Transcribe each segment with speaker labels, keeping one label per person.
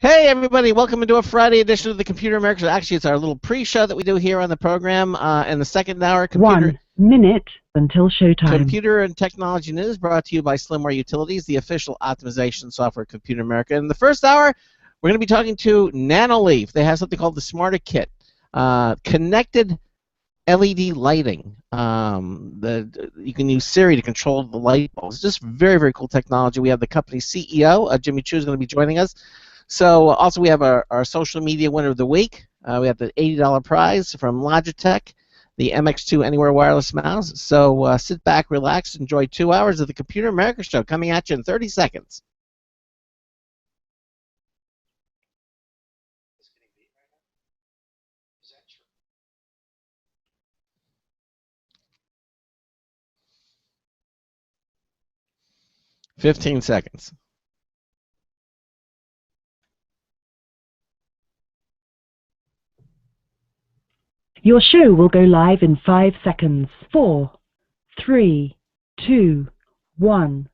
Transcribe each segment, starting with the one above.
Speaker 1: Hey, everybody, welcome into a Friday edition of the Computer America. Actually, it's our little pre-show that we do here on the program. In the second hour,
Speaker 2: 1 minute until showtime.
Speaker 1: Computer and Technology News brought to you by Slimware Utilities, the official optimization software of Computer America. In the first hour, we're going to be talking to Nanoleaf. They have something called the Smarter Kit, connected LED lighting. You can use Siri to control the light bulbs. It's just very, very cool technology. We have the company's CEO, Jimmy Chu, is going to be joining us. So also we have our social media winner of the week. We have the $80 prize from Logitech, the MX2 Anywhere Wireless Mouse. So sit back, relax, enjoy 2 hours of the Computer America Show coming at you in 30 seconds. $15 seconds.
Speaker 2: Your show will go live in 5 seconds. 4, 3, 2, 1.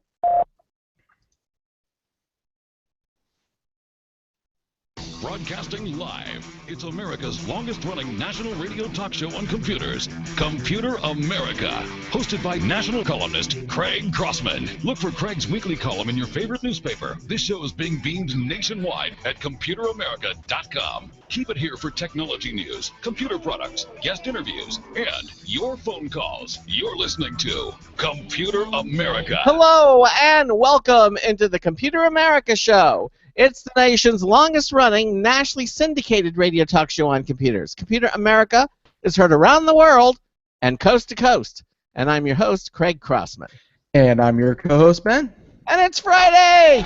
Speaker 3: Broadcasting live, it's America's longest-running national radio talk show on computers, Computer America, hosted by national columnist Craig Crossman. Look for Craig's weekly column in your favorite newspaper. This show is being beamed nationwide at ComputerAmerica.com. Keep it here for technology news, computer products, guest interviews, and your phone calls. You're listening to Computer America.
Speaker 1: Hello and welcome into the Computer America Show. It's the nation's longest-running, nationally syndicated radio talk show on computers. Computer America is heard around the world and coast to coast. And I'm your host, Craig Crossman.
Speaker 4: And I'm your co-host, Ben.
Speaker 1: And it's Friday!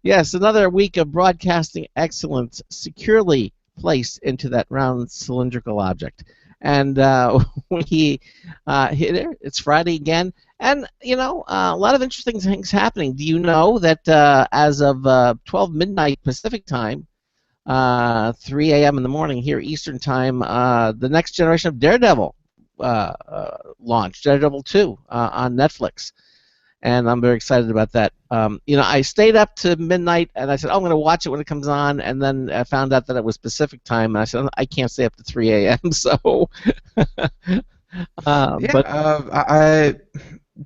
Speaker 1: Yes, another week of broadcasting excellence securely placed into that round cylindrical object. And it's Friday again. And, you know, a lot of interesting things happening. Do you know that as of 12 midnight Pacific time, 3 a.m. in the morning here Eastern time, the next generation of Daredevil launched, Daredevil 2 on Netflix. And I'm very excited about that. You know, I stayed up to midnight, and I said, I'm going to watch it when it comes on, and then I found out that it was Pacific time, and I said, I can't stay up to 3 a.m., so...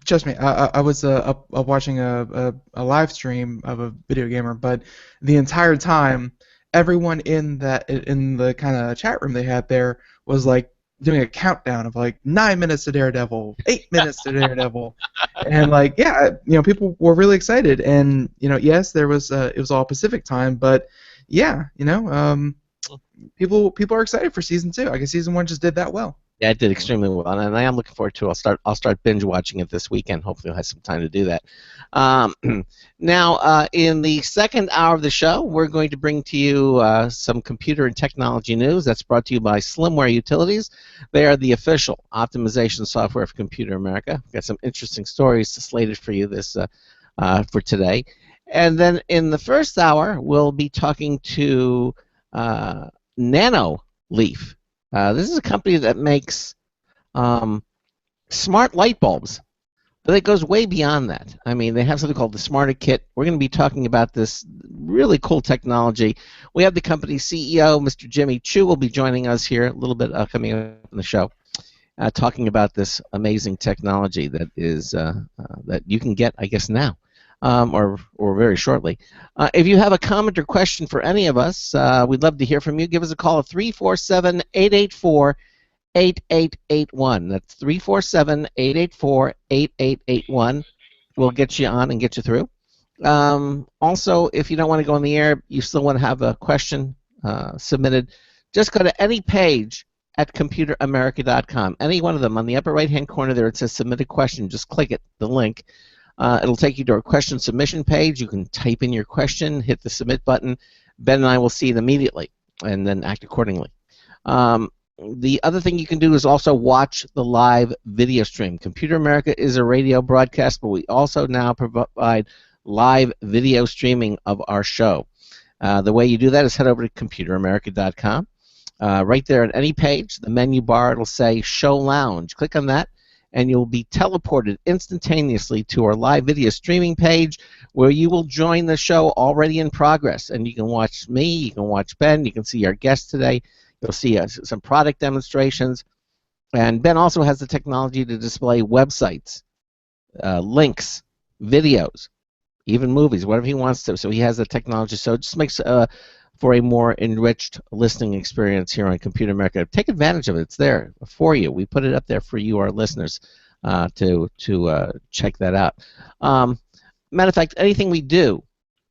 Speaker 4: Trust me, I was up watching a live stream of a video gamer, but the entire time, everyone in the kind of chat room they had there was like doing a countdown of like 9 minutes to Daredevil, 8 minutes to Daredevil, and like people were really excited, and yes, there was it was all Pacific time, but yeah, people are excited for season 2. I guess season 1 just did that well.
Speaker 1: Yeah, it did extremely well, and I am looking forward to it. I'll start binge watching it this weekend. Hopefully, I'll have some time to do that. Now, in the second hour of the show, we're going to bring to you some computer and technology news. That's brought to you by Slimware Utilities. They are the official optimization software for Computer America. We've got some interesting stories slated for you for today. And then in the first hour, we'll be talking to Nanoleaf. This is a company that makes smart light bulbs, but it goes way beyond that. I mean, they have something called the Smarter Kit. We're going to be talking about this really cool technology. We have the company's CEO, Mr. Jimmy Chu, will be joining us here a little bit coming up in the show, talking about this amazing technology that is that you can get, I guess, now. Or very shortly. If you have a comment or question for any of us, we'd love to hear from you. Give us a call at 347-884-8881. That's 347-884-8881. We'll get you on and get you through. Also, if you don't want to go on the air, you still want to have a question submitted, just go to any page at ComputerAmerica.com. Any one of them. On the upper right-hand corner there, it says Submit a Question. Just click it, the link. It'll take you to our question submission page. You can type in your question, hit the submit button. Ben and I will see it immediately and then act accordingly. The other thing you can do is also watch the live video stream. Computer America is a radio broadcast, but we also now provide live video streaming of our show. The way you do that is head over to ComputerAmerica.com. Right there on any page, the menu bar, it'll say Show Lounge. Click on that, and you'll be teleported instantaneously to our live video streaming page where you will join the show already in progress. And you can watch me, you can watch Ben, you can see our guest today. You'll see some product demonstrations. And Ben also has the technology to display websites, links, videos, even movies, whatever he wants to. So he has the technology. So it just makes for a more enriched listening experience here on Computer America. Take advantage of it. It's there for you. We put it up there for you, our listeners, to check that out. Matter of fact, anything we do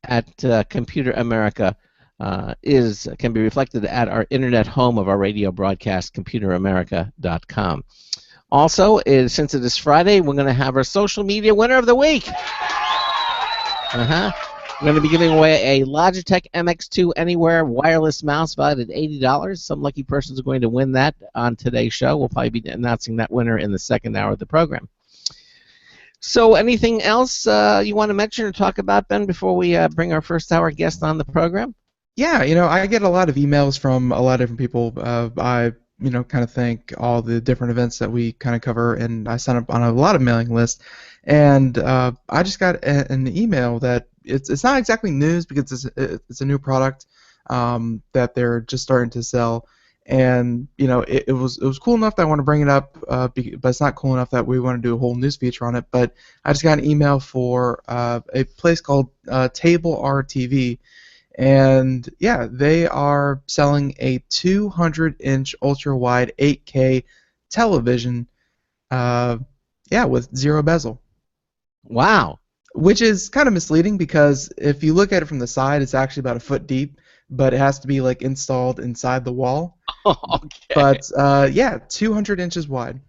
Speaker 1: at Computer America can be reflected at our internet home of our radio broadcast, computeramerica.com. Also, since it is Friday, we're going to have our social media winner of the week. We're going to be giving away a Logitech MX2 Anywhere wireless mouse valued at $80. Some lucky persons are going to win that on today's show. We'll probably be announcing that winner in the second hour of the program. So anything else you want to mention or talk about, Ben, before we bring our first hour guest on the program?
Speaker 4: Yeah, I get a lot of emails from a lot of different people. I kind of thank all the different events that we kind of cover, and I sign up on a lot of mailing lists. And I just got an email that it's not exactly news because it's a new product that they're just starting to sell. And it was cool enough that I want to bring it up, but it's not cool enough that we want to do a whole news feature on it. But I just got an email for a place called Table RTV. And yeah, they are selling a 200-inch ultra-wide 8K television, with zero bezel.
Speaker 1: Wow.
Speaker 4: Which is kind of misleading because if you look at it from the side, it's actually about a foot deep, but it has to be like installed inside the wall.
Speaker 1: Okay.
Speaker 4: But 200 inches wide.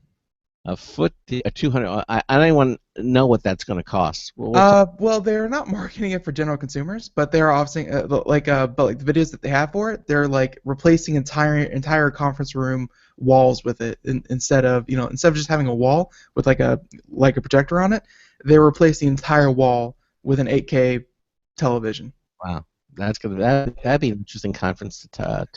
Speaker 1: A foot, a 200. I don't even know what that's going to cost.
Speaker 4: Well, they're not marketing it for general consumers, but they're offering but like the videos that they have for it, they're like replacing entire conference room walls with it instead of just having a wall with like a projector on it. They're replacing the entire wall with an 8K television.
Speaker 1: Wow, that'd be an interesting conference to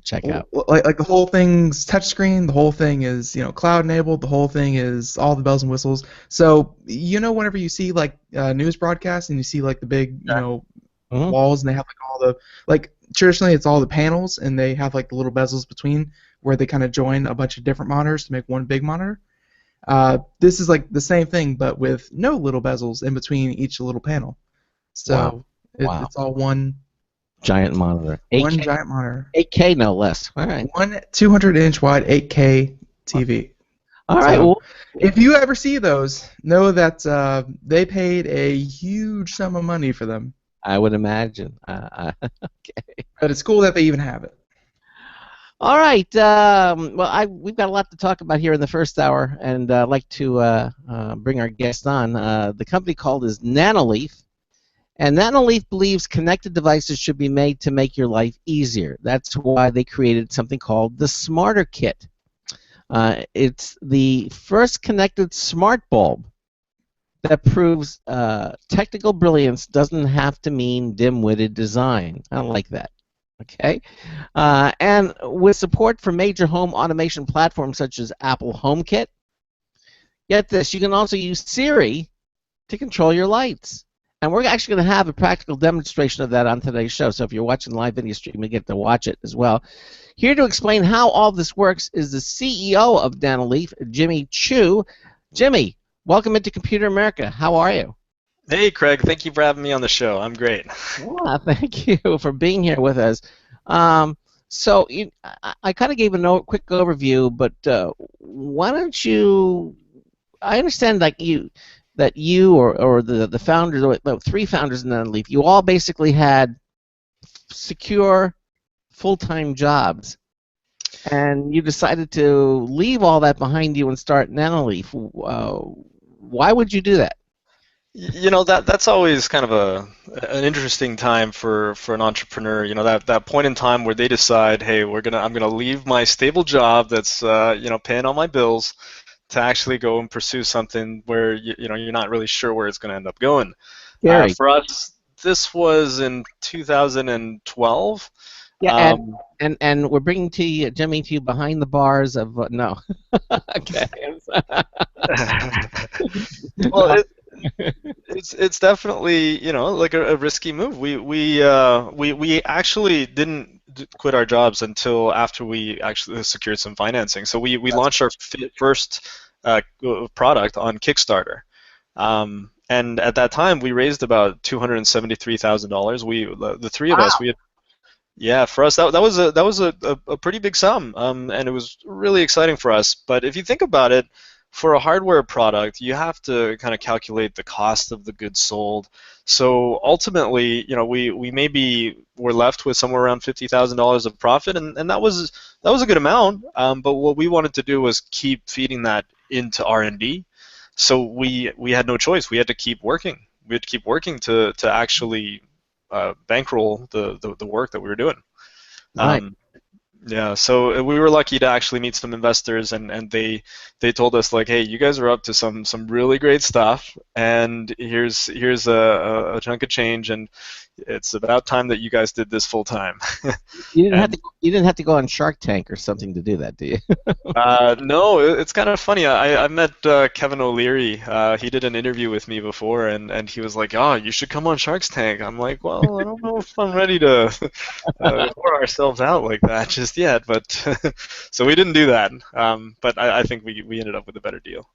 Speaker 1: check out.
Speaker 4: Like the whole thing's touchscreen. The whole thing is cloud enabled. The whole thing is all the bells and whistles. So whenever you see like news broadcasts and you see like the big walls and they have like all the traditionally it's all the panels and they have like the little bezels between where they kind of join a bunch of different monitors to make one big monitor. This is like the same thing but with no little bezels in between each little panel. So
Speaker 1: wow.
Speaker 4: It's all one
Speaker 1: giant monitor. 8K,
Speaker 4: one giant monitor.
Speaker 1: 8K no less. All right.
Speaker 4: One 200-inch wide 8K TV.
Speaker 1: All right.
Speaker 4: So, if you ever see those, know that they paid a huge sum of money for them.
Speaker 1: I would imagine. Okay.
Speaker 4: But it's cool that they even have it.
Speaker 1: All right. We've got a lot to talk about here in the first hour, and I'd like to bring our guest on. The company called is Nanoleaf. And Nanoleaf believes connected devices should be made to make your life easier. That's why they created something called the Smarter Kit. It's the first connected smart bulb that proves technical brilliance doesn't have to mean dim-witted design. I don't like that. Okay? And with support for major home automation platforms such as Apple HomeKit, get this, you can also use Siri to control your lights. And we're actually going to have a practical demonstration of that on today's show. So if you're watching live video stream, you get to watch it as well. Here to explain how all this works is the CEO of Nanoleaf, Jimmy Chu. Jimmy, welcome into Computer America. How are you?
Speaker 5: Hey, Craig. Thank you for having me on the show. I'm great.
Speaker 1: Well, thank you for being here with us. I kind of gave a quick overview, but why don't you? I understand that you or the founders, the three founders in Nanoleaf, you all basically had secure full-time jobs, and you decided to leave all that behind you and start Nanoleaf. Why would you do that?
Speaker 5: That's always kind of an interesting time for an entrepreneur. That point in time where they decide, hey, I'm gonna leave my stable job that's paying all my bills to actually go and pursue something where you're not really sure where it's going to end up going. For us, this was in 2012.
Speaker 1: Yeah, and we're bringing to you, Jimmy, to you behind the bars of no. Okay.
Speaker 5: Well, it's definitely, like a risky move. We actually didn't quit our jobs until after we actually secured some financing. So we launched our first product on Kickstarter. And at that time, we raised about $273,000. The three of us,
Speaker 1: Wow.
Speaker 5: we had, yeah, for us that was a pretty big sum, and it was really exciting for us. But if you think about it, for a hardware product, you have to kind of calculate the cost of the goods sold. So ultimately, we maybe were left with somewhere around $50,000 of profit, and that was a good amount. But what we wanted to do was keep feeding that into R&D. So we had no choice. We had to keep working. We had to keep working to actually bankroll the work that we were doing.
Speaker 1: Right.
Speaker 5: Um, yeah, so we were lucky to actually meet some investors, and they told us like, hey, you guys are up to some really great stuff, and here's a chunk of change, and it's about time that you guys did this full time.
Speaker 1: You didn't have
Speaker 5: And
Speaker 1: to. You didn't have to go on Shark Tank or something to do that, do you?
Speaker 5: no, it's kind of funny. I met Kevin O'Leary. He did an interview with me before, and he was like, "Oh, you should come on Shark's Tank." I'm like, "Well, I don't know if I'm ready to pour ourselves out like that just yet." But so we didn't do that. But I think we ended up with a better deal.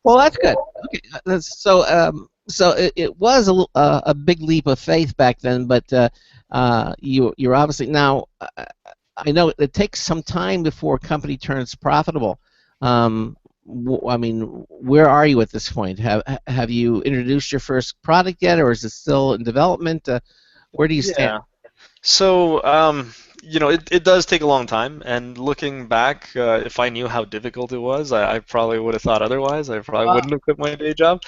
Speaker 1: Well,
Speaker 5: So
Speaker 1: that's good. Okay, so it was a big leap of faith back then, but you're obviously now. I know it takes some time before a company turns profitable. I mean, where are you at this point? Have you introduced your first product yet, or is it still in development? Where do you stand?
Speaker 5: yeah. So, it does take a long time. And looking back, if I knew how difficult it was, I probably would have thought otherwise. I probably
Speaker 1: Uh,
Speaker 5: wouldn't have quit my day job.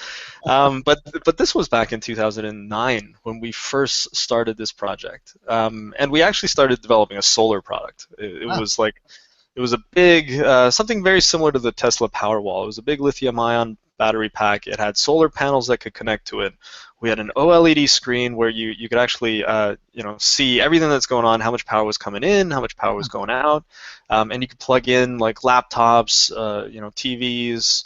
Speaker 5: But this was back in 2009 when we first started this project. And we actually started developing a solar product. It
Speaker 1: uh,
Speaker 5: was like it was a big something very similar to the Tesla Powerwall. It was a big lithium-ion battery pack. It had solar panels that could connect to it. We had an OLED screen where you could actually see everything that's going on, how much power was coming in, how much power was going out, and you could plug in like laptops, TVs,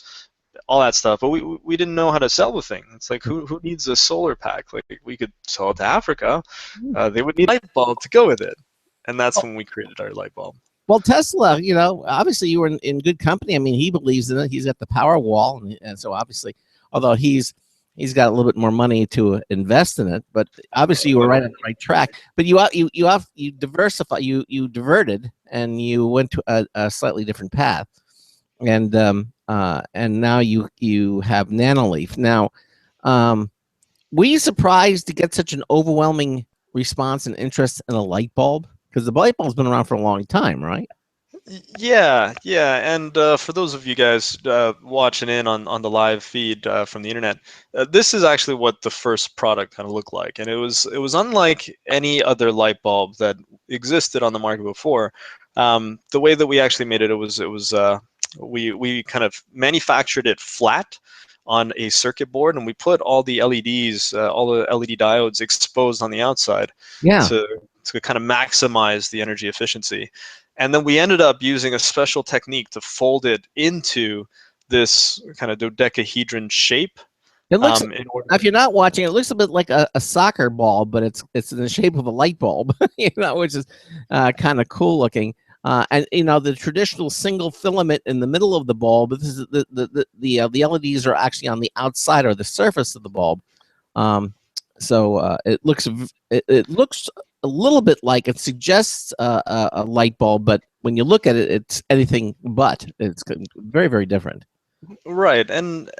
Speaker 5: all that stuff. But we didn't know how to sell the thing. It's like who needs a solar pack? Like we could sell it to Africa. They would need a light bulb to go with it, and that's when we created our light bulb.
Speaker 1: Well, Tesla, obviously you were in good company. I mean, he believes in it. He's got the power wall, and so obviously, although he's got a little bit more money to invest in it, but obviously you were right on the right track. But you diversify, you diverted, and you went to a slightly different path, and now you have Nanoleaf. Now, um, were you surprised to get such an overwhelming response and interest in a light bulb? Because the light bulb's been around for a long time, right?
Speaker 5: Yeah, yeah, and for those of you guys watching in on the live feed from the internet, this is actually what the first product kind of looked like, and it was unlike any other light bulb that existed on the market before. The way that we actually made it, we kind of manufactured it flat on a circuit board, and we put all the LEDs, all the LED diodes exposed on the outside
Speaker 1: Yeah.
Speaker 5: to kind of maximize the energy efficiency. And then we ended up using a special technique to fold it into this kind of dodecahedron shape.
Speaker 1: It looks,
Speaker 5: In order,
Speaker 1: if you're not watching, it looks a bit like a soccer ball, but it's in the shape of a light bulb, which is kind of cool looking. And the traditional single filament in the middle of the bulb. This is the LEDs are actually on the outside or the surface of the bulb. So it looks a little bit like it suggests a light bulb, but when you look at it, it's anything but. It's very, very different.
Speaker 5: right, and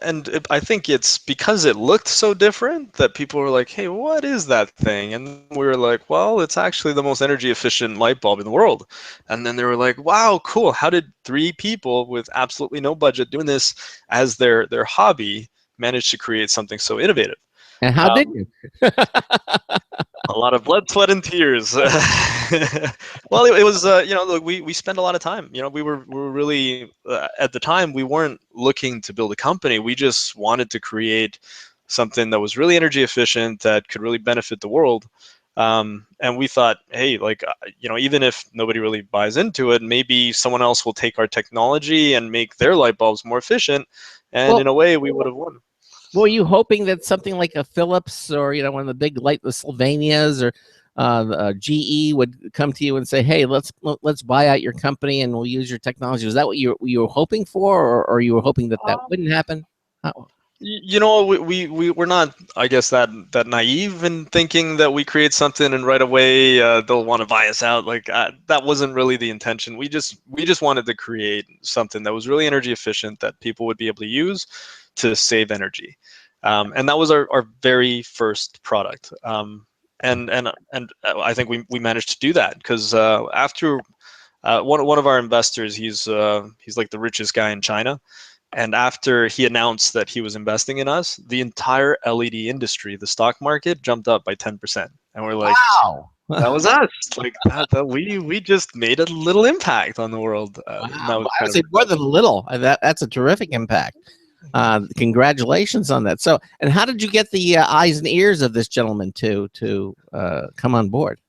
Speaker 5: I think it's because it looked so different that people were like, "Hey, what is that thing?" And we were like, "Well, it's actually the most energy efficient light bulb in the world." And then they were like, "Wow, cool! How did three people with absolutely no budget doing this as their hobby manage to create something so innovative?"
Speaker 1: And how did
Speaker 5: Um,
Speaker 1: you?
Speaker 5: A lot of blood, sweat, and tears. Well, it was look, we spent a lot of time. We were really at the time we weren't looking to build a company. We just wanted to create something that was really energy efficient that could really benefit the world. And we thought, hey, like, even if nobody really buys into it, maybe someone else will take our technology and make their light bulbs more efficient, and
Speaker 1: Well,
Speaker 5: in a way, we would have won.
Speaker 1: were you hoping that something like a Philips or one of the big the Sylvanias or GE would come to you and say, "Hey, let's buy out your company and we'll use your technology"? Was that what you were hoping for, or you were hoping that wouldn't happen? How-
Speaker 5: We're not, I guess, that naive in thinking that we create something and right away they'll want to buy us out. Like, that wasn't really the intention. We just wanted to create something that was really energy efficient that people would be able to use to save energy, and that was our very first product. And I think we managed to do that because after one of our investors, he's like the richest guy in China. And after he announced that he was investing in us, the entire LED industry, the stock market, jumped up by 10%. And we're like,
Speaker 1: Wow!
Speaker 5: that was us. Like that we just made a little impact on the world. And
Speaker 1: Wow!
Speaker 5: that was
Speaker 1: I
Speaker 5: kind
Speaker 1: would
Speaker 5: of
Speaker 1: say more than a little. That's a terrific impact. Congratulations on that. So, and how did you get the eyes and ears of this gentleman to come on board?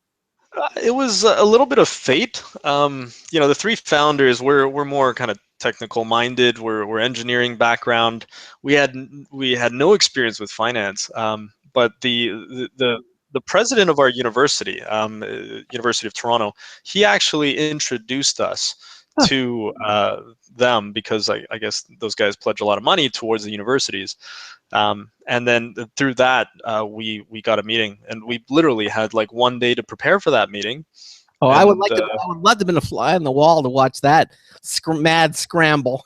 Speaker 5: It was a little bit of fate. The three founders were more kind of technical minded. We're engineering background. We had no experience with finance. But the president of our university, University of Toronto, he actually introduced us
Speaker 1: Huh.
Speaker 5: to them because I guess those guys pledge a lot of money towards the universities. And then through that, we got a meeting, and we literally had like one day to prepare for that meeting.
Speaker 1: Oh, I would
Speaker 5: And
Speaker 1: like to. I would love to have been a fly on the wall to watch that mad scramble.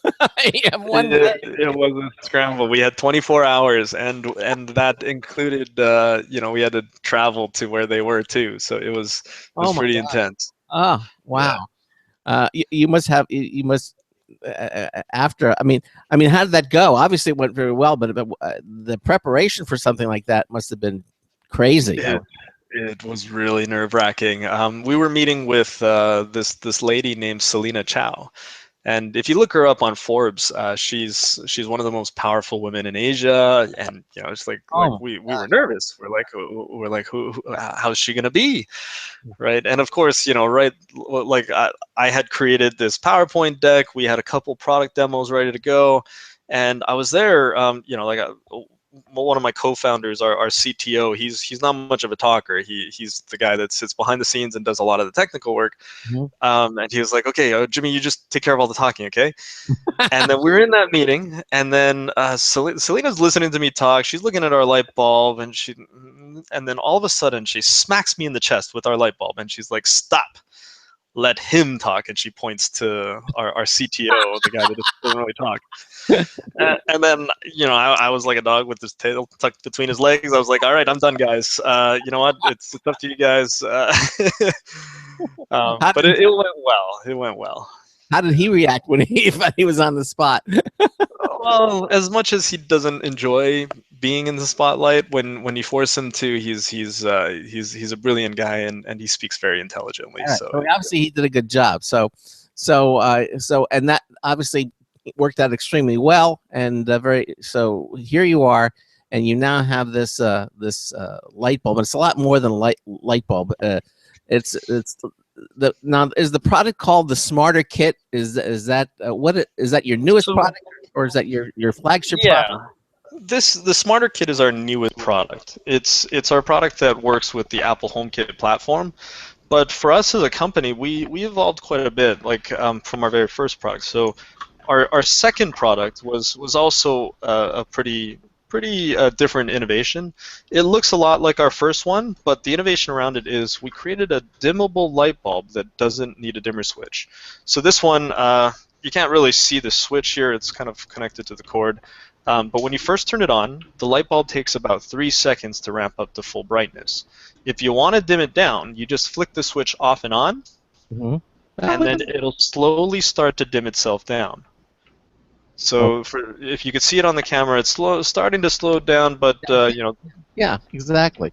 Speaker 1: You have one day.
Speaker 5: it was a scramble. We had 24 hours, and that included, we had to travel to where they were too. So it was
Speaker 1: Oh my
Speaker 5: pretty
Speaker 1: God!
Speaker 5: intense.
Speaker 1: Oh
Speaker 5: Yeah.
Speaker 1: wow! You must have. You must. After, I mean, how did that go? Obviously, it went very well, but the preparation for something like that must have been crazy.
Speaker 5: It was really nerve wracking. We were meeting with this lady named Selena Chow, and if you look her up on Forbes, she's one of the most powerful women in Asia. And it's like
Speaker 1: Oh,
Speaker 5: we were nervous. We're like, how's she gonna be, right? And of course, right, like I had created this PowerPoint deck. We had a couple product demos ready to go, and I was there. Like one of my co-founders, our CTO, he's not much of a talker. He's the guy that sits behind the scenes and does a lot of the technical work.
Speaker 1: mhm.
Speaker 5: And he was like, "Okay, Jimmy, you just take care of all the talking, okay?" And then we were in that meeting, and then Selena's listening to me talk. She's looking at our light bulb, and then all of a sudden she smacks me in the chest with our light bulb, and she's like, "Stop! Let him talk." And she points to our CTO, the guy that doesn't really talk. And then, I was like a dog with his tail tucked between his legs. I was like, all right, I'm done, guys. You know what? It's up to you guys.
Speaker 1: How
Speaker 5: But
Speaker 1: did
Speaker 5: it went well. It went well.
Speaker 1: how did he react when he was on the spot?
Speaker 5: Well, as much as he doesn't enjoy being in the spotlight, when you force him to, he's a brilliant guy, and he speaks very intelligently.
Speaker 1: All right.
Speaker 5: So
Speaker 1: So obviously he did a good job. So and that obviously worked out extremely well. And very so here you are, and you now have this light bulb. And it's a lot more than a light bulb. It's now is the product called the Smarter Kit? Is that is that your newest
Speaker 5: so
Speaker 1: product, or is that your flagship product?
Speaker 5: yeah. The Smarter Kit is our newest product. It's our product that works with the Apple HomeKit platform. But for us as a company, we evolved quite a bit, like from our very first product. So our second product was also a pretty different innovation. It looks a lot like our first one, but the innovation around it is we created a dimmable light bulb that doesn't need a dimmer switch. So this one, you can't really see the switch here. It's kind of connected to the cord. But when you first turn it on, the light bulb takes about 3 seconds to ramp up to full brightness. If you want to dim it down, you just flick the switch off and on,
Speaker 1: Mm-hmm.
Speaker 5: and then it'll slowly start to dim itself down. So if you could see it on the camera, it's starting to slow down, but
Speaker 1: Yeah, exactly.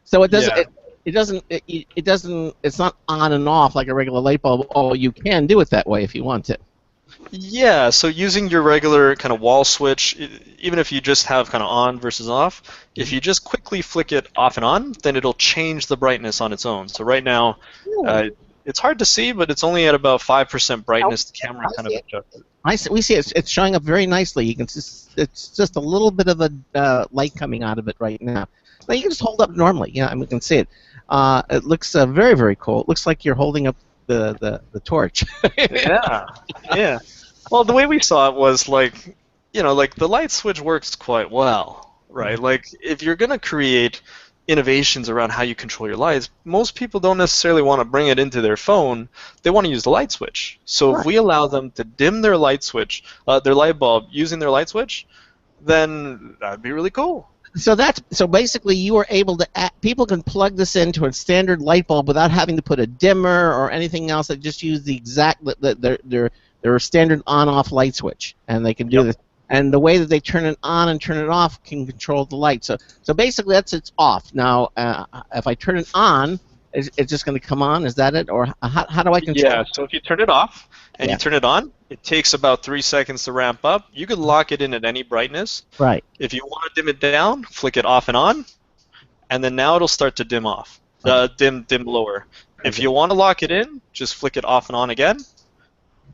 Speaker 1: So it doesn't.
Speaker 5: yeah.
Speaker 1: It doesn't. It's not on and off like a regular light bulb. Oh, you can do it that way if you want to.
Speaker 5: Yeah, so using your regular kind of wall switch, even if you just have kind of on versus off, if you just quickly flick it off and on, then it'll change the brightness on its own. So right now,
Speaker 1: Really?
Speaker 5: uh, it's hard to see, but it's only at about 5%
Speaker 1: I
Speaker 5: brightness. The camera kind
Speaker 1: see
Speaker 5: of
Speaker 1: it.
Speaker 5: adjusts it.
Speaker 1: We see it's showing up very nicely. You can just it's just a little bit of a light coming out of it right now. Now you can just hold up normally. Yeah, I mean, we can see it. It looks very very cool. It looks like you're holding up the torch.
Speaker 5: Yeah, yeah. Well, the way we saw it was like, like the light switch works quite well, right? Like if you're gonna create innovations around how you control your lights, most people don't necessarily want to bring it into their phone. They want to use the light switch. So if
Speaker 1: Right.
Speaker 5: we allow them to dim their light switch, their light bulb using their light switch, then that'd be really cool.
Speaker 1: So basically you are able to people can plug this into a standard light bulb without having to put a dimmer or anything else. They just use the exact their standard on-off light switch, and they can do
Speaker 5: Yep.
Speaker 1: this. And the way that they turn it on and turn it off can control the light. So basically it's off. Now if I turn it on, it's just going to come on. Is that it, or how do I control
Speaker 5: Yeah,
Speaker 1: it?
Speaker 5: so if you turn it off and you
Speaker 1: Yeah.
Speaker 5: turn it on, it takes about 3 seconds to ramp up. You can lock it in at any brightness.
Speaker 1: Right.
Speaker 5: If you want to dim it down, flick it off and on, and then now it'll start to dim off,
Speaker 1: Okay.
Speaker 5: dim lower. If
Speaker 1: Okay.
Speaker 5: you want to lock it in, just flick it off and on again,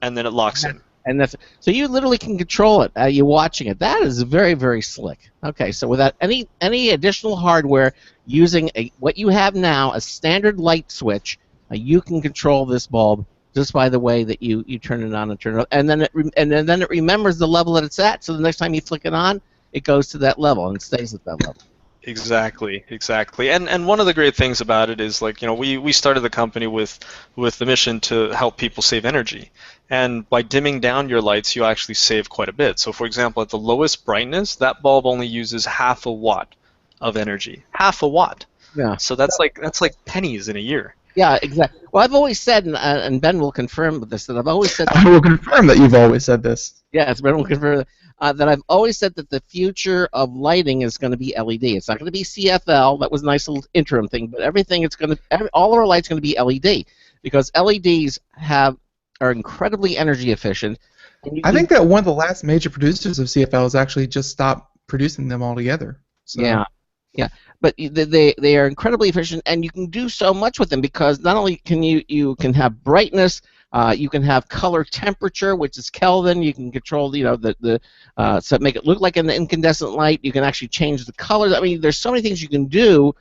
Speaker 5: and then it locks in.
Speaker 1: And that's so you literally can control it. You're watching it. That is very very slick. Okay, so without any additional hardware, using what you have now, a standard light switch, you can control this bulb just by the way that you turn it on and turn it off, and then it remembers the level that it's at. So the next time you flick it on, it goes to that level and stays at that level.
Speaker 5: Exactly, exactly. And one of the great things about it is like, we started the company with the mission to help people save energy. And by dimming down your lights, you actually save quite a bit. So for example, at the lowest brightness, that bulb only uses half a watt of energy. Half a watt.
Speaker 1: Yeah.
Speaker 5: So that's like pennies in a year.
Speaker 1: Yeah, exactly. Well, I've always said, and Ben will confirm this, that I've always said
Speaker 4: I will confirm that you've always said this.
Speaker 1: yes, Ben will confirm that I've always said that the future of lighting is going to be LED. It's not going to be CFL. That was a nice little interim thing, but everything it's going to all of our lights going to be LED because LEDs are incredibly energy efficient. And you
Speaker 4: I
Speaker 1: can,
Speaker 4: think that one of the last major producers of CFL has actually just stopped producing them altogether. So.
Speaker 1: yeah, yeah, but they are incredibly efficient, and you can do so much with them because not only can you can have brightness, you can have color temperature, which is Kelvin. You can control the so make it look like an incandescent light. You can actually change the colors. I mean, there's so many things you can do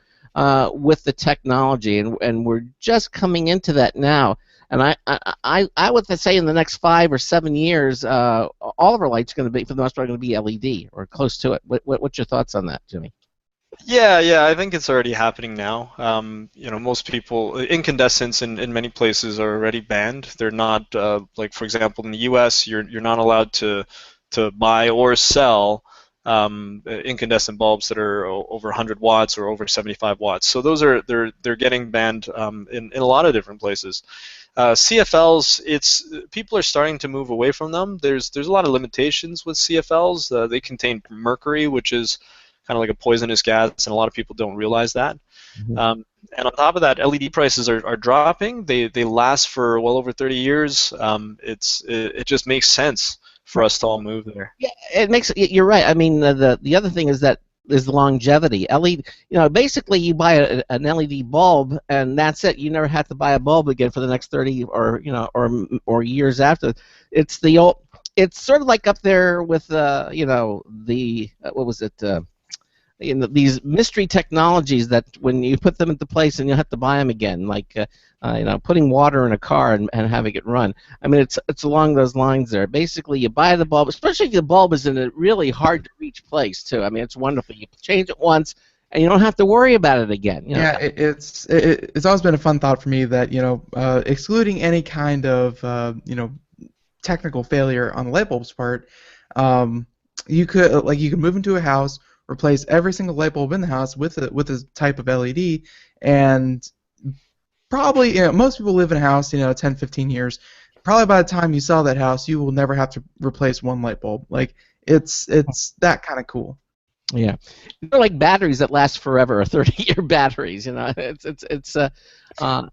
Speaker 1: with the technology, and we're just coming into that now. And I would say in the next 5 or 7 years, all of our lights are going to be, for the most part, going to be LED or close to it. What's your thoughts on that, Jimmy?
Speaker 5: Yeah, I think it's already happening now. Most people, incandescents in many places are already banned. They're not, like for example, in the U.S., you're not allowed to buy or sell incandescent bulbs that are over 100 watts or over 75 watts. So those are they're getting banned in a lot of different places. CFLs, people are starting to move away from them. There's a lot of limitations with CFLs. They contain mercury, which is kind of like a poisonous gas, and a lot of people don't realize that.
Speaker 1: Mhm.
Speaker 5: And on top of that, LED prices are dropping. They last for well over 30 years. It just makes sense for us to all move there.
Speaker 1: Yeah, it makes. You're right. I mean, the other thing is that is the longevity. LED, basically you buy an LED bulb and that's it. You never have to buy a bulb again for the next 30 or years after. It's the old. It's sort of like up there with the what was it? These mystery technologies that when you put them into place and you have to buy them again, like putting water in a car and having it run. I mean, it's along those lines there. Basically, you buy the bulb, especially if the bulb is in a really hard to reach place too. I mean, it's wonderful. You change it once and you don't have to worry about it again.
Speaker 4: Yeah, it's always been a fun thought for me that excluding any kind of technical failure on the light bulb's part, you could move into a house, replace every single light bulb in the house with a type of LED, and probably most people live in a house 10, 15 years. Probably by the time you sell that house, you will never have to replace one light bulb. Like it's that kind of cool.
Speaker 1: Yeah, they're like batteries that last forever, or 30-year batteries. It's one.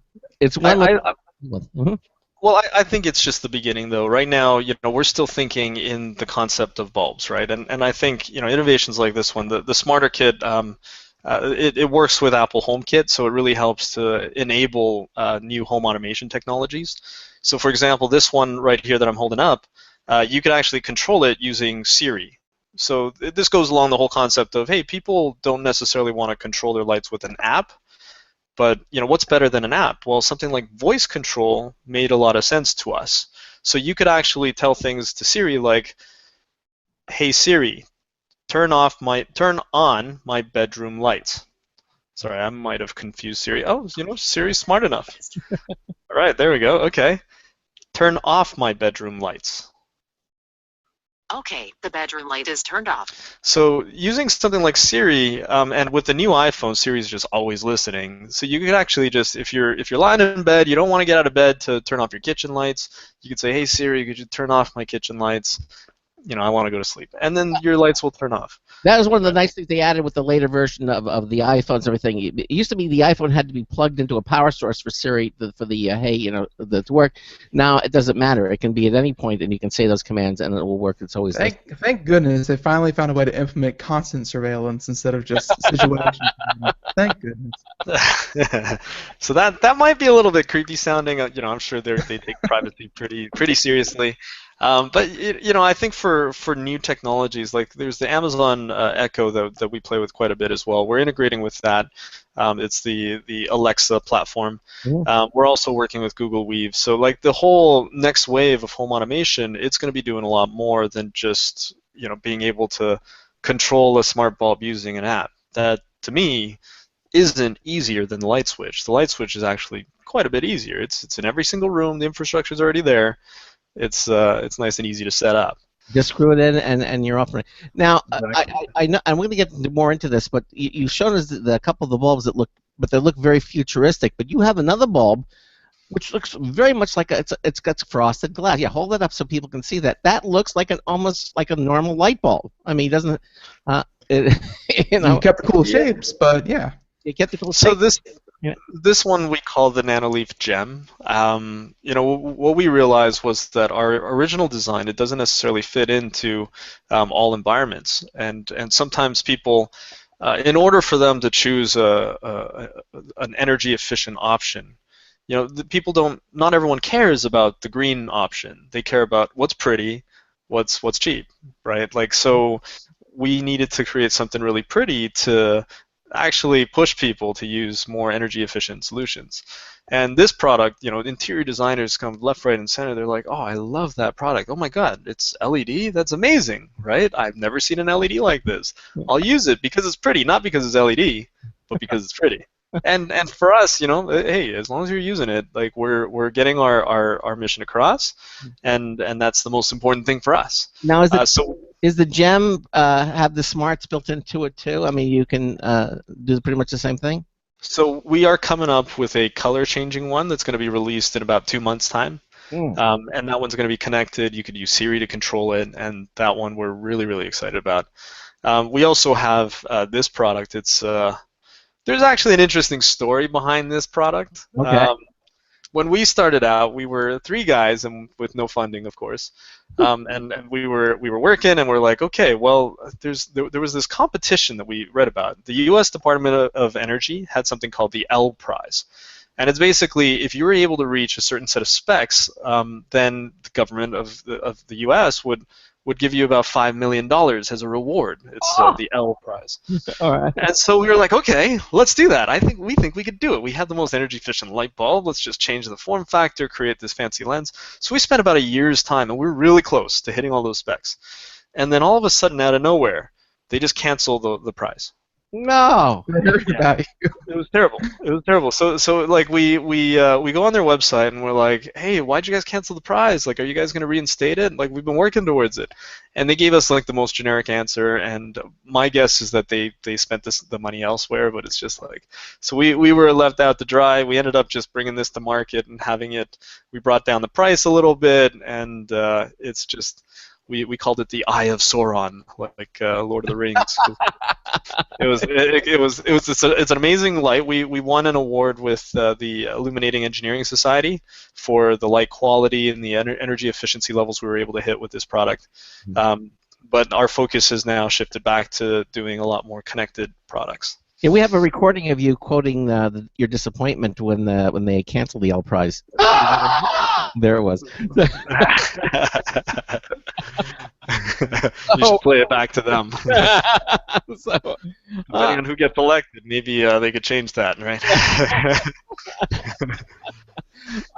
Speaker 5: I,
Speaker 1: Mhm.
Speaker 5: Well, I think it's just the beginning, though. Right now, we're still thinking in the concept of bulbs, right? And I think, innovations like this one, the Smarter Kit, it works with Apple HomeKit, so it really helps to enable new home automation technologies. So, for example, this one right here that I'm holding up, you could actually control it using Siri. So this goes along the whole concept of, hey, people don't necessarily want to control their lights with an app. But what's better than an app? Well, something like voice control made a lot of sense to us. So you could actually tell things to Siri like, "Hey Siri, turn on my bedroom lights." Sorry, I might have confused Siri. Oh, Siri's smart enough. All right, there we go. Okay. Turn off my bedroom lights.
Speaker 6: Okay, the bedroom light is turned off.
Speaker 5: So using something like Siri, and with the new iPhone, Siri's just always listening. So you could actually just, if you're lying in bed, you don't want to get out of bed to turn off your kitchen lights, you could say, "Hey Siri, could you turn off my kitchen lights? I want to go to sleep," and then your lights will turn off.
Speaker 1: That was one of the nice things they added with the later version of the iPhones and everything. It used to be the iPhone had to be plugged into a power source for Siri for the hey, to work. Now it doesn't matter. It can be at any point, and you can say those commands, and it will work. It's always nice.
Speaker 4: Thank goodness they finally found a way to implement constant surveillance instead of just situational. Thank goodness.
Speaker 5: So that might be a little bit creepy sounding. I'm sure they take privacy pretty seriously. But I think for new technologies, like there's the Amazon Echo that we play with quite a bit as well. We're integrating with that. It's the Alexa platform. We're also working with Google Weave. So like the whole next wave of home automation, it's going to be doing a lot more than just being able to control a smart bulb using an app. That to me isn't easier than the light switch. The light switch is actually quite a bit easier. It's in every single room. The infrastructure is already there. It's nice and easy to set up.
Speaker 1: Just screw it in, and you're off. Now,
Speaker 5: Exactly.
Speaker 1: I know I'm going to get more into this, but you've shown us a couple of the bulbs that look very futuristic. But you have another bulb, which looks very much like it's got frosted glass. Yeah, hold it up so people can see that. That looks like almost like a normal light bulb. I mean, it doesn't. It,
Speaker 4: You kept the cool shapes, but yeah.
Speaker 1: You get the cool.
Speaker 5: So
Speaker 1: shape.
Speaker 5: this one we call the Nanoleaf Gem. What we realized was that our original design, it doesn't necessarily fit into all environments, and sometimes people, in order for them to choose an energy efficient option, not everyone cares about the green option. They care about what's pretty, what's cheap, right? Like so, we needed to create something really pretty to actually push people to use more energy efficient solutions. And this product, interior designers come left, right, and center. They're like, "Oh, I love that product. Oh my God, it's LED. That's amazing, right? I've never seen an LED like this. I'll use it because it's pretty, not because it's LED, but because it's pretty." And for us, hey, as long as you're using it, like we're getting our mission across, and that's the most important thing for us.
Speaker 1: Now, is the Gem have the smarts built into it too? I mean, you can do pretty much the same thing.
Speaker 5: So we are coming up with a color changing one that's going to be released in about 2 months' time. And that one's going to be connected. You could use Siri to control it, and that one we're really, really excited about. We also have this product. There's actually an interesting story behind this product.
Speaker 1: Okay.
Speaker 5: When we started out, we were 3 guys and with no funding, of course, and we were working, and we're like, okay, well, there was this competition that we read about. The U.S. Department of Energy had something called the L Prize, and it's basically if you were able to reach a certain set of specs, then the government of the U.S. would give you about $5 million as a reward. It's the L Prize.
Speaker 1: All right.
Speaker 5: And so we were like, okay, let's do that. We think we could do it. We have the most energy efficient light bulb. Let's just change the form factor, create this fancy lens. So we spent about a year's time, and we were really close to hitting all those specs. And then all of a sudden, out of nowhere, they just canceled the prize.
Speaker 1: No.
Speaker 5: It was terrible. It was terrible. So like we go on their website and we're like, hey, why'd you guys cancel the prize? Like, are you guys going to reinstate it? Like, we've been working towards it. And they gave us like the most generic answer. And my guess is that they spent the money elsewhere. But it's just like, so we were left out to dry. We ended up just bringing this to market and having it. We brought down the price a little bit, and it's just we called it the Eye of Sauron, like Lord of the Rings. It's an amazing light. We won an award with the Illuminating Engineering Society for the light quality and the energy efficiency levels we were able to hit with this product. But our focus has now shifted back to doing a lot more connected products.
Speaker 1: Yeah, we have a recording of you quoting your disappointment when they canceled the L Prize. There it was.
Speaker 5: You should play it back to them. Depending on who gets elected, maybe they could change that, right?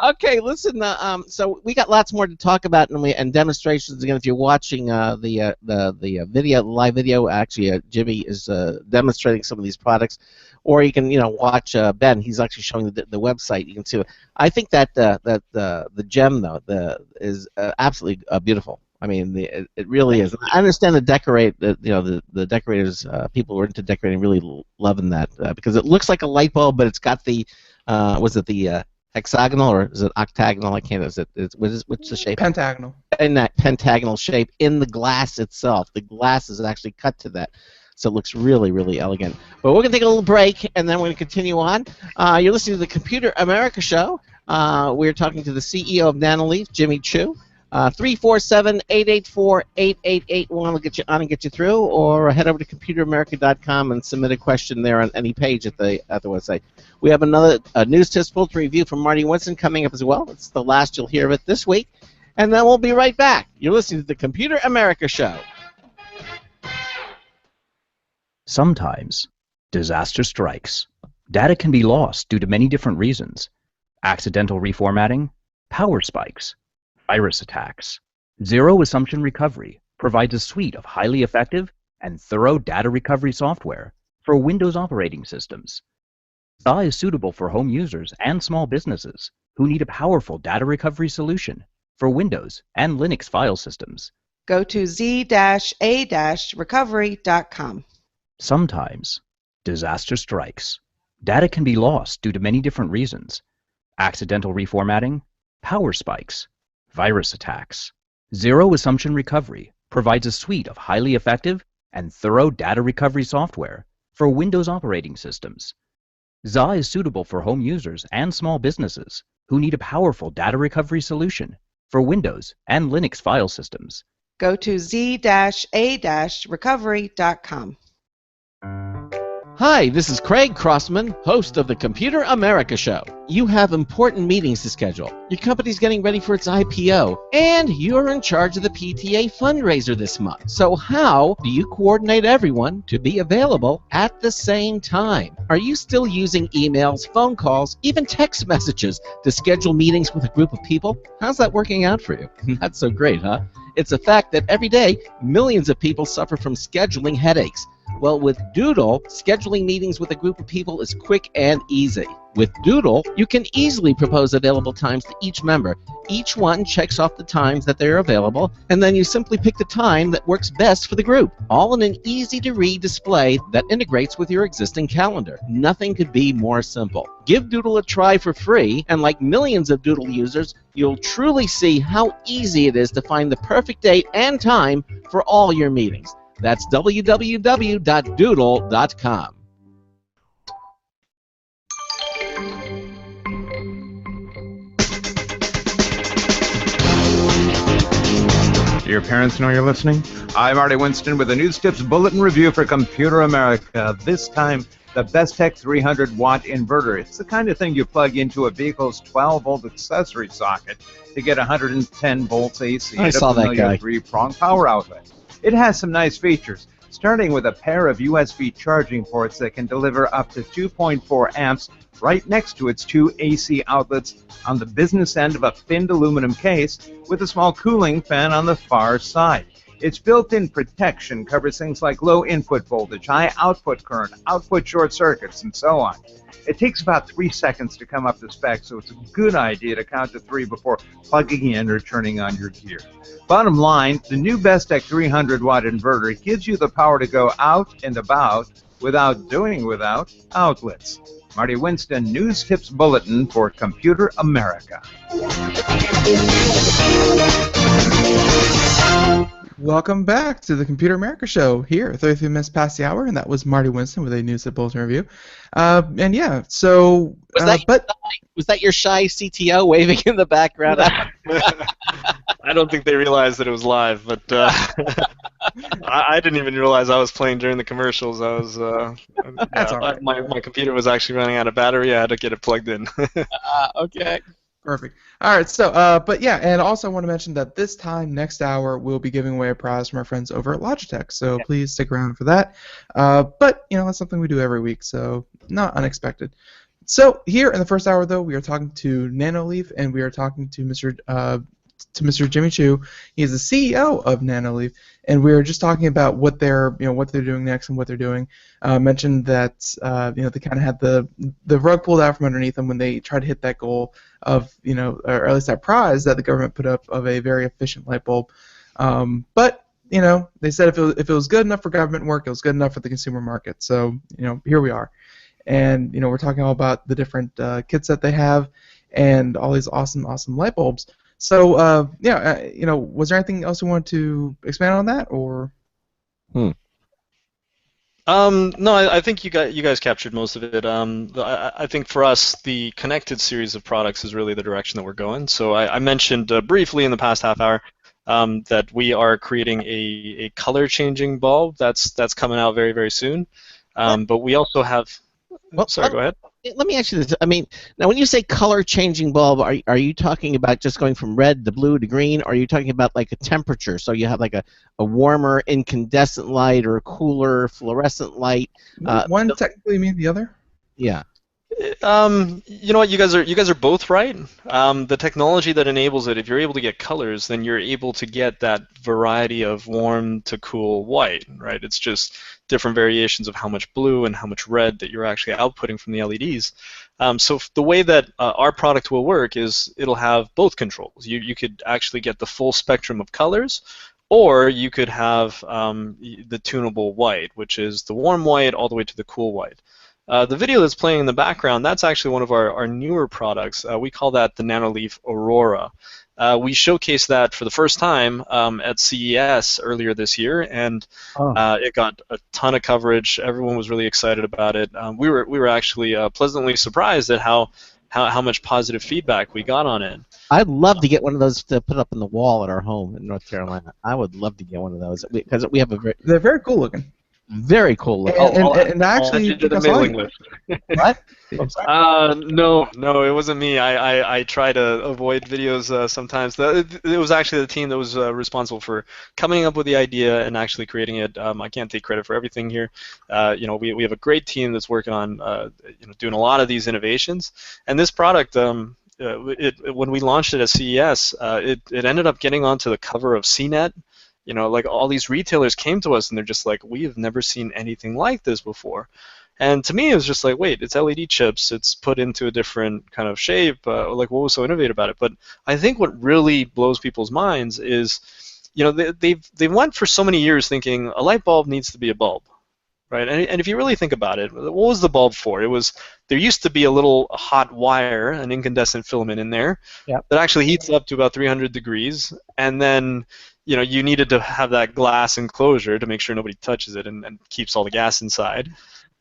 Speaker 1: Okay, listen. So we got lots more to talk about, and demonstrations. Again, if you're watching the video, live video, actually, Jimmy is demonstrating some of these products, or you can watch Ben. He's actually showing the website. You can see. I think that the gem though is absolutely beautiful. I mean, it really is. I understand the decorators, people who are into decorating, really loving that because it looks like a light bulb, but it's got the the hexagonal, or is it octagonal? I can't. What's the shape?
Speaker 4: Pentagonal.
Speaker 1: In that pentagonal shape in the glass itself. The glass is actually cut to that, so it looks really, really elegant. But we're gonna take a little break, and then we're gonna continue on. You're listening to the Computer America Show. We're talking to the CEO of Nanoleaf, Jimmy Chu. 347-884-8881 will get you on and get you through, or head over to computeramerica.com and submit a question there on any page at the website. We have another news tips bulletin review from Marty Winston coming up as well. It's the last you'll hear of it this week, and then we'll be right back. You're listening to the Computer America Show.
Speaker 7: Sometimes disaster strikes. Data can be lost due to many different reasons: accidental reformatting, power spikes, virus attacks. Zero Assumption Recovery provides a suite of highly effective and thorough data recovery software for Windows operating systems. ZA is suitable for home users and small businesses who need a powerful data recovery solution for Windows and Linux file systems.
Speaker 8: Go to z-a-recovery.com.
Speaker 7: Sometimes disaster strikes. Data can be lost due to many different reasons: accidental reformatting, power spikes, virus attacks. Zero Assumption Recovery provides a suite of highly effective and thorough data recovery software for Windows operating systems. ZA is suitable for home users and small businesses who need a powerful data recovery solution for Windows and Linux file systems.
Speaker 8: Go to z-a-recovery.com.
Speaker 1: Hi, this is Craig Crossman, host of the Computer America Show. You have important meetings to schedule. Your company's getting ready for its IPO, and you're in charge of the PTA fundraiser this month. So how do you coordinate everyone to be available at the same time? Are you still using emails, phone calls, even text messages to schedule meetings with a group of people? How's that working out for you? Not so great, huh? It's a fact that every day, millions of people suffer from scheduling headaches. Well, with Doodle, scheduling meetings with a group of people is quick and easy. With Doodle, you can easily propose available times to each member. Each one checks off the times that they are available, and then you simply pick the time that works best for the group, all in an easy-to-read display that integrates with your existing calendar. Nothing could be more simple. Give Doodle a try for free, and like millions of Doodle users, you'll truly see how easy it is to find the perfect date and time for all your meetings. That's www.doodle.com.
Speaker 9: Do your parents know you're listening? I'm Marty Winston with a News Tips Bulletin Review for Computer America. This time, the Bestech 300-watt inverter. It's the kind of thing you plug into a vehicle's 12-volt accessory socket to get 110 volts AC
Speaker 1: I saw that guy.
Speaker 9: 3-prong power outlet. It has some nice features, starting with a pair of USB charging ports that can deliver up to 2.4 amps right next to its two AC outlets on the business end of a thinned aluminum case with a small cooling fan on the far side. Its built-in protection covers things like low input voltage, high output current, output short circuits, and so on. It takes about 3 seconds to come up to spec, so it's a good idea to count to 3 before plugging in or turning on your gear. Bottom line, the new Bestech 300-watt inverter gives you the power to go out and about without doing without outlets. Marty Winston, News Tips Bulletin for Computer America.
Speaker 4: Welcome back to the Computer America Show here, 33 minutes past the hour, and that was Marty Winston with a news at Bulletin Review. And yeah, so,
Speaker 1: Was that your shy CTO waving in the background?
Speaker 5: I don't think they realized that it was live, but I didn't even realize I was playing during the commercials. I was
Speaker 4: That's all right.
Speaker 5: My computer was actually running out of battery. I had to get it plugged in.
Speaker 1: Okay.
Speaker 4: Perfect. All right, so, but yeah, and also I want to mention that this time, next hour, we'll be giving away a prize from our friends over at Logitech, so please stick around for that. But, that's something we do every week, so not unexpected. So, here in the first hour, though, we are talking to Nanoleaf, and we are talking to Mr. Jimmy Chu. He is the CEO of Nanoleaf, and we were just talking about what they're doing next and what they're doing. Mentioned that they kind of had the rug pulled out from underneath them when they tried to hit that goal of or at least that prize that the government put up of a very efficient light bulb. But they said if it was good enough for government work, it was good enough for the consumer market. So here we are, and we're talking all about the different kits that they have and all these awesome light bulbs. So, was there anything else you wanted to expand on that, or?
Speaker 5: No, I think you guys captured most of it. I think for us, the connected series of products is really the direction that we're going. So I mentioned briefly in the past half hour that we are creating a color-changing bulb that's coming out very, very soon. But we also have. Sorry, go ahead.
Speaker 1: Let me ask you this. I mean, now when you say color-changing bulb, are you talking about just going from red to blue to green, or are you talking about like a temperature? So you have like a warmer incandescent light or a cooler fluorescent light.
Speaker 4: One technically means the other.
Speaker 1: Yeah.
Speaker 5: You know what? You guys are both right. The technology that enables it, if you're able to get colors, then you're able to get that variety of warm to cool white, right? It's just different variations of how much blue and how much red that you're actually outputting from the LEDs. So the way that our product will work is it'll have both controls. You could actually get the full spectrum of colors, or you could have the tunable white, which is the warm white all the way to the cool white. The video that's playing in the background, that's actually one of our newer products. We call that the Nanoleaf Aurora. We showcased that for the first time at CES earlier this year, and it got a ton of coverage. Everyone was really excited about it. We were actually pleasantly surprised at how much positive feedback we got on it.
Speaker 1: I'd love to get one of those to put up in the wall at our home in North Carolina. I would love to get one of those because we have
Speaker 4: They're very cool looking.
Speaker 1: Very cool.
Speaker 4: And actually,
Speaker 5: the mailing list.
Speaker 1: What?
Speaker 5: No, it wasn't me. I try to avoid videos sometimes. It was actually the team that was responsible for coming up with the idea and actually creating it. I can't take credit for everything here. We have a great team that's working on doing a lot of these innovations. And this product, when we launched it at CES, it ended up getting onto the cover of CNET. Like all these retailers came to us and they're just like, we have never seen anything like this before. And to me, it was just like, wait, it's LED chips. It's put into a different kind of shape. Like, what was so innovative about it? But I think what really blows people's minds is, they went for so many years thinking a light bulb needs to be a bulb, right? And if you really think about it, what was the bulb for? There used to be a little hot wire, an incandescent filament in there that actually heats up to about 300 degrees, and then you needed to have that glass enclosure to make sure nobody touches it and keeps all the gas inside.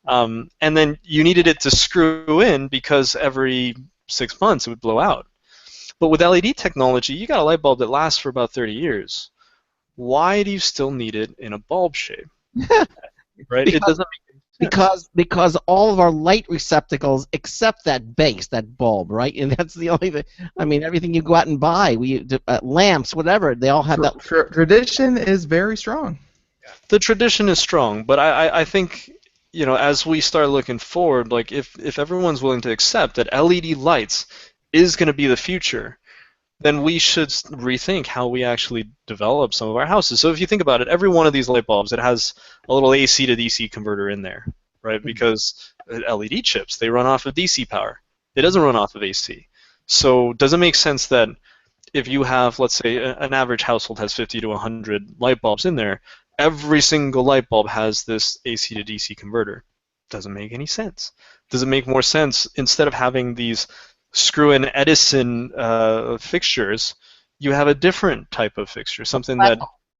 Speaker 5: And then you needed it to screw in because every 6 months it would blow out. But with LED technology, you got a light bulb that lasts for about 30 years. Why do you still need it in a bulb shape? Right? It doesn't make sense.
Speaker 1: Because all of our light receptacles except that base, that bulb, right? And that's the only thing. I mean, everything you go out and buy, lamps, whatever, they all have that.
Speaker 4: Tradition is very strong.
Speaker 5: The tradition is strong, but I think as we start looking forward, like if everyone's willing to accept that LED lights is going to be the future, then we should rethink how we actually develop some of our houses. So if you think about it, every one of these light bulbs, it has a little AC to DC converter in there, right? Because LED chips, they run off of DC power. It doesn't run off of AC. So does it make sense that if you have, let's say, an average household has 50 to 100 light bulbs in there, every single light bulb has this AC to DC converter? Doesn't make any sense. Does it make more sense, instead of having these screw-in Edison fixtures, you have a different type of fixture, something that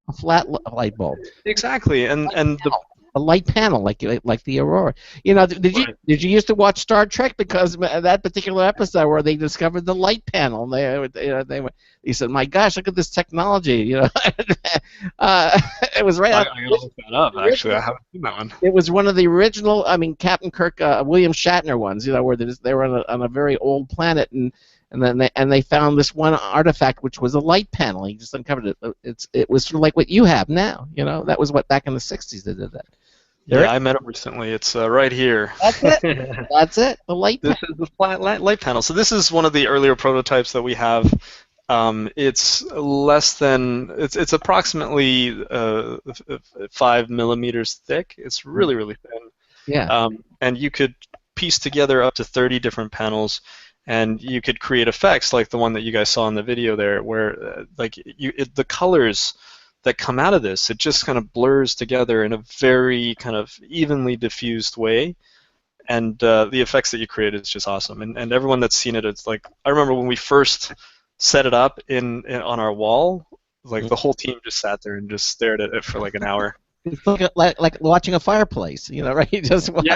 Speaker 1: a flat light bulb.
Speaker 5: Exactly, and the
Speaker 1: A light panel like the Aurora. You know, did you used to watch Star Trek because that particular episode where they discovered the light panel? He said, "My gosh, look at this technology!" You know, it was right
Speaker 5: I
Speaker 1: out.
Speaker 5: gotta look that up. Actually, I haven't seen that one.
Speaker 1: It was one of the original. I mean, Captain Kirk, William Shatner ones. You know, where they were on a very old planet and then they found this one artifact which was a light panel. He just uncovered it. It was sort of like what you have now. You know, that was what back in the '60s they did that.
Speaker 5: Yeah, I met him recently. It's right here.
Speaker 1: That's it. That's it. The light panel.
Speaker 5: This is the flat light panel. So this is one of the earlier prototypes that we have. It's less than it's approximately 5 millimeters thick. It's really really thin.
Speaker 1: Yeah.
Speaker 5: And you could piece together up to 30 different panels, and you could create effects like the one that you guys saw in the video there, where the colors that come out of this, it just kind of blurs together in a very kind of evenly diffused way. And the effects that you create is just awesome. And everyone that's seen it, it's like, I remember when we first set it up on our wall, like the whole team just sat there and just stared at it for like an hour.
Speaker 1: It's like watching a fireplace, you know, right? You just watch.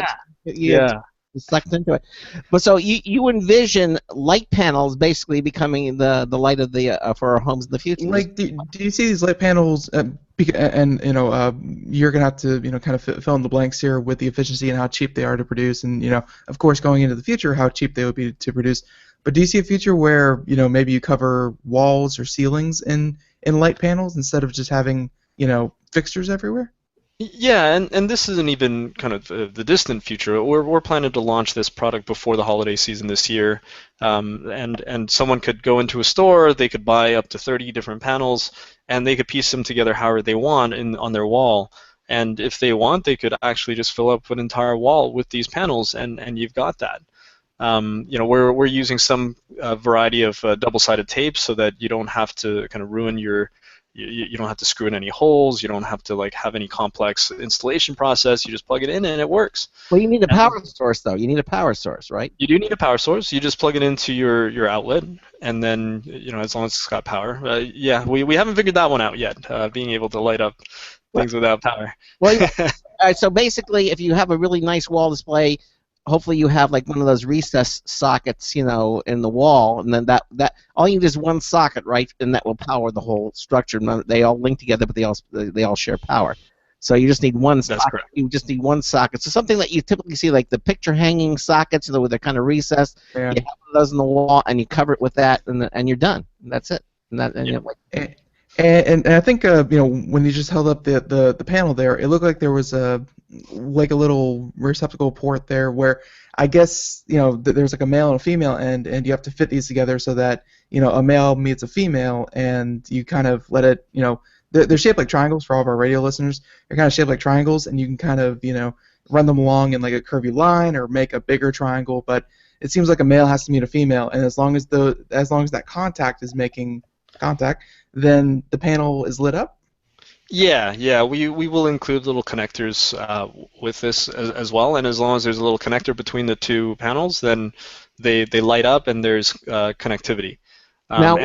Speaker 5: Yeah.
Speaker 1: Sucked into it. But so you envision light panels basically becoming the light of the for our homes in the future.
Speaker 4: Like, do you see these light panels? And you know, you're gonna have to kind of fill in the blanks here with the efficiency and how cheap they are to produce, and of course, going into the future, how cheap they would be to produce. But do you see a future where maybe you cover walls or ceilings in light panels instead of just having fixtures everywhere?
Speaker 5: Yeah, and this isn't even kind of the distant future. We're planning to launch this product before the holiday season this year, and someone could go into a store, they could buy up to 30 different panels, and they could piece them together however they want on their wall. And if they want, they could actually just fill up an entire wall with these panels, and you've got that. We're using some variety of double-sided tape so that you don't have to kind of ruin you don't have to screw in any holes. You don't have to have any complex installation process. You just plug it in and it works.
Speaker 1: Well, you need a power source, though. You need a power source, right?
Speaker 5: You do need a power source. You just plug it into your outlet, and then as long as it's got power. We haven't figured that one out yet. Being able to light up things without power.
Speaker 1: Well, all right. So basically, if you have a really nice wall display, hopefully you have like one of those recess sockets, in the wall, and then that all you need is one socket, right, and that will power the whole structure. They all link together, but they all share power. So you just need one socket.
Speaker 5: That's correct.
Speaker 1: You just need one socket. So something that you typically see, like the picture hanging sockets, where they're kind of recessed.
Speaker 4: Yeah.
Speaker 1: You have one of those in the wall, and you cover it with that, and you're done. And that's it.
Speaker 4: And I think when you just held up the panel there, it looked like there was a little receptacle port there where I guess there's like a male and a female end, and you have to fit these together so that a male meets a female, and you kind of let it they're shaped like triangles for all of our radio listeners. They're kind of shaped like triangles, and you can kind of run them along in like a curvy line or make a bigger triangle. But it seems like a male has to meet a female, and as long as that contact is making contact, then the panel is lit up?
Speaker 5: Yeah, we will include little connectors with this as well, and as long as there's a little connector between the two panels, then they light up and there's connectivity.
Speaker 1: Now,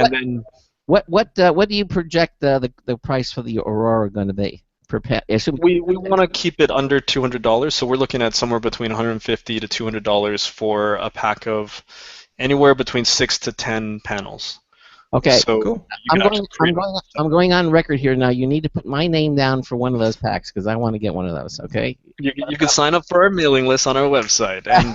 Speaker 1: what do you project the price for the Aurora going to be per panel?
Speaker 5: We want to keep it under $200, so we're looking at somewhere between $150 to $200 for a pack of anywhere between 6 to 10 panels.
Speaker 1: Okay,
Speaker 5: so
Speaker 4: cool.
Speaker 1: I'm going on record here now. You need to put my name down for one of those packs because I want to get one of those. Okay.
Speaker 5: You can sign up for our mailing list on our website, and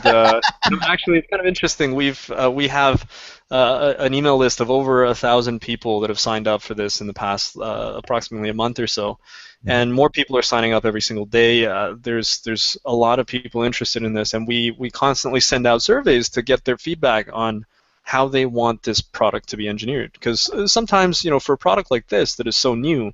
Speaker 5: actually, it's kind of interesting. We have an email list of over 1,000 people that have signed up for this in the past approximately a month or so, and more people are signing up every single day. There's a lot of people interested in this, and we constantly send out surveys to get their feedback on how they want this product to be engineered. Because sometimes, for a product like this that is so new,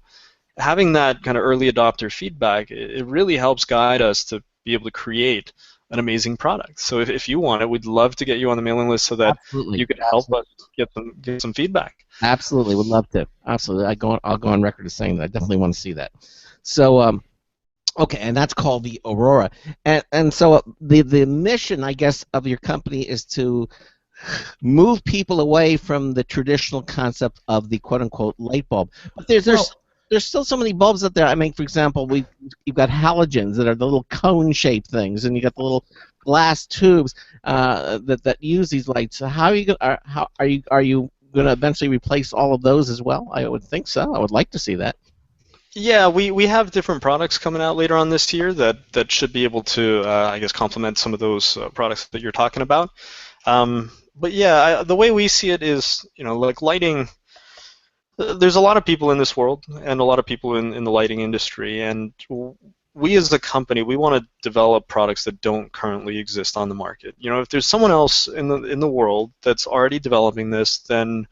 Speaker 5: having that kind of early adopter feedback, it really helps guide us to be able to create an amazing product. So if you want it, we'd love to get you on the mailing list so that you can help us get some feedback.
Speaker 1: Absolutely, would love to. Absolutely, I'll go on record as saying that I definitely want to see that. So okay, and that's called the Aurora, and so the mission, I guess, of your company is to move people away from the traditional concept of the quote-unquote light bulb. But there's there's still so many bulbs out there. I mean, for example, you've got halogens that are the little cone-shaped things, and you got the little glass tubes that use these lights. So how are you going to eventually replace all of those as well? I would think so. I would like to see that.
Speaker 5: Yeah, we have different products coming out later on this year that should be able to, I guess, complement some of those products that you're talking about. But yeah, the way we see it is, like lighting. There's a lot of people in this world and a lot of people in the lighting industry, and we as a company, we want to develop products that don't currently exist on the market. If there's someone else in the world that's already developing this, then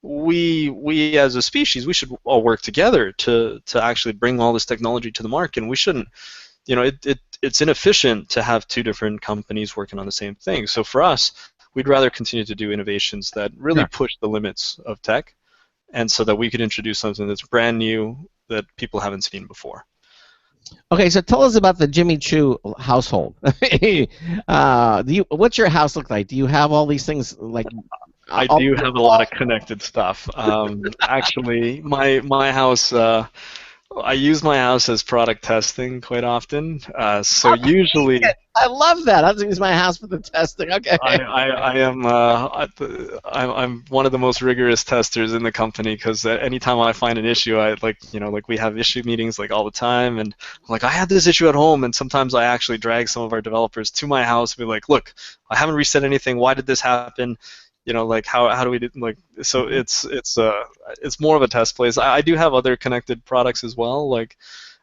Speaker 5: we as a species, we should all work together to actually bring all this technology to the market. And we shouldn't, it's inefficient to have two different companies working on the same thing. So for us, we'd rather continue to do innovations that really push the limits of tech, and so that we could introduce something that's brand new that people haven't seen before.
Speaker 1: Okay, so tell us about the Jimmy Choo household. What's your house look like? Do you have all these things like?
Speaker 5: I do have a lot of connected stuff. Actually, my house. I use my house as product testing quite often. So usually,
Speaker 1: I love that. I'll use my house for the testing. Okay.
Speaker 5: I'm one of the most rigorous testers in the company, because anytime I find an issue, like we have issue meetings like all the time, and I'm like, I had this issue at home, and sometimes I actually drag some of our developers to my house and be like, look, I haven't reset anything. Why did this happen? Like how do we do, like, so it's more of a test place. I do have other connected products as well. Like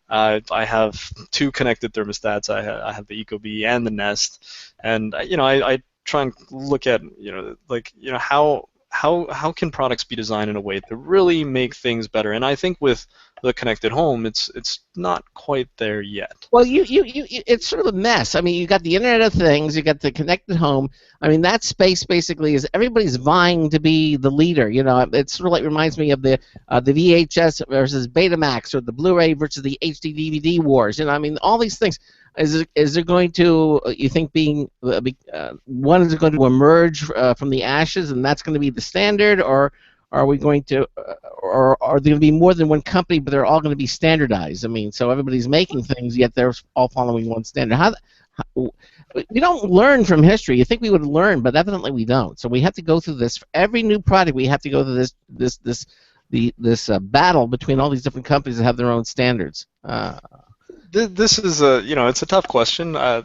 Speaker 5: I have two connected thermostats. I have the Ecobee and the Nest, and I try and look at how can products be designed in a way to really make things better. And I think with the connected home, it's not quite there yet.
Speaker 1: Well, it's sort of a mess. I mean, you got the Internet of Things, you got the connected home. I mean, that space basically is everybody's vying to be the leader. It sort of like reminds me of the VHS versus Betamax, or the Blu-ray versus the HD DVD wars. I mean, all these things. Is there going to, you think, one is going to emerge from the ashes, and that's going to be the standard, or are we going to, or are there going to be more than one company, but they're all going to be standardized? I mean, so everybody's making things, yet they're all following one standard. We don't learn from history. You think we would learn, but evidently we don't. So we have to go through this. For every new product, we have to go through this battle between all these different companies that have their own standards.
Speaker 5: This is it's a tough question. I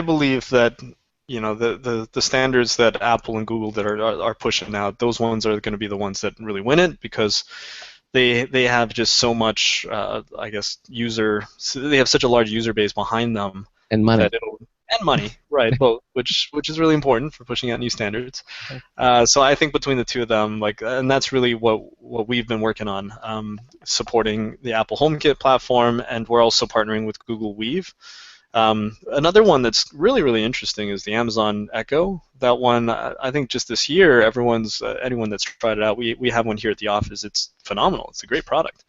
Speaker 5: believe that the standards that Apple and Google that are pushing out, those ones are going to be the ones that really win it, because they have just so much I guess they have such a large user base behind them,
Speaker 1: and money.
Speaker 5: And money, right? Both, which is really important for pushing out new standards. So I think between the two of them, and that's really what we've been working on, supporting the Apple HomeKit platform, and we're also partnering with Google Weave. Another one that's really, really interesting is the Amazon Echo. That one, I think just this year, anyone that's tried it out, we have one here at the office. It's phenomenal. It's a great product.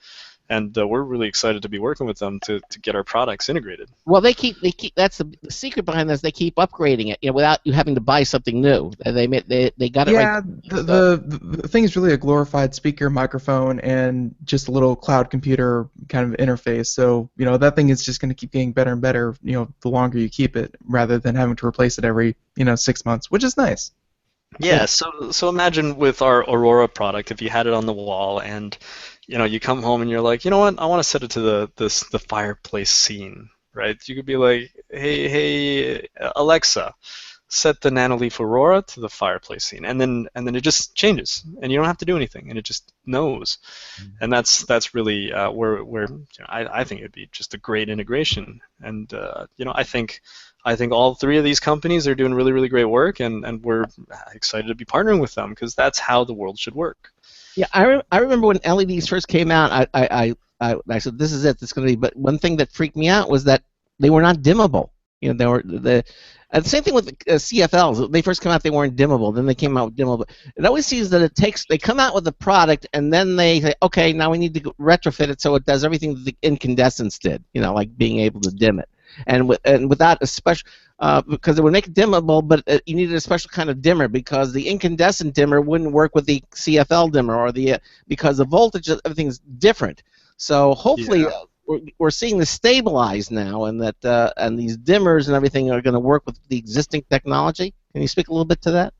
Speaker 5: And we're really excited to be working with them to get our products integrated.
Speaker 1: Well, they keep. That's the secret behind this. They keep upgrading it, without you having to buy something new. They got it right.
Speaker 4: Yeah, the thing is really a glorified speaker, microphone, and just a little cloud computer kind of interface. So that thing is just going to keep getting better and better. The longer you keep it, rather than having to replace it every 6 months, which is nice.
Speaker 5: Yeah. So imagine with our Aurora product, if you had it on the wall and you come home and you're like, you know what? I want to set it to the fireplace scene, right? You could be like, hey, Alexa, set the Nanoleaf Aurora to the fireplace scene, and then it just changes, and you don't have to do anything, and it just knows. And that's really where I think it'd be just a great integration. And I think all three of these companies are doing really, really great work, and we're excited to be partnering with them, because that's how the world should work.
Speaker 1: Yeah, I remember when LEDs first came out. I said, this is it. This is going to be. But one thing that freaked me out was that they were not dimmable. They were the same thing with CFLs. When they first came out, they weren't dimmable. Then they came out with dimmable. It always seems that they come out with a product, and then they say, okay, now we need to retrofit it so it does everything that the incandescents did. Like being able to dim it. and without a special because it would make it dimmable, but you needed a special kind of dimmer because the incandescent dimmer wouldn't work with the CFL dimmer or the because the voltage of everything's different. So hopefully we're seeing this stabilize now, and that and these dimmers and everything are going to work with the existing technology. Can you speak a little bit to that?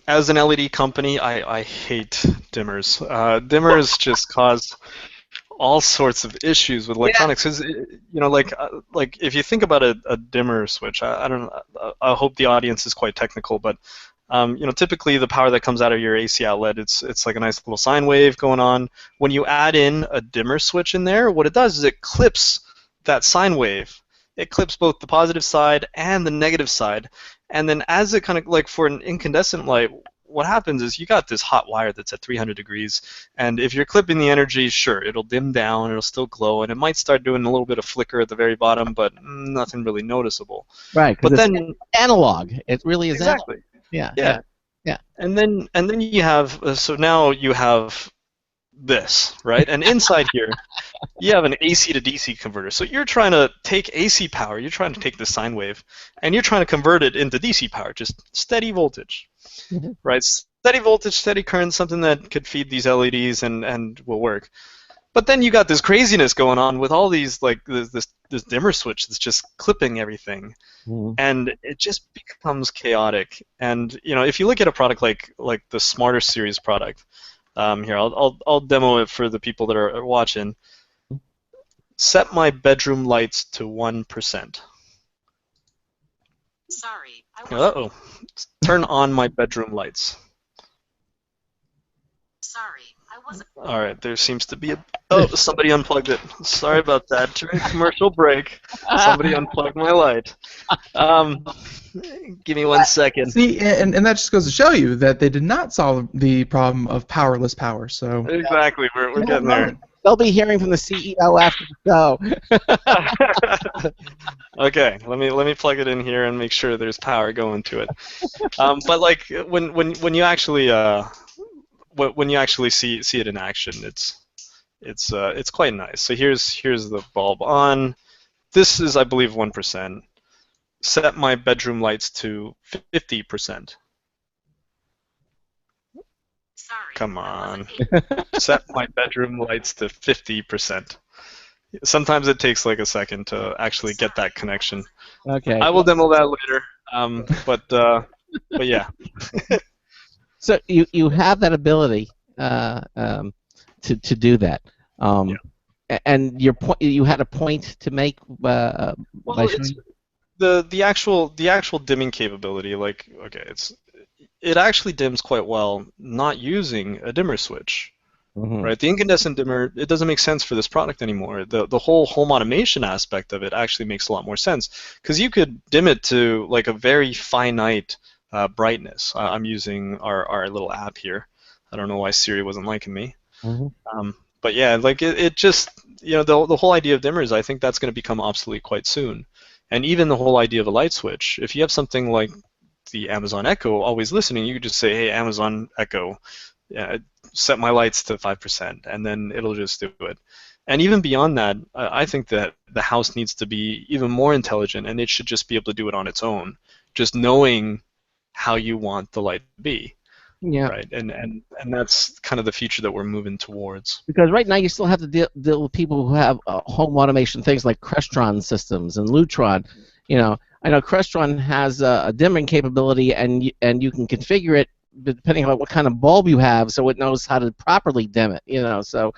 Speaker 5: As an LED company, I hate dimmers. Dimmers just cause all sorts of issues with electronics. 'Cause, like if you think about a dimmer switch, I don't know, I hope the audience is quite technical, but typically the power that comes out of your AC outlet, it's like a nice little sine wave going on. When you add in a dimmer switch in there, what it does is it clips that sine wave. It clips both the positive side and the negative side. And then as it kind of, like for an incandescent light, what happens is you got this hot wire that's at 300 degrees, and if you're clipping the energy, sure, it'll dim down, it'll still glow, and it might start doing a little bit of flicker at the very bottom, but nothing really noticeable.
Speaker 1: Right,
Speaker 5: but
Speaker 1: because
Speaker 5: then
Speaker 1: it's analog. It really is
Speaker 5: exactly.
Speaker 1: Analog.
Speaker 5: Yeah. And then you have so now you have this, right? And inside here, you have an AC to DC converter. So you're trying to take AC power, you're trying to take the sine wave, and you're trying to convert it into DC power, just steady voltage, right? Steady voltage, steady current, something that could feed these LEDs and will work. But then you got this craziness going on with all these, like this dimmer switch that's just clipping everything, and it just becomes chaotic. And if you look at a product like the Smarter Series product, here I'll demo it for the people that are watching. Set my bedroom lights to 1%.
Speaker 6: Sorry.
Speaker 5: Uh-oh. Turn on my bedroom lights.
Speaker 6: Sorry, I wasn't.
Speaker 5: All right, there seems to be a... Oh, somebody unplugged it. Sorry about that. During commercial break, somebody unplugged my light. Give me 1 second.
Speaker 4: See, and that just goes to show you that they did not solve the problem of powerless power. So
Speaker 5: exactly, we're getting there.
Speaker 1: They'll be hearing from the CEO after the show.
Speaker 5: Okay, let me plug it in here and make sure there's power going to it. But like when you actually see it in action, it's quite nice. So here's the bulb on. This is, I believe, 1%. Set my bedroom lights to 50%.
Speaker 6: Sorry.
Speaker 5: Come on. Set my bedroom lights to 50%. Sometimes it takes like a second to actually get that connection.
Speaker 1: Okay.
Speaker 5: I will demo that later. But yeah.
Speaker 1: So you have that ability to do that. And you had a point to make.
Speaker 5: Well, it's the actual dimming capability. Like, okay, it actually dims quite well not using a dimmer switch. Right, the incandescent dimmer, it doesn't make sense for this product anymore. The whole home automation aspect of it actually makes a lot more sense because you could dim it to like a very finite brightness. I'm using our little app here. I don't know why Siri wasn't liking me. But yeah, like it just, the whole idea of dimmers, I think that's going to become obsolete quite soon. And even the whole idea of a light switch, if you have something like the Amazon Echo always listening, you could just say, hey, Amazon Echo, set my lights to 5%, and then it'll just do it. And even beyond that, I think that the house needs to be even more intelligent, and it should just be able to do it on its own, just knowing how you want the light to be.
Speaker 1: Yeah.
Speaker 5: Right. And that's kind of the future that we're moving towards.
Speaker 1: Because right now you still have to deal with people who have home automation things like Crestron systems and Lutron. I know Crestron has a dimming capability, and you can configure it depending on what kind of bulb you have, so it knows how to properly dim it. So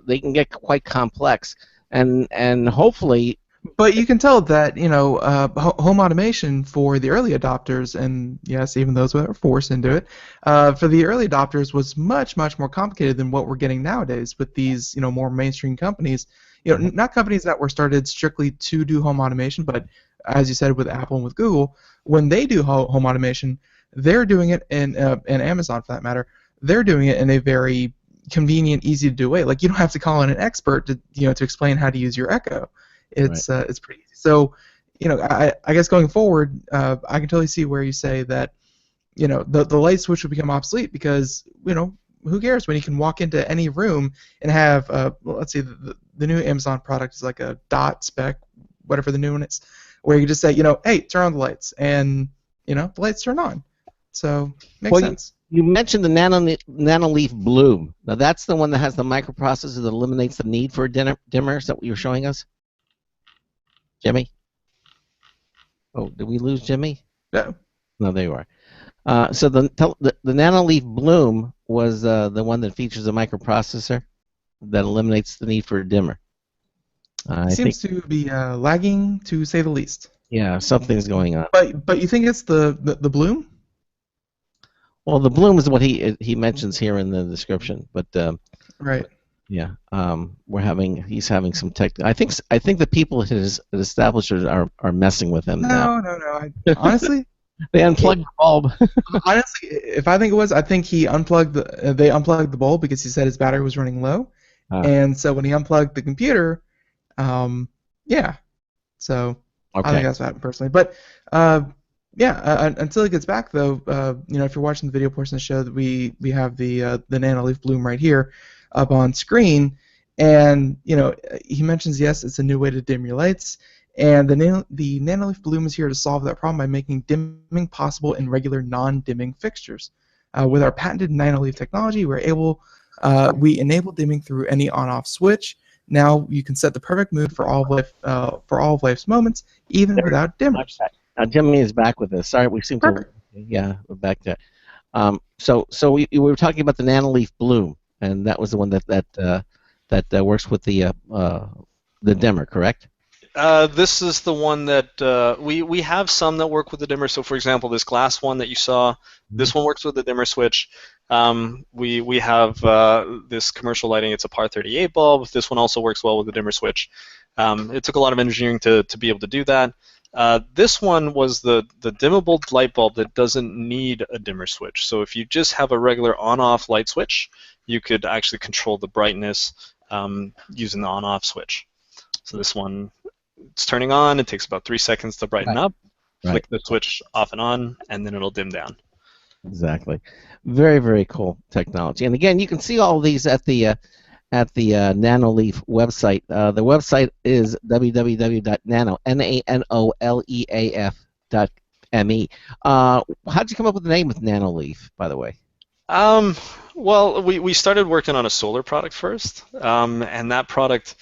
Speaker 1: they can get quite complex, and hopefully.
Speaker 4: But you can tell that home automation for the early adopters, and yes, even those that were forced into it, for the early adopters was much more complicated than what we're getting nowadays with these more mainstream companies. Not companies that were started strictly to do home automation, but as you said with Apple and with Google, when they do home automation, they're doing it, and Amazon for that matter, they're doing it in a very convenient, easy to do way. Like you don't have to call in an expert to explain how to use your Echo. It's pretty easy. So, I guess going forward, I can totally see where you say that, the light switch will become obsolete because, who cares when you can walk into any room and have, well, let's see, the new Amazon product is like a dot spec, whatever the new one is, where you just say, hey, turn on the lights, and the lights turn on. So makes sense.
Speaker 1: You mentioned the Nanoleaf Bloom. Now that's the one that has the microprocessor that eliminates the need for a dimmer. Is that what you were showing us, Jimmy? Oh, did we lose Jimmy?
Speaker 4: No.
Speaker 1: No, there you are. So the Nanoleaf Bloom was the one that features a microprocessor that eliminates the need for a dimmer.
Speaker 4: Seems to be lagging, to say the least.
Speaker 1: Yeah, something's going on.
Speaker 4: But you think it's the Bloom?
Speaker 1: Well, the Bloom is what he mentions here in the description, but
Speaker 4: right.
Speaker 1: Yeah, he's having some tech. I think the people at his establishers are messing with him now.
Speaker 4: No. Honestly,
Speaker 1: they unplugged the bulb.
Speaker 4: Honestly, if I think it was, I think they unplugged the bulb because he said his battery was running low, and so when he unplugged the computer, yeah. So
Speaker 1: okay.
Speaker 4: I think that's what happened personally, but until it gets back though, if you're watching the video portion of the show, that we have the Nanoleaf Bloom right here up on screen, and he mentions, yes, it's a new way to dim your lights, and the Nanoleaf Bloom is here to solve that problem by making dimming possible in regular non-dimming fixtures. With our patented Nanoleaf technology, we enable dimming through any on-off switch. Now you can set the perfect mood for all of life's moments, even without dimmers.
Speaker 1: Now Jimmy is back with us. Sorry, we seem
Speaker 4: Perfect.
Speaker 1: we're back there. So we were talking about the Nanoleaf Bloom, and that was the one that works with the dimmer, correct?
Speaker 5: This is the one that we have some that work with the dimmer. So, for example, this glass one that you saw, this one works with the dimmer switch. We have this commercial lighting. It's a PAR 38 bulb. This one also works well with the dimmer switch. It took a lot of engineering to be able to do that. This one was the dimmable light bulb that doesn't need a dimmer switch. So if you just have a regular on-off light switch, you could actually control the brightness using the on-off switch. So this one, it's turning on. It takes about 3 seconds to brighten up. Flick the switch off and on, and then it'll dim down.
Speaker 1: Exactly. Very, very cool technology. And again, you can see all these at the Nanoleaf website. The website is www.nanoleaf.me. How'd you come up with the name with Nanoleaf, by the way?
Speaker 5: Well, we started working on a solar product first, and that product,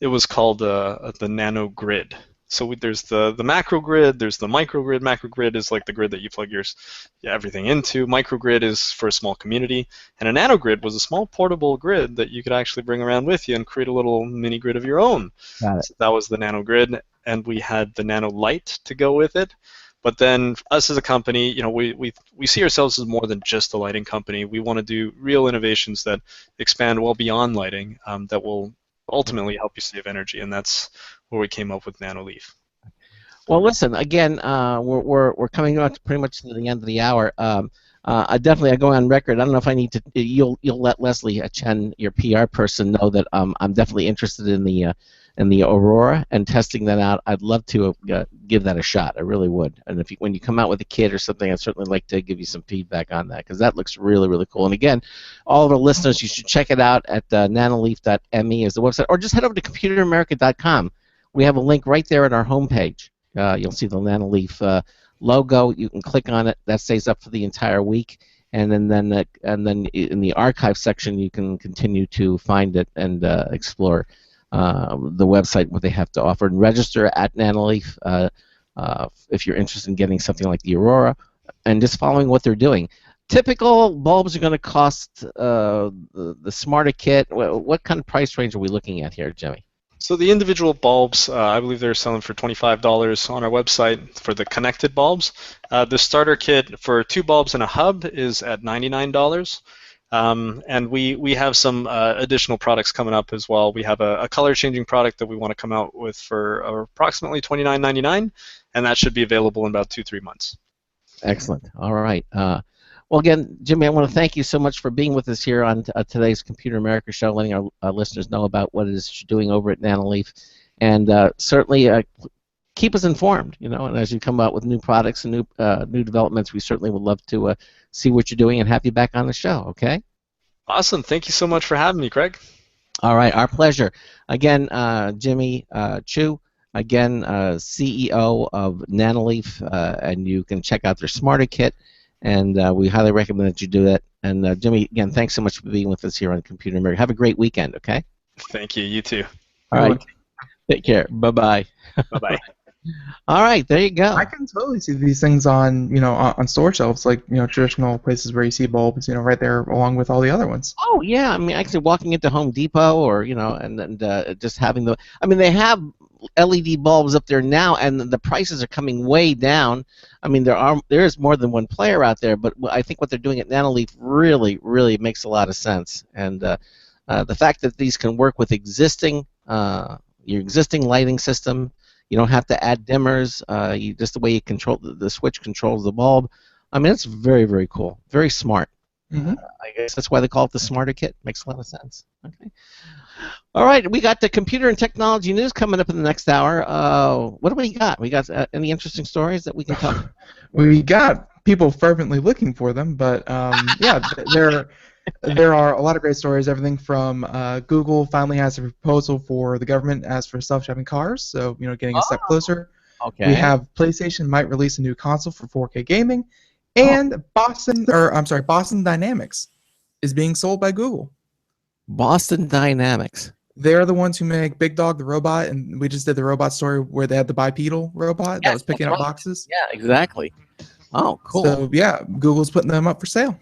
Speaker 5: it was called the Nano Grid. So there's the macro grid, there's the micro grid. Macro grid is like the grid that you plug everything into. Micro grid is for a small community, and a nano grid was a small portable grid that you could actually bring around with you and create a little mini grid of your own.
Speaker 1: Got it.
Speaker 5: So that was the Nano Grid, and we had the Nano Light to go with it. But then us as a company, we see ourselves as more than just a lighting company. We want to do real innovations that expand well beyond lighting, that will ultimately help you save energy, and that's where we came up with Nanoleaf.
Speaker 1: Well, listen, again, we're coming up to pretty much to the end of the hour. I go on record. I don't know if I need to. You'll let Leslie Chen, your PR person, know that I'm definitely interested in the Aurora and testing that out. I'd love to give that a shot. I really would. And when you come out with a kit or something, I'd certainly like to give you some feedback on that, because that looks really, really cool. And again, all of our listeners, you should check it out at nanoleaf.me is the website, or just head over to computeramerica.com. We have a link right there at our homepage. You'll see the Nanoleaf logo. You can click on it. That stays up for the entire week. And then in the archive section, you can continue to find it and explore the website, what they have to offer, and register at Nanoleaf if you're interested in getting something like the Aurora and just following what they're doing. Typical bulbs are going to cost the smarter kit. What kind of price range are we looking at here, Jimmy?
Speaker 5: So the individual bulbs, I believe they're selling for $25 on our website for the connected bulbs. The starter kit for 2 bulbs and a hub is at $99. And we have some additional products coming up as well. We have a color-changing product that we want to come out with for approximately $29.99, and that should be available in about 2-3 months.
Speaker 1: Excellent. All right. Well, again, Jimmy, I want to thank you so much for being with us here on today's Computer America show, letting our listeners know about what it is you're doing over at Nanoleaf, and certainly keep us informed. And as you come out with new products and new developments, we certainly would love to see what you're doing and have you back on the show. Okay?
Speaker 5: Awesome. Thank you so much for having me, Craig.
Speaker 1: All right, our pleasure. Again, Jimmy Chu, again, CEO of Nanoleaf, and you can check out their Smarter Kit, and we highly recommend that you do that. And Jimmy, again, thanks so much for being with us here on Computer America. Have a great weekend, okay?
Speaker 5: Thank you. You too.
Speaker 1: All right, take care. Bye-bye.
Speaker 5: Bye-bye.
Speaker 1: All right, there you go.
Speaker 4: I can totally see these things on, on store shelves, like, traditional places where you see bulbs, right there along with all the other ones.
Speaker 1: Oh yeah, I mean, actually walking into Home Depot or and just having the. I mean, they have LED bulbs up there now, and the prices are coming way down. I mean, there is more than one player out there, but I think what they're doing at Nanoleaf really makes a lot of sense. And the fact that these can work with your existing lighting system. You don't have to add dimmers. Just the way you control the switch controls the bulb. I mean, it's very cool, very smart.
Speaker 4: Mm-hmm.
Speaker 1: I guess that's why they call it the Smarter Kit. Makes a lot of sense. Okay. All right, we got the computer and technology news coming up in the next hour. What do we got? We got any interesting stories that we can talk?
Speaker 4: We got people fervently looking for them, but yeah, there are a lot of great stories. Everything from Google finally has a proposal for the government as for self-driving cars, so getting a step closer.
Speaker 1: Okay.
Speaker 4: We have PlayStation might release a new console for 4K gaming, and Boston Dynamics is being sold by Google.
Speaker 1: Boston Dynamics.
Speaker 4: They're the ones who make Big Dog the robot, and we just did the robot story where they had the bipedal robot that was picking up boxes.
Speaker 1: Yeah, exactly. Oh, cool.
Speaker 4: So yeah, Google's putting them up for sale.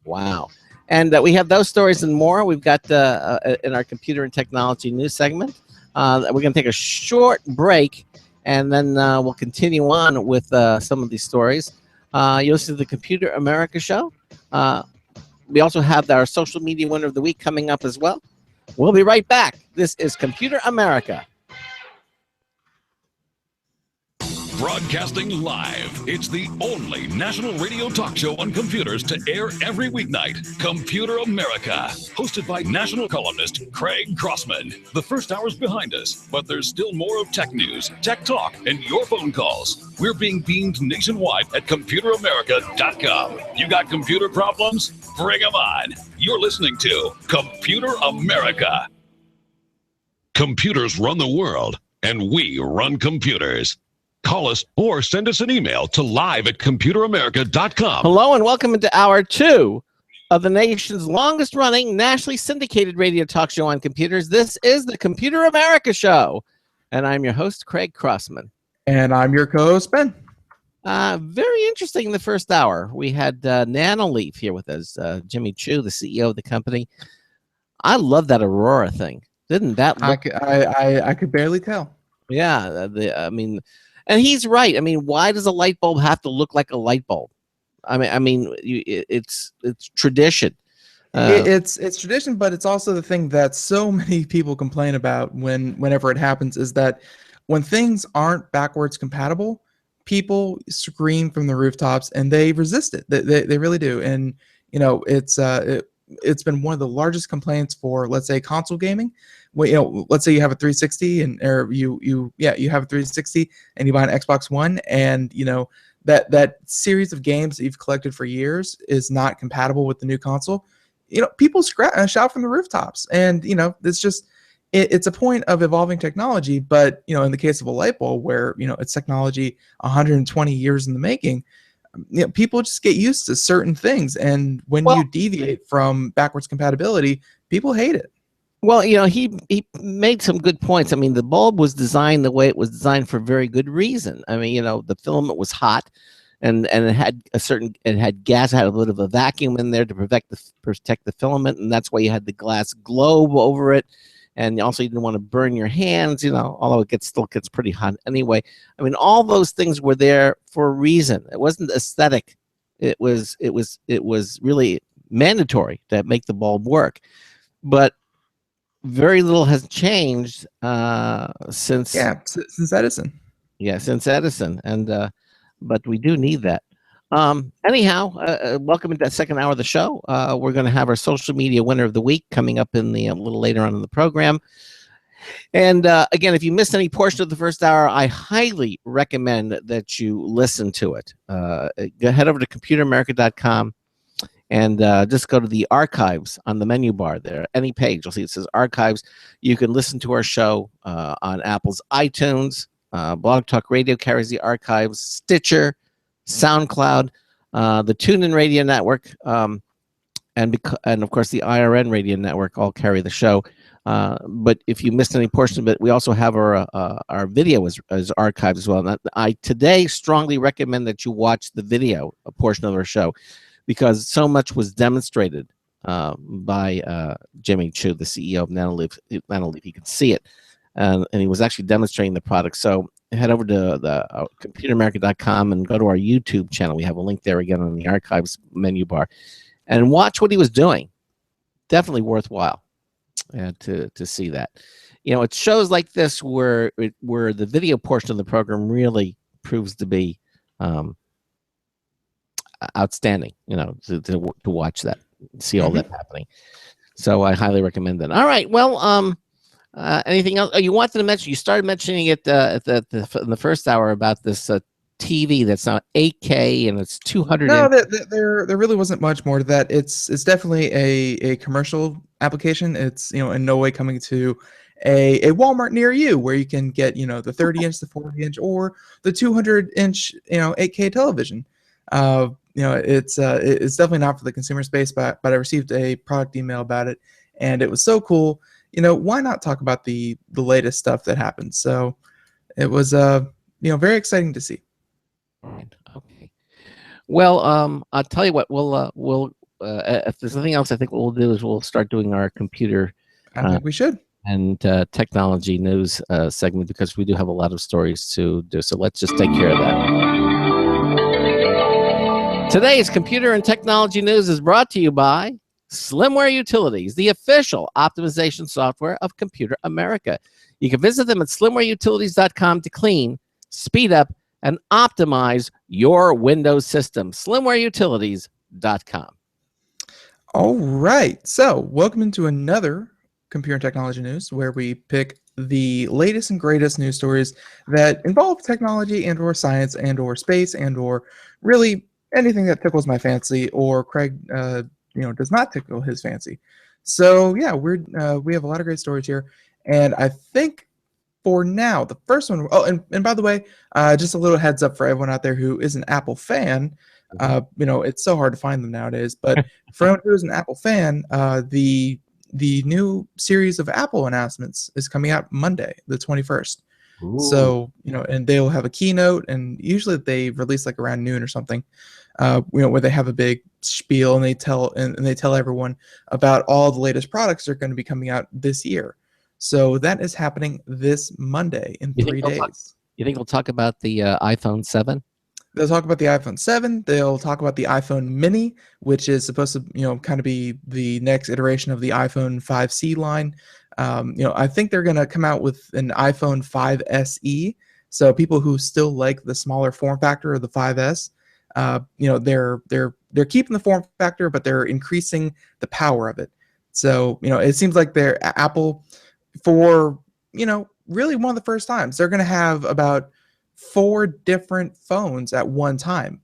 Speaker 1: Wow. And we have those stories and more. We've got in our computer and technology news segment. We're going to take a short break, and then we'll continue on with some of these stories. You'll listen to the Computer America show. We also have our social media winner of the week coming up as well. We'll be right back. This is Computer America.
Speaker 3: Broadcasting live. It's the only national radio talk show on computers to air every weeknight. Computer America. Hosted by national columnist Craig Crossman. The first hour's behind us, but there's still more of tech news, tech talk, and your phone calls. We're being beamed nationwide at ComputerAmerica.com. You got computer problems? Bring them on. You're listening to Computer America. Computers run the world, and we run computers. Call us or send us an email to live@computeramerica.com.
Speaker 1: Hello and welcome into hour 2 of the nation's longest running nationally syndicated radio talk show on computers. This is the Computer America show. And I'm your host, Craig Crossman.
Speaker 4: And I'm your co-host, Ben.
Speaker 1: Very interesting in the first hour. We had Nanoleaf here with us, Jimmy Chu, the CEO of the company. I love that Aurora thing. Didn't that look...
Speaker 4: I could barely tell.
Speaker 1: Yeah, and he's right. I mean, why does a light bulb have to look like a light bulb? It's tradition.
Speaker 4: It's tradition, but it's also the thing that so many people complain about whenever it happens is that when things aren't backwards compatible, people scream from the rooftops and they resist it. They really do. And it's been one of the largest complaints for, let's say, console gaming. Well, let's say you have a 360 you have a 360 and you buy an Xbox One, and that series of games that you've collected for years is not compatible with the new console. People shout from the rooftops, and it's just it's a point of evolving technology. But in the case of a light bulb, where it's technology 120 years in the making, people just get used to certain things, and when you deviate from backwards compatibility, people hate it.
Speaker 1: Well, he made some good points. I mean, the bulb was designed the way it was designed for very good reason. I mean, the filament was hot, and it had gas, it had a little bit of a vacuum in there to protect the filament, and that's why you had the glass globe over it. And also, you didn't want to burn your hands, although it still gets pretty hot anyway. I mean, all those things were there for a reason. It wasn't aesthetic. It was really mandatory to make the bulb work. But very little has changed since
Speaker 4: Edison.
Speaker 1: Yeah, since Edison, and but we do need that. Anyhow, welcome to that second hour of the show. We're going to have our social media winner of the week coming up in a little later on in the program. And again, if you missed any portion of the first hour, I highly recommend that you listen to it. Head over to ComputerAmerica.com. and just go to the archives on the menu bar there. Any page, you'll see it says archives. You can listen to our show on Apple's iTunes. Blog Talk Radio carries the archives. Stitcher, SoundCloud, the TuneIn Radio Network, and of course the IRN Radio Network all carry the show. But if you missed any portion of it, we also have our video as archived as well. And I today strongly recommend that you watch the video a portion of our show, because so much was demonstrated by Jimmy Chu, the CEO of Nanoleaf. You can see it, and he was actually demonstrating the product. So head over to the computeramerica.com and go to our YouTube channel. We have a link there again on the archives menu bar, and watch what he was doing. Definitely worthwhile to see that. It's shows like this where the video portion of the program really proves to be outstanding. To watch that, see all that happening. So I highly recommend that. All right. Well, anything else? Oh, you wanted to mention? You started mentioning it in the first hour about this TV that's now 8K and it's 200.
Speaker 4: No, there really wasn't much more to that. It's definitely a commercial application. It's in no way coming to a Walmart near you where you can get the 30-inch, the 40-inch, or the 200-inch 8K television. It's definitely not for the consumer space, but I received a product email about it, and it was so cool. Why not talk about the latest stuff that happened? So it was very exciting to see.
Speaker 1: Right. Okay. Well, I'll tell you what. We'll if there's nothing else, I think what we'll do is we'll start doing our computer.
Speaker 4: I think we should.
Speaker 1: And technology news segment, because we do have a lot of stories to do. So let's just take care of that. Today's computer and technology news is brought to you by Slimware Utilities, the official optimization software of Computer America. You can visit them at slimwareutilities.com to clean, speed up, and optimize your Windows system. slimwareutilities.com.
Speaker 4: All right. So welcome into another computer and technology news, where we pick the latest and greatest news stories that involve technology and or science and or space and or really anything that tickles my fancy, or Craig does not tickle his fancy. So yeah, we have a lot of great stories here, and I think for now the first one, and by the way, just a little heads up for everyone out there who is an Apple fan. It's so hard to find them nowadays, but for anyone who is an Apple fan, the new series of Apple announcements is coming out Monday, the 21st. Ooh. So, and they'll have a keynote, and usually they release like around noon or something, where they have a big spiel and they tell everyone about all the latest products that are going to be coming out this year. So that is happening this Monday in 3 days.
Speaker 1: You think we'll talk about the iPhone 7?
Speaker 4: They'll talk about the iPhone 7. They'll talk about the iPhone Mini, which is supposed to, kind of be the next iteration of the iPhone 5C line. I think they're going to come out with an iPhone 5 SE. So people who still like the smaller form factor of the 5S, they're keeping the form factor, but they're increasing the power of it. So, it seems like they're Apple, for, really one of the first times, they're going to have about 4 different phones at one time,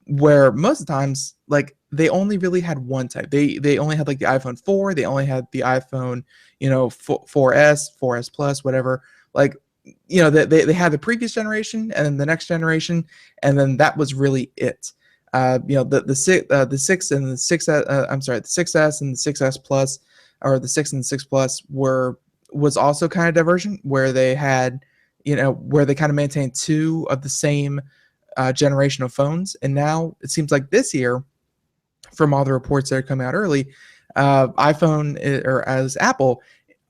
Speaker 4: where most of the times, like, they only really had one type. They only had like the iPhone 4, they only had the iPhone, 4S, 4S Plus, whatever. Like, they had the previous generation and then the next generation, and then that was really it. The 6 and the 6 the 6S and the 6S Plus, or the 6 and the 6 Plus was also kind of divergent, where they had, where they kind of maintained 2 of the same generation of phones. And now it seems like this year, from all the reports that are coming out early, as Apple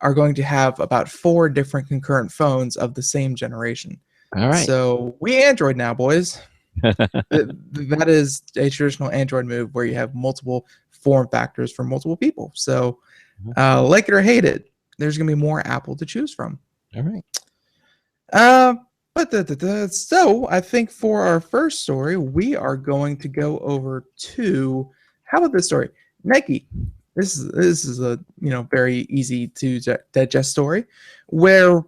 Speaker 4: are going to have about 4 different concurrent phones of the same generation.
Speaker 1: All right.
Speaker 4: So we Android now, boys. That is a traditional Android move, where you have multiple form factors for multiple people. So like it or hate it, there's going to be more Apple to choose from.
Speaker 1: All right.
Speaker 4: So I think for our first story, we are going to go over to, how about this story? Nike. This is a very easy to digest story, where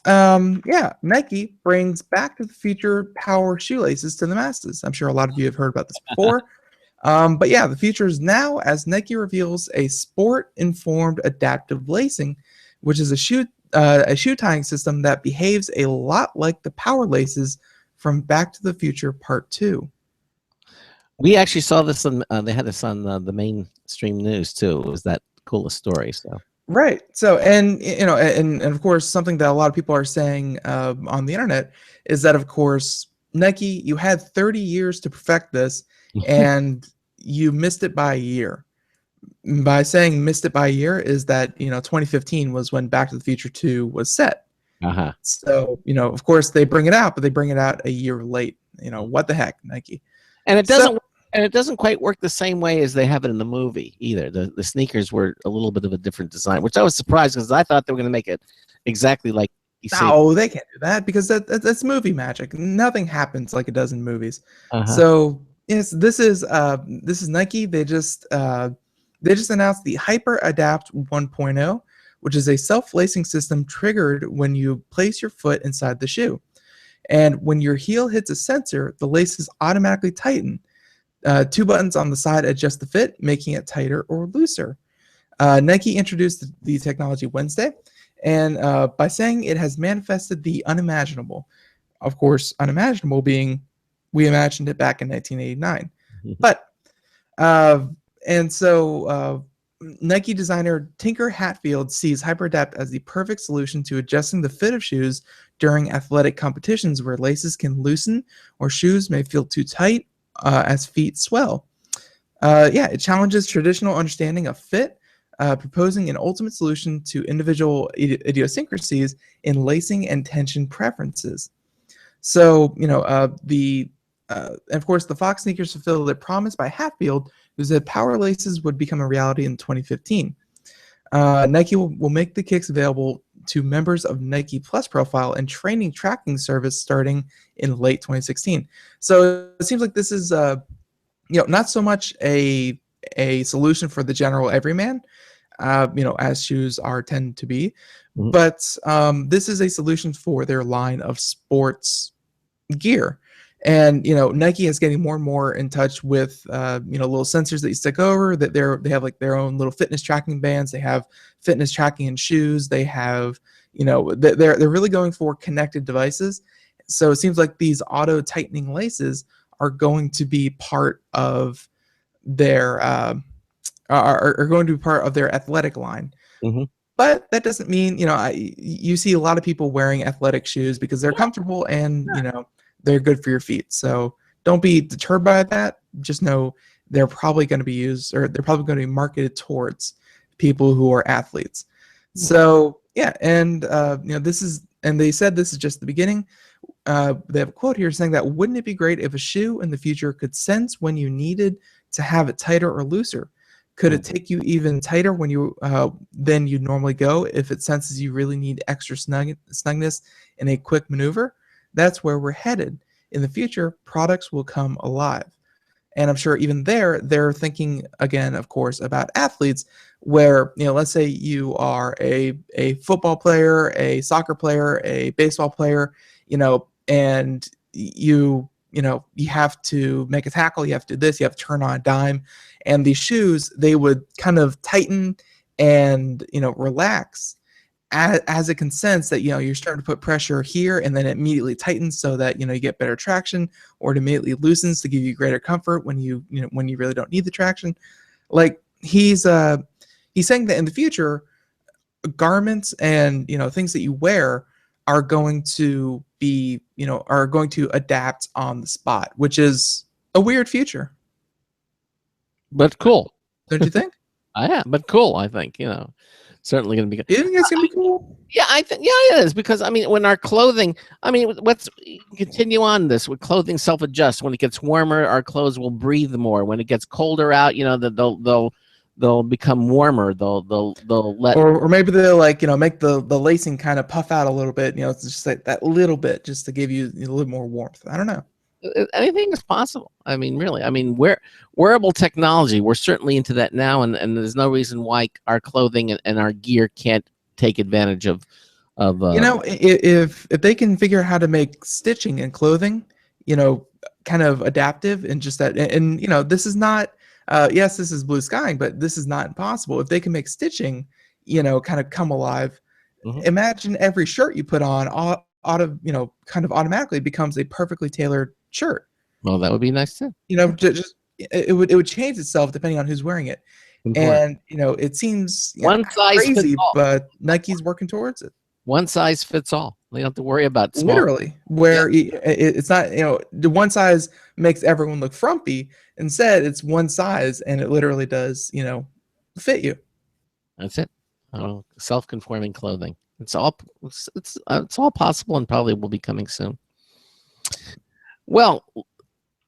Speaker 4: Nike brings Back to the Future power shoelaces to the masses. I'm sure a lot of you have heard about this before. But yeah, the future is now as Nike reveals a sport-informed adaptive lacing, which is a shoe tying system that behaves a lot like the power laces from Back to the Future Part 2.
Speaker 1: We actually saw this on. They had this on the mainstream news too. It was that coolest story. So
Speaker 4: Right. So, and you know, and of course, something that a lot of people are saying on the internet is that, of course, Nike, you had 30 years to perfect this, and you missed it by a year. By saying missed it by a year is that 2015 was when Back to the Future 2 was set.
Speaker 1: uh-huh.
Speaker 4: So of course, they bring it out, but they bring it out a year late. What the heck, Nike?
Speaker 1: And it
Speaker 4: So,
Speaker 1: doesn't. And it doesn't quite work the same way as they have it in the movie either. The sneakers were a little bit of a different design, which I was surprised because I thought they were going to make it exactly like you see.
Speaker 4: no, they can't do that because that's movie magic. Nothing happens like it does in movies.
Speaker 1: Uh-huh.
Speaker 4: So yes, this is Nike. They just announced the Hyper Adapt 1.0, which is a self-lacing system triggered when you place your foot inside the shoe, and when your heel hits a sensor, the laces automatically tighten. 2 buttons on the side adjust the fit, making it tighter or looser. Nike introduced the technology Wednesday, and by saying it has manifested the unimaginable. Of course, unimaginable being we imagined it back in 1989. But, and so Nike designer Tinker Hatfield sees HyperAdapt as the perfect solution to adjusting the fit of shoes during athletic competitions where laces can loosen or shoes may feel too tight as feet swell. It challenges traditional understanding of fit, proposing an ultimate solution to individual idiosyncrasies in lacing and tension preferences. So, of course, the Fox sneakers fulfilled their promise by Hatfield, who said power laces would become a reality in 2015. Nike will make the kicks available to members of Nike Plus profile and training tracking service starting in late 2016. So it seems like this is, not so much a solution for the general everyman, as shoes tend to be, but this is a solution for their line of sports gear. And Nike is getting more and more in touch with little sensors that you stick over that they have like their own little fitness tracking bands. They have fitness tracking in shoes. They have they're really going for connected devices. So it seems like these auto tightening laces are going to be part of their are going to be part of their athletic line.
Speaker 1: Mm-hmm.
Speaker 4: But that doesn't mean you see a lot of people wearing athletic shoes because they're comfortable and they're good for your feet. So don't be deterred by that. Just know they're probably going to be used, or they're probably going to be marketed towards people who are athletes. So yeah, and this is, and they said this is just the beginning. They have a quote here saying that, wouldn't it be great if a shoe in the future could sense when you needed to have it tighter or looser? Could it take you even tighter when you than you'd normally go if it senses you really need extra snugness in a quick maneuver? That's where we're headed. In the future, products will come alive. And I'm sure even they're thinking, again, of course, about athletes where, let's say you are a football player, a soccer player, a baseball player, and you have to make a tackle, you have to do this, you have to turn on a dime. And these shoes, they would kind of tighten and, relax as it can sense that you're starting to put pressure here, and then it immediately tightens so that you get better traction, or it immediately loosens to give you greater comfort when you really don't need the traction. Like he's saying that in the future, garments and things that you wear are going to be are going to adapt on the spot, which is a weird future,
Speaker 1: but cool,
Speaker 4: don't you think?
Speaker 1: Yeah, but cool. I think certainly going to be good.
Speaker 4: You think it's going to be cool?
Speaker 1: Yeah, I think it is, because when our clothing, let's continue on this with clothing self-adjusts. When it gets warmer, our clothes will breathe more. When it gets colder out, they'll become warmer. They'll let,
Speaker 4: or maybe they'll make the lacing kind of puff out a little bit. It's just like that little bit just to give you a little more warmth. I don't know.
Speaker 1: Anything is possible. Really. Wearable technology, we're certainly into that now, and there's no reason why our clothing and our gear can't take advantage of
Speaker 4: if they can figure out how to make stitching in clothing, kind of adaptive and just that. And you know, this is not. Yes, this is blue skying, but this is not impossible. If they can make stitching, you know, kind of come alive.
Speaker 1: Mhm.
Speaker 4: Imagine every shirt you put on, you know, kind of automatically becomes a perfectly tailored shirt.
Speaker 1: Well, that would be nice too.
Speaker 4: You know, just it would change itself depending on who's wearing it.
Speaker 1: Good point.
Speaker 4: And you know, it seems
Speaker 1: One size fits
Speaker 4: crazy,
Speaker 1: all.
Speaker 4: but Nike's working towards it.
Speaker 1: One size fits all. They don't have to worry about small.
Speaker 4: Literally, where it's not, you know, the one size makes everyone look frumpy. Instead, it's one size, and it literally does, you know, fit you.
Speaker 1: That's it. Oh, self-conforming clothing. It's all possible and probably will be coming soon. Well,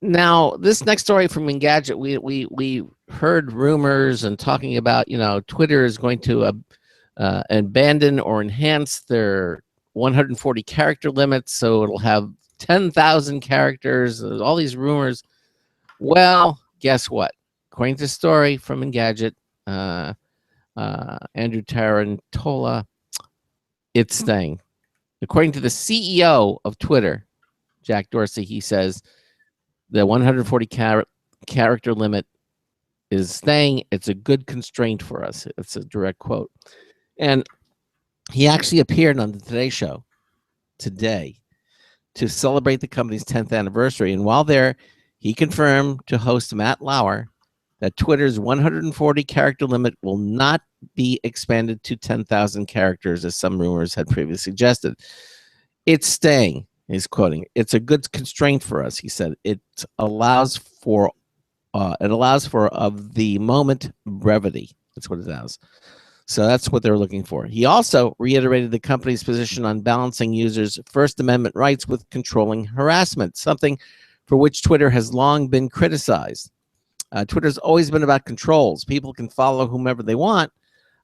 Speaker 1: now this next story from Engadget, we heard rumors and talking about, you know, Twitter is going to abandon or enhance their 140 character limits, so it'll have 10,000 characters. There's all these rumors. Well, guess what? According to the story from Engadget, Andrew Tarantola, it's staying. According to the CEO of Twitter, Jack Dorsey, he says the 140 character limit is staying. It's a good constraint for us. It's a direct quote. And he actually appeared on the Today Show today to celebrate the company's 10th anniversary. And while there, he confirmed to host Matt Lauer that Twitter's 140 character limit will not be expanded to 10,000 characters, as some rumors had previously suggested. It's staying, he's quoting. It's a good constraint for us, he said. It allows for of the moment brevity. That's what it allows. So that's what they're looking for. He also reiterated the company's position on balancing users' First Amendment rights with controlling harassment, something for which Twitter has long been criticized. Twitter's always been about controls. People can follow whomever they want,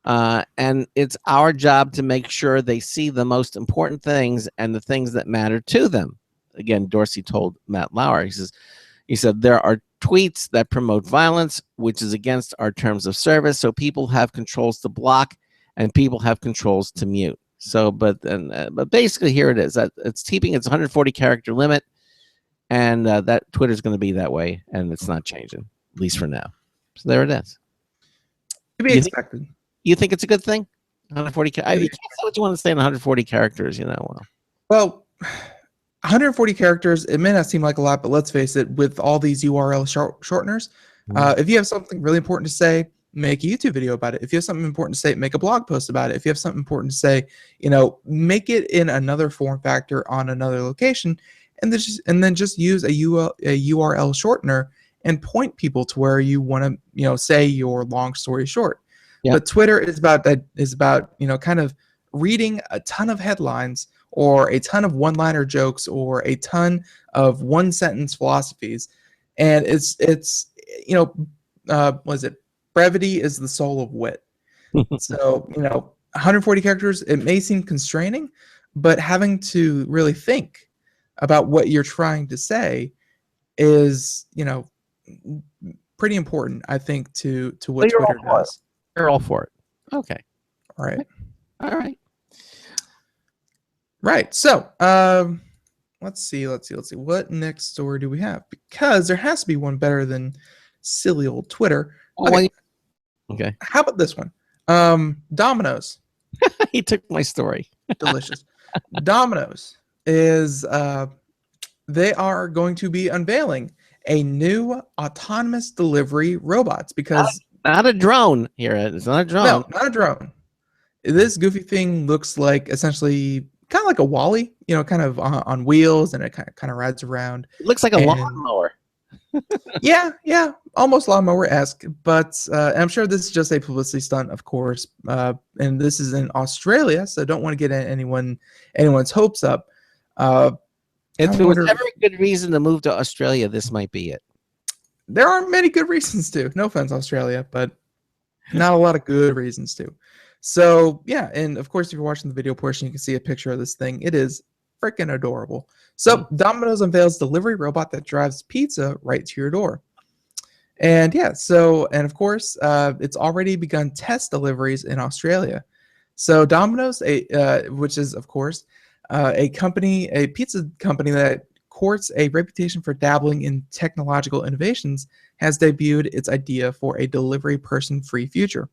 Speaker 1: and it's our job to make sure they see the most important things and the things that matter to them. Again, Dorsey told Matt Lauer, he said, there are tweets that promote violence, which is against our terms of service. So people have controls to block and people have controls to mute. So, but basically here it is. That it's keeping its 140 character limit, and that Twitter's going to be that way, and it's not changing, at least for now. So there it is.
Speaker 4: To be expected.
Speaker 1: You think it's a good thing? 140. You can't say what you want to say in 140 characters, you know.
Speaker 4: Well, 140 characters, it may not seem like a lot, but let's face it, with all these URL shorteners, if you have something really important to say, make a YouTube video about it. If you have something important to say, make a blog post about it. If you have something important to say, you know, make it in another form factor on another location, and then just use a URL shortener and point people to where you want to, you know, say your long story short.
Speaker 1: Yep.
Speaker 4: But Twitter is about, you know, kind of reading a ton of headlines or a ton of one-liner jokes or a ton of one-sentence philosophies, and it's you know, was it brevity is the soul of wit. So, you know, 140 characters, it may seem constraining, but having to really think about what you're trying to say is, you know, pretty important, I think, to what Twitter does.
Speaker 1: You're all for it. Okay.
Speaker 4: All right.
Speaker 1: All right.
Speaker 4: Right. So, let's see. What next story do we have? Because there has to be one better than silly old Twitter.
Speaker 1: Okay.
Speaker 4: How about this one? Domino's.
Speaker 1: He took my story.
Speaker 4: Delicious. Domino's is they are going to be unveiling a new autonomous delivery robots because
Speaker 1: not a drone here. It's not a drone.
Speaker 4: No, not a drone. This goofy thing looks like essentially kind of like a Wall-E, you know, kind of on wheels, and it kind of rides around.
Speaker 1: It looks like a lawnmower.
Speaker 4: yeah, almost lawnmower-esque, but I'm sure this is just a publicity stunt, of course. And this is in Australia, so don't want to get anyone's hopes up.
Speaker 1: If there was ever a good reason to move to Australia, this might be it.
Speaker 4: There are many good reasons to. No offense, Australia, but not a lot of good reasons to. So, yeah, and of course, if you're watching the video portion, you can see a picture of this thing. It is freaking adorable. So, Domino's unveils delivery robot that drives pizza right to your door. And yeah, and of course, it's already begun test deliveries in Australia. So, Domino's, which is, of course, a pizza company that course, a reputation for dabbling in technological innovations, has debuted its idea for a delivery person-free future.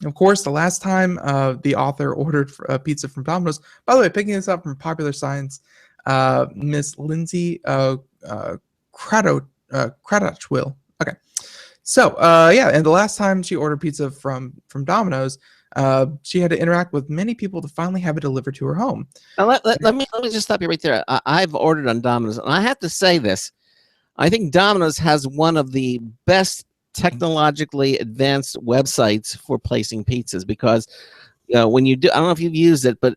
Speaker 4: Of course, the last time the author ordered pizza from Domino's, by the way, picking this up from Popular Science, Miss Lindsay Craddochwill. Okay. So, yeah, and the last time she ordered pizza from Domino's, she had to interact with many people to finally have it delivered to her home.
Speaker 1: Now, let me just stop you right there. I've ordered on Domino's, and I have to say this. I think Domino's has one of the best technologically advanced websites for placing pizzas because when you do, I don't know if you've used it, but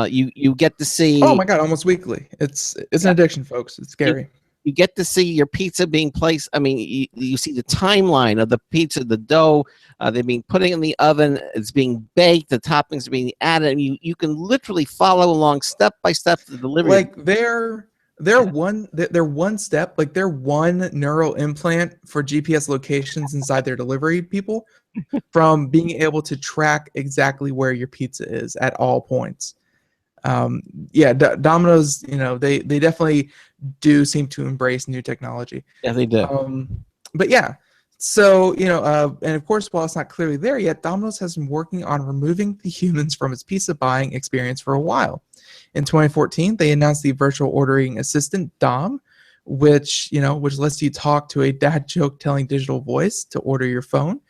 Speaker 1: you get to see.
Speaker 4: Oh my God, almost weekly. It's an addiction, folks. It's scary.
Speaker 1: You get to see your pizza being placed. I mean, you see the timeline of the pizza, the dough. They're being put in the oven. It's being baked. The toppings are being added. And you can literally follow along step by step the delivery.
Speaker 4: Like they're one step, like they're one neural implant for GPS locations inside their delivery people from being able to track exactly where your pizza is at all points. Yeah, Domino's, they definitely do seem to embrace new technology.
Speaker 1: Yeah, they do.
Speaker 4: But yeah, so, and of course, while it's not clearly there yet, Domino's has been working on removing the humans from its pizza buying experience for a while. In 2014, they announced the virtual ordering assistant Dom, which lets you talk to a dad joke telling digital voice to order your phone.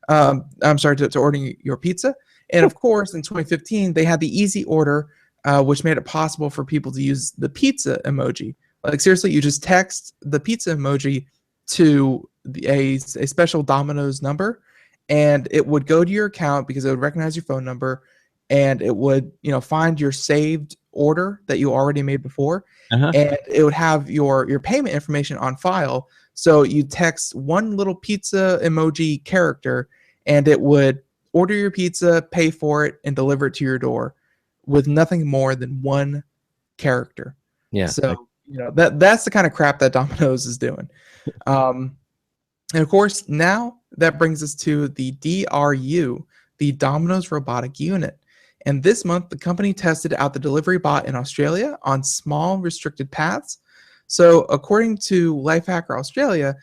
Speaker 4: I'm sorry, to order your pizza. And of course, in 2015, they had the easy order, which made it possible for people to use the pizza emoji. Like seriously, you just text the pizza emoji to a special Domino's number, and it would go to your account because it would recognize your phone number, and it would find your saved order that you already made before, and it would have your payment information on file. So you text one little pizza emoji character, and it would order your pizza, pay for it, and deliver it to your door with nothing more than one character.
Speaker 1: Yeah.
Speaker 4: So that's the kind of crap that Domino's is doing. And of course, now that brings us to the DRU, the Domino's Robotic Unit. And this month, the company tested out the delivery bot in Australia on small restricted paths. So according to Lifehacker Australia,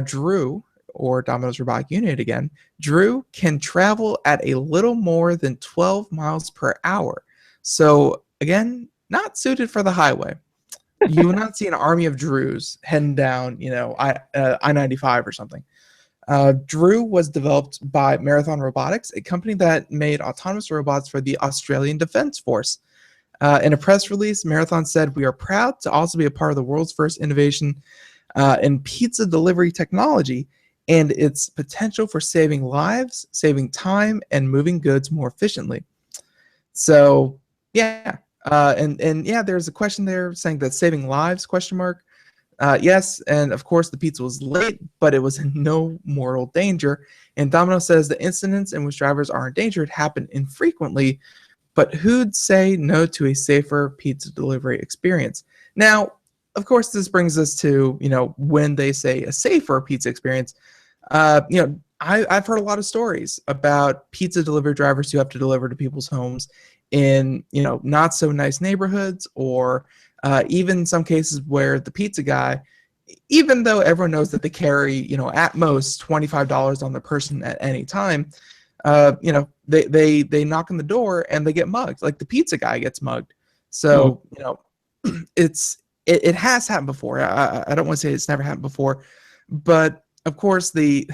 Speaker 4: Drew, or Domino's Robotic Unit again, Drew can travel at a little more than 12 miles per hour. So again, not suited for the highway. You will not see an army of Drews heading down, I-95 or something. Drew was developed by Marathon Robotics, a company that made autonomous robots for the Australian Defence Force. In a press release, Marathon said, "We are proud to also be a part of the world's first innovation in pizza delivery technology and its potential for saving lives, saving time, and moving goods more efficiently." So, yeah. And yeah, there's a question there saying that saving lives, ? Yes, and of course the pizza was late, but it was in no mortal danger. And Domino says the incidents in which drivers are endangered happen infrequently, but who'd say no to a safer pizza delivery experience? Now, of course, this brings us to, when they say a safer pizza experience, I've heard a lot of stories about pizza delivery drivers who have to deliver to people's homes in, not so nice neighborhoods, or even some cases where the pizza guy, even though everyone knows that they carry, at most $25 on the person at any time, they knock on the door and they get mugged. Like the pizza guy gets mugged. So, it has happened before. I don't want to say it's never happened before, but of course the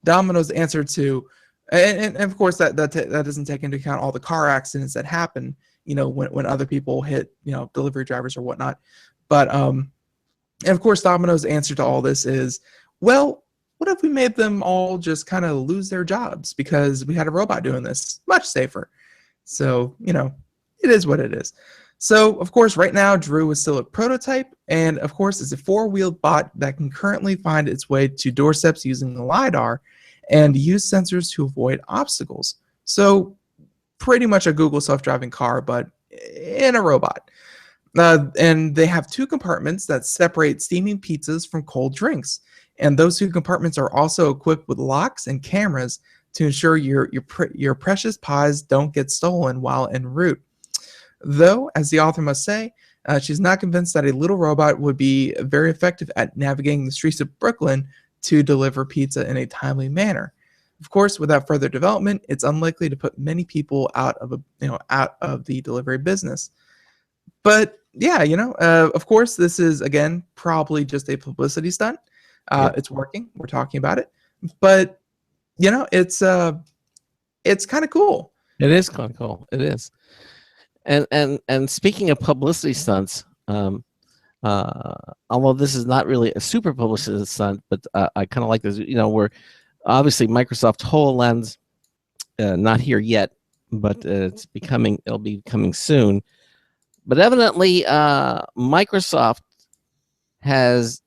Speaker 4: Domino's answer to, and of course that doesn't take into account all the car accidents that happen, when other people hit, delivery drivers or whatnot. But and of course Domino's answer to all this is, well, what if we made them all just kind of lose their jobs because we had a robot doing this? Much safer. So, it is what it is. So, of course, right now, Drew is still a prototype, and of course, it's a four-wheeled bot that can currently find its way to doorsteps using the LiDAR and use sensors to avoid obstacles. So, pretty much a Google self-driving car, but in a robot. And they have two compartments that separate steaming pizzas from cold drinks. And those two compartments are also equipped with locks and cameras to ensure your precious pies don't get stolen while en route. Though, as the author must say, She's not convinced that a little robot would be very effective at navigating the streets of Brooklyn to deliver pizza in a timely manner. Of course, without further development, it's unlikely to put many people out of the delivery business. But yeah, of course, this is again probably just a publicity stunt. It's working. We're talking about it, but it's kind of cool.
Speaker 1: It is kind of cool. It is. And speaking of publicity stunts, although this is not really a super publicity stunt, but I kind of like this. Where obviously Microsoft HoloLens, not here yet, but it'll be coming soon. But evidently, Microsoft has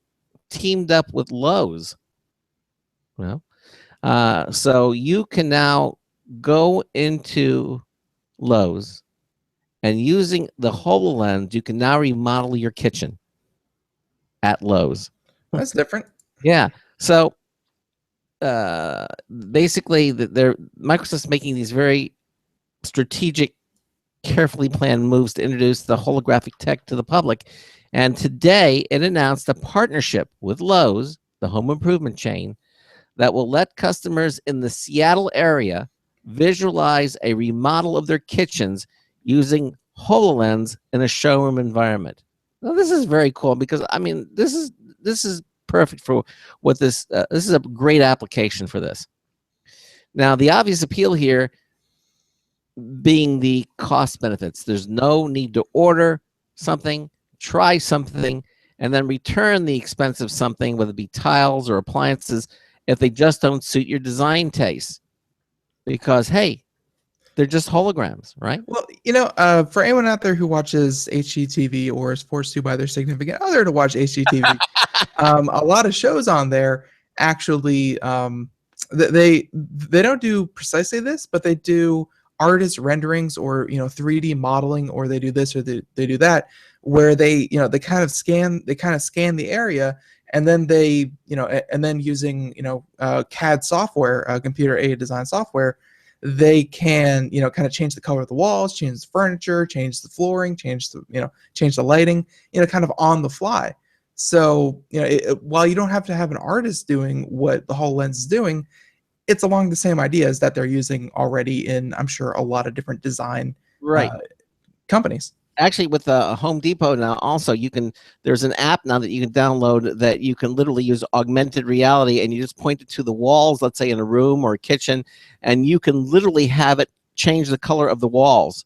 Speaker 1: teamed up with Lowe's. So you can now go into Lowe's, and using the HoloLens, you can now remodel your kitchen at Lowe's.
Speaker 4: That's different.
Speaker 1: Yeah. So basically, Microsoft's making these very strategic, carefully planned moves to introduce the holographic tech to the public. And today, it announced a partnership with Lowe's, the home improvement chain, that will let customers in the Seattle area visualize a remodel of their kitchens using HoloLens in a showroom environment. Now, this is very cool because this is perfect for what this is a great application for this. Now, the obvious appeal here being the cost benefits. There's no need to order something, try something, and then return the expensive something, whether it be tiles or appliances, if they just don't suit your design taste. Because, hey, they're just holograms, right?
Speaker 4: Well, for anyone out there who watches HGTV or is forced to by their significant other to watch HGTV, a lot of shows on there actually they don't do precisely this, but they do artist renderings or 3D modeling, or they do this or they do that, where they kind of scan the area, and then they using CAD software, computer aided design software, they can kind of change the color of the walls, change the furniture, change the flooring, change the lighting, kind of on the fly. So while you don't have to have an artist doing what the HoloLens is doing, it's along the same ideas that they're using already in, I'm sure, a lot of different design companies.
Speaker 1: Actually, with Home Depot now, also there's an app now that you can download that you can literally use augmented reality, and you just point it to the walls, let's say in a room or a kitchen, and you can literally have it change the color of the walls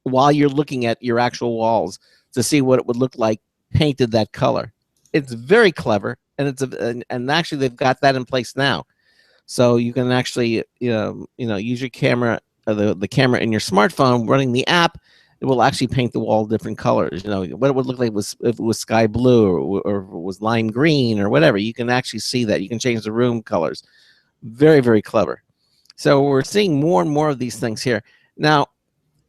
Speaker 1: while you're looking at your actual walls to see what it would look like painted that color. It's very clever, and and actually they've got that in place now. So you can actually use your camera, the camera in your smartphone, running the app. It will actually paint the wall different colors. What it would look like if it was sky blue or if it was lime green or whatever. You can actually see that. You can change the room colors. Very, very clever. So we're seeing more and more of these things here. Now,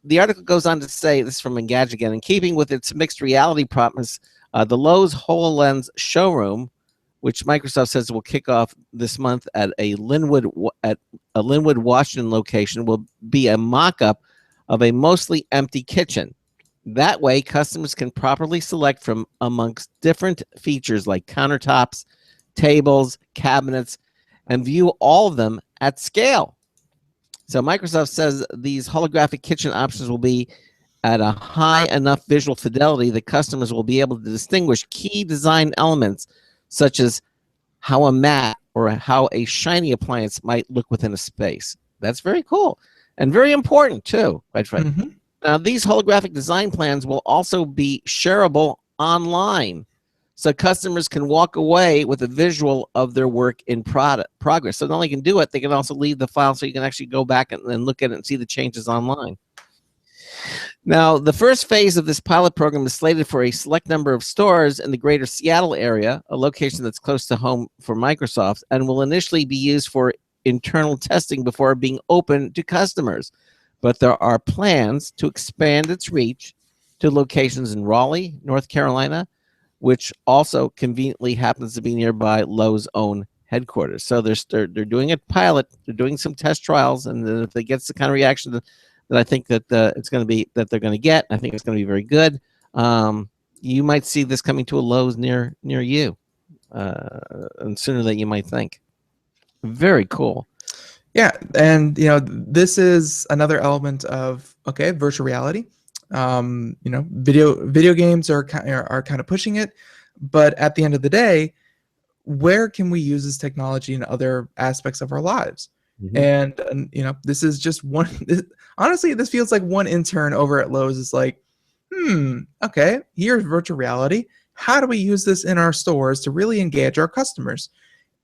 Speaker 1: the article goes on to say, this is from Engadget again, in keeping with its mixed reality promise, the Lowe's HoloLens showroom, which Microsoft says will kick off this month at a Linwood, Washington location, will be a mock-up of a mostly empty kitchen. That way, customers can properly select from amongst different features like countertops, tables, cabinets, and view all of them at scale. So Microsoft says these holographic kitchen options will be at a high enough visual fidelity that customers will be able to distinguish key design elements, such as how a mat or how a shiny appliance might look within a space. That's very cool. And very important, too, quite frankly. Mm-hmm. Now, these holographic design plans will also be shareable online, so customers can walk away with a visual of their work in progress. So not only can do it, they can also leave the file so you can actually go back and look at it and see the changes online. Now, the first phase of this pilot program is slated for a select number of stores in the greater Seattle area, a location that's close to home for Microsoft, and will initially be used for internal testing before being open to customers. But there are plans to expand its reach to locations in Raleigh, North Carolina, which also conveniently happens to be nearby Lowe's own headquarters. So they're doing a pilot, they're doing some test trials, and then if they get the kind of reaction that I think that it's going to be that they're going to get, I think it's going to be very good. you might see this coming to a Lowe's near you, and sooner than you might think. Very cool.
Speaker 4: Yeah, and this is another element of virtual reality. Video games are kind of pushing it, but at the end of the day, where can we use this technology in other aspects of our lives? And this is just one. Honestly, this feels like one intern over at Lowe's is like, okay, here's virtual reality. How do we use this in our stores to really engage our customers?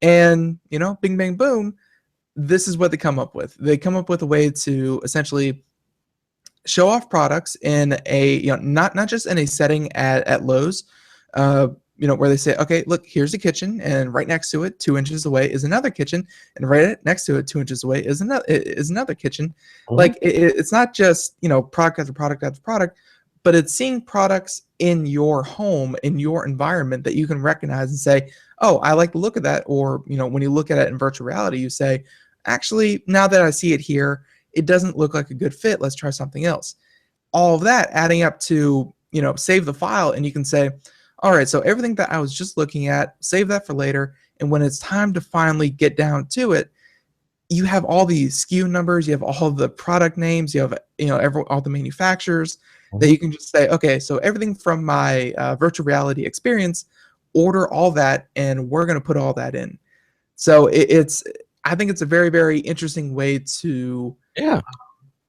Speaker 4: And bing bang boom, this is what they come up with. They come up with a way to essentially show off products in a not just in a setting at Lowe's, where they say, okay, look, here's a kitchen, and right next to it, 2 inches away, is another kitchen, and right next to it, 2 inches away, is another kitchen. Like it's not just product after product after product, but it's seeing products in your home, in your environment that you can recognize and say, oh, I like the look of that. Or when you look at it in virtual reality, you say, actually, now that I see it here, it doesn't look like a good fit. Let's try something else. All of that adding up to, save the file, and you can say, all right, so everything that I was just looking at, save that for later. And when it's time to finally get down to it, you have all the SKU numbers, you have all the product names, you have, all the manufacturers that you can just say, okay, so everything from my virtual reality experience, order all that, and we're going to put all that in. So I think it's a very, very interesting way to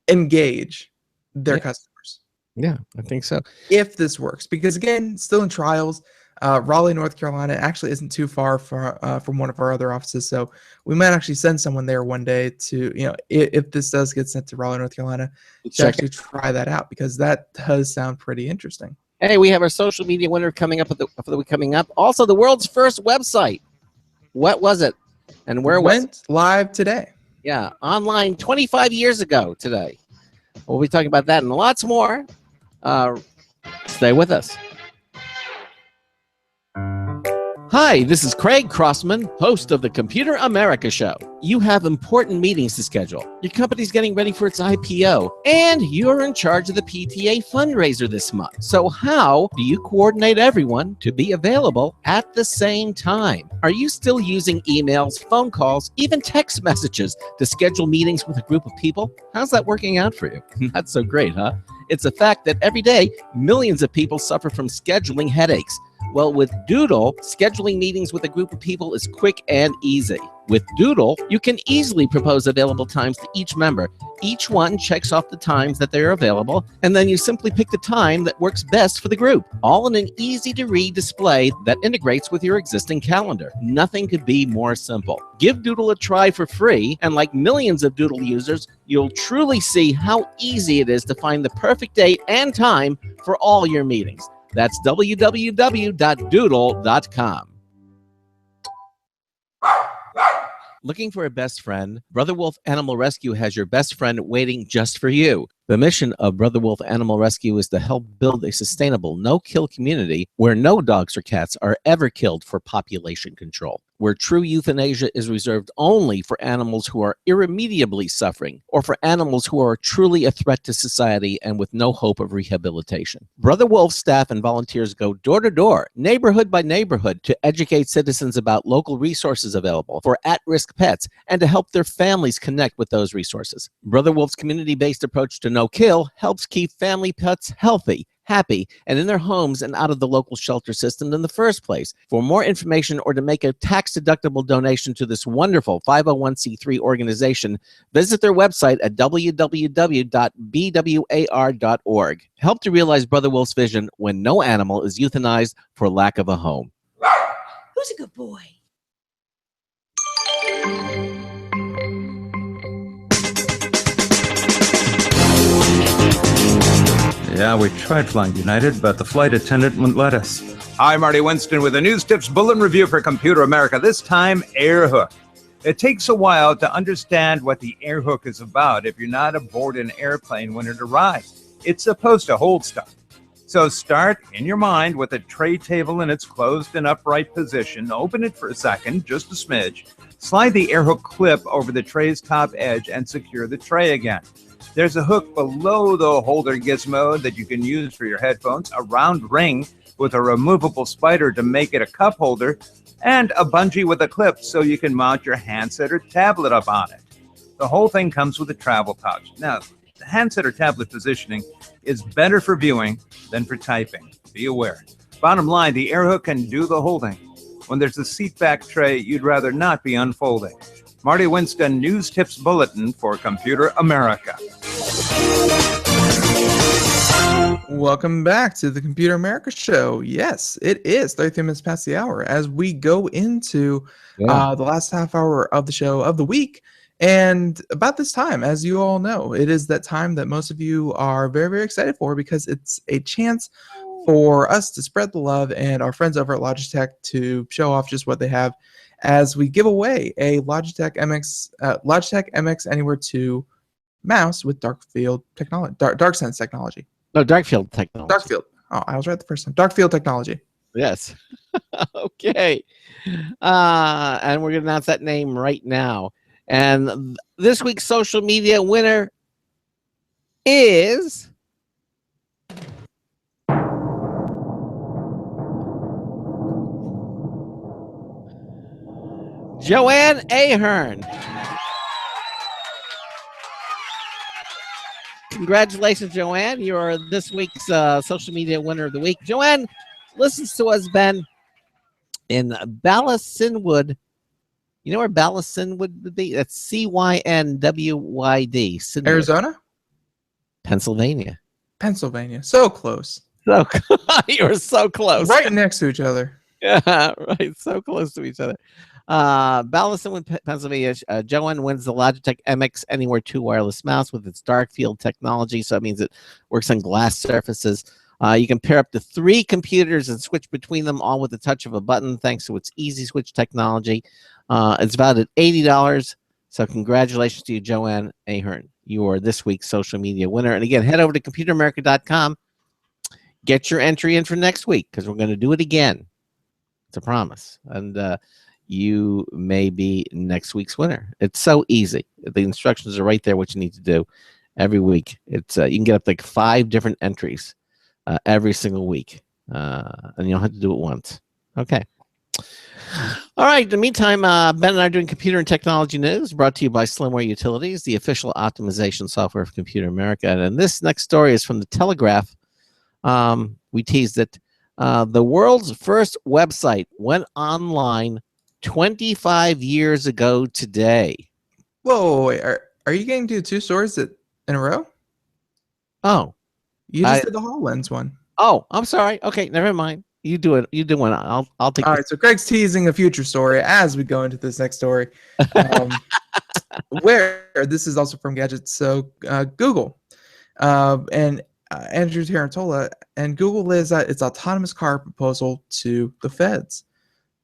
Speaker 4: engage their customers.
Speaker 1: Yeah, I think so.
Speaker 4: If this works, because again, still in trials. Raleigh, North Carolina actually isn't too far from one of our other offices, so we might actually send someone there one day to, if this does get sent to Raleigh, North Carolina, to actually try that out, because that does sound pretty interesting.
Speaker 1: Hey, we have our social media winner coming up coming up. Also, the world's first website. What was it, and where
Speaker 4: went live today?
Speaker 1: Yeah, online 25 years ago today. We'll be talking about that and lots more. Stay with us. Hi, this is Craig Crossman, host of the Computer America Show. You have important meetings to schedule. Your company's getting ready for its IPO, and you're in charge of the PTA fundraiser this month. So how do you coordinate everyone to be available at the same time? Are you still using emails, phone calls, even text messages to schedule meetings with a group of people? How's that working out for you? That's so great, huh? It's a fact that every day, millions of people suffer from scheduling headaches. Well, with Doodle, scheduling meetings with a group of people is quick and easy. With Doodle, you can easily propose available times to each member. Each one checks off the times that they're available, and then you simply pick the time that works best for the group, all in an easy-to-read display that integrates with your existing calendar. Nothing could be more simple. Give Doodle a try for free, and like millions of Doodle users, you'll truly see how easy it is to find the perfect date and time for all your meetings. That's www.doodle.com. Looking for a best friend? Brother Wolf Animal Rescue has your best friend waiting just for you. The mission of Brother Wolf Animal Rescue is to help build a sustainable, no-kill community where no dogs or cats are ever killed for population control, where true euthanasia is reserved only for animals who are irremediably suffering, or for animals who are truly a threat to society and with no hope of rehabilitation. Brother Wolf staff and volunteers go door to door, neighborhood by neighborhood, to educate citizens about local resources available for at-risk pets and to help their families connect with those resources. Brother Wolf's community-based approach to no-kill helps keep family pets healthy, happy, and in their homes and out of the local shelter system in the first place. For more information or to make a tax-deductible donation to this wonderful 501c3 organization, visit their website at www.bwar.org. Help to realize Brother Wolf's vision when no animal is euthanized for lack of a home.
Speaker 10: Who's a good boy?
Speaker 9: Yeah, we tried flying United, but the flight attendant wouldn't let us. Hi, Marty Winston with a News Tips Bulletin Review for Computer America, this time Airhook. It takes a while to understand what the Airhook is about if you're not aboard an airplane when it arrives. It's supposed to hold stuff. So start in your mind with a tray table in its closed and upright position. Open it for a second, just a smidge. Slide the Airhook clip over the tray's top edge and secure the tray again. There's a hook below the holder gizmo that you can use for your headphones, a round ring with a removable spider to make it a cup holder, and a bungee with a clip so you can mount your handset or tablet up on it. The whole thing comes with a travel pouch. Now, the handset or tablet positioning is better for viewing than for typing. Be aware. Bottom line, the air hook can do the holding. When there's a seat back tray, you'd rather not be unfolding. Marty Winston, News Tips Bulletin for Computer America.
Speaker 4: Welcome back to the Computer America Show. Yes, it is 33 minutes past the hour as we go into the last half hour of the show of the week. And about this time, as you all know, it is that time that most of you are very, very excited for because it's a chance for us to spread the love and our friends over at Logitech to show off just what they have as we give away a Logitech MX Anywhere 2 mouse with DarkSense technology.
Speaker 1: No, Darkfield technology.
Speaker 4: Darkfield. Oh, I was right the first time. Darkfield technology.
Speaker 1: Yes. Okay. And we're going to announce that name right now. And this week's social media winner is Joanne Ahern. Congratulations, Joanne. You are this week's social media winner of the week. Joanne listens to us, Ben, in Ballysynwood. You know where Ballysynwood would be? That's Cynwyd. Synwood.
Speaker 4: Arizona?
Speaker 1: Pennsylvania.
Speaker 4: Pennsylvania. So close.
Speaker 1: So you were so close.
Speaker 4: Right next to each other.
Speaker 1: Yeah, right. So close to each other. Ballysynwood, Pennsylvania. Joanne wins the Logitech MX Anywhere 2 wireless mouse with its dark field technology. So that means it works on glass surfaces. You can pair up to 3 computers and switch between them all with the touch of a button thanks to its easy switch technology. It's valued at $80. So congratulations to you, Joanne Ahern. You are this week's social media winner. And again, head over to computeramerica.com. Get your entry in for next week because we're going to do it again. It's a promise. And you may be next week's winner. It's so easy. The instructions are right there, what you need to do every week. It's you can get up to like 5 different entries every single week. And you don't have to do it once. Okay. All right. In the meantime, Ben and I are doing computer and technology news brought to you by Slimware Utilities, the official optimization software of Computer America. And this next story is from the Telegraph. We teased it. The world's first website went online 25 years ago today.
Speaker 4: Whoa, wait. Are you getting to 2 stories in a row?
Speaker 1: Oh.
Speaker 4: You just did the HoloLens one.
Speaker 1: Oh, I'm sorry. Okay, never mind. You do it. You do one. I'll take.
Speaker 4: All right. So Craig's teasing a future story as we go into this next story, where this is also from Gadgets. So Google and Andrew Tarantola and Google lays out its autonomous car proposal to the feds.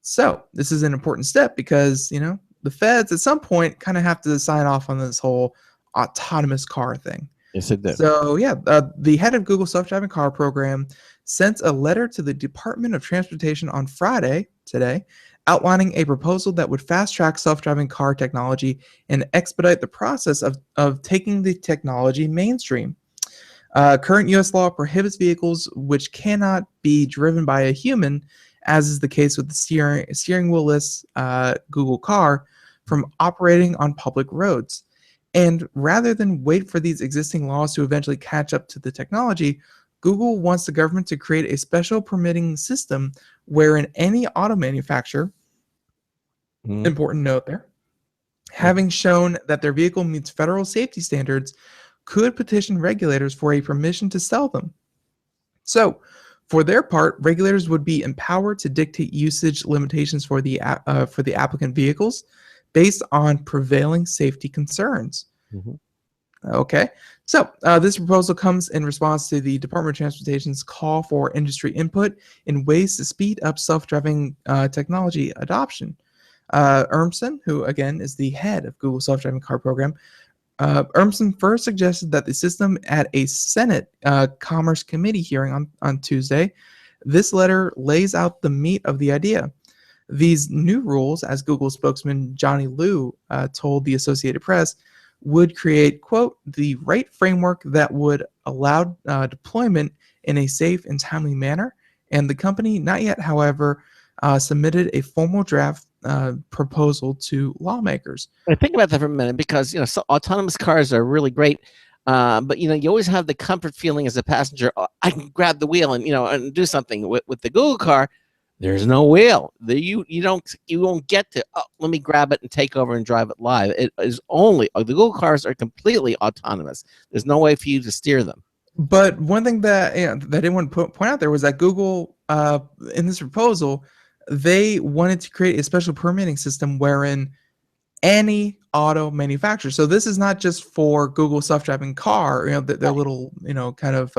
Speaker 4: So this is an important step because the feds at some point kind of have to sign off on this whole autonomous car thing.
Speaker 1: Yes, it does.
Speaker 4: So yeah, the head of Google's self-driving car program sent a letter to the Department of Transportation on Friday, today, outlining a proposal that would fast-track self-driving car technology and expedite the process of taking the technology mainstream. Current U.S. law prohibits vehicles which cannot be driven by a human, as is the case with the steering wheel-less Google car, from operating on public roads. And rather than wait for these existing laws to eventually catch up to the technology, Google wants the government to create a special permitting system wherein any auto manufacturer, important note there, having shown that their vehicle meets federal safety standards, could petition regulators for a permission to sell them. So, for their part, regulators would be empowered to dictate usage limitations for the applicant vehicles based on prevailing safety concerns. Okay, so this proposal comes in response to the Department of Transportation's call for industry input in ways to speed up self-driving technology adoption. Urmson, who again is the head of Google's self-driving car program, Urmson first suggested that the system at a Senate Commerce Committee hearing on Tuesday. This letter lays out the meat of the idea. These new rules, as Google spokesman Johnny Liu told the Associated Press, would create, quote, the right framework that would allow deployment in a safe and timely manner and the company, not yet, however, submitted a formal draft proposal to lawmakers.
Speaker 1: Think about that for a minute, because so autonomous cars are really great, but you always have the comfort feeling as a passenger. "Oh, I can grab the wheel and and do something." With the Google car, there's no wheel. You won't get to. Oh, let me grab it and take over and drive it live. It is only the Google cars are completely autonomous. There's no way for you to steer them.
Speaker 4: But one thing that that I didn't want to point out there was that Google, in this proposal, they wanted to create a special permitting system wherein any auto manufacturer. So this is not just for Google self-driving car, their little, kind of,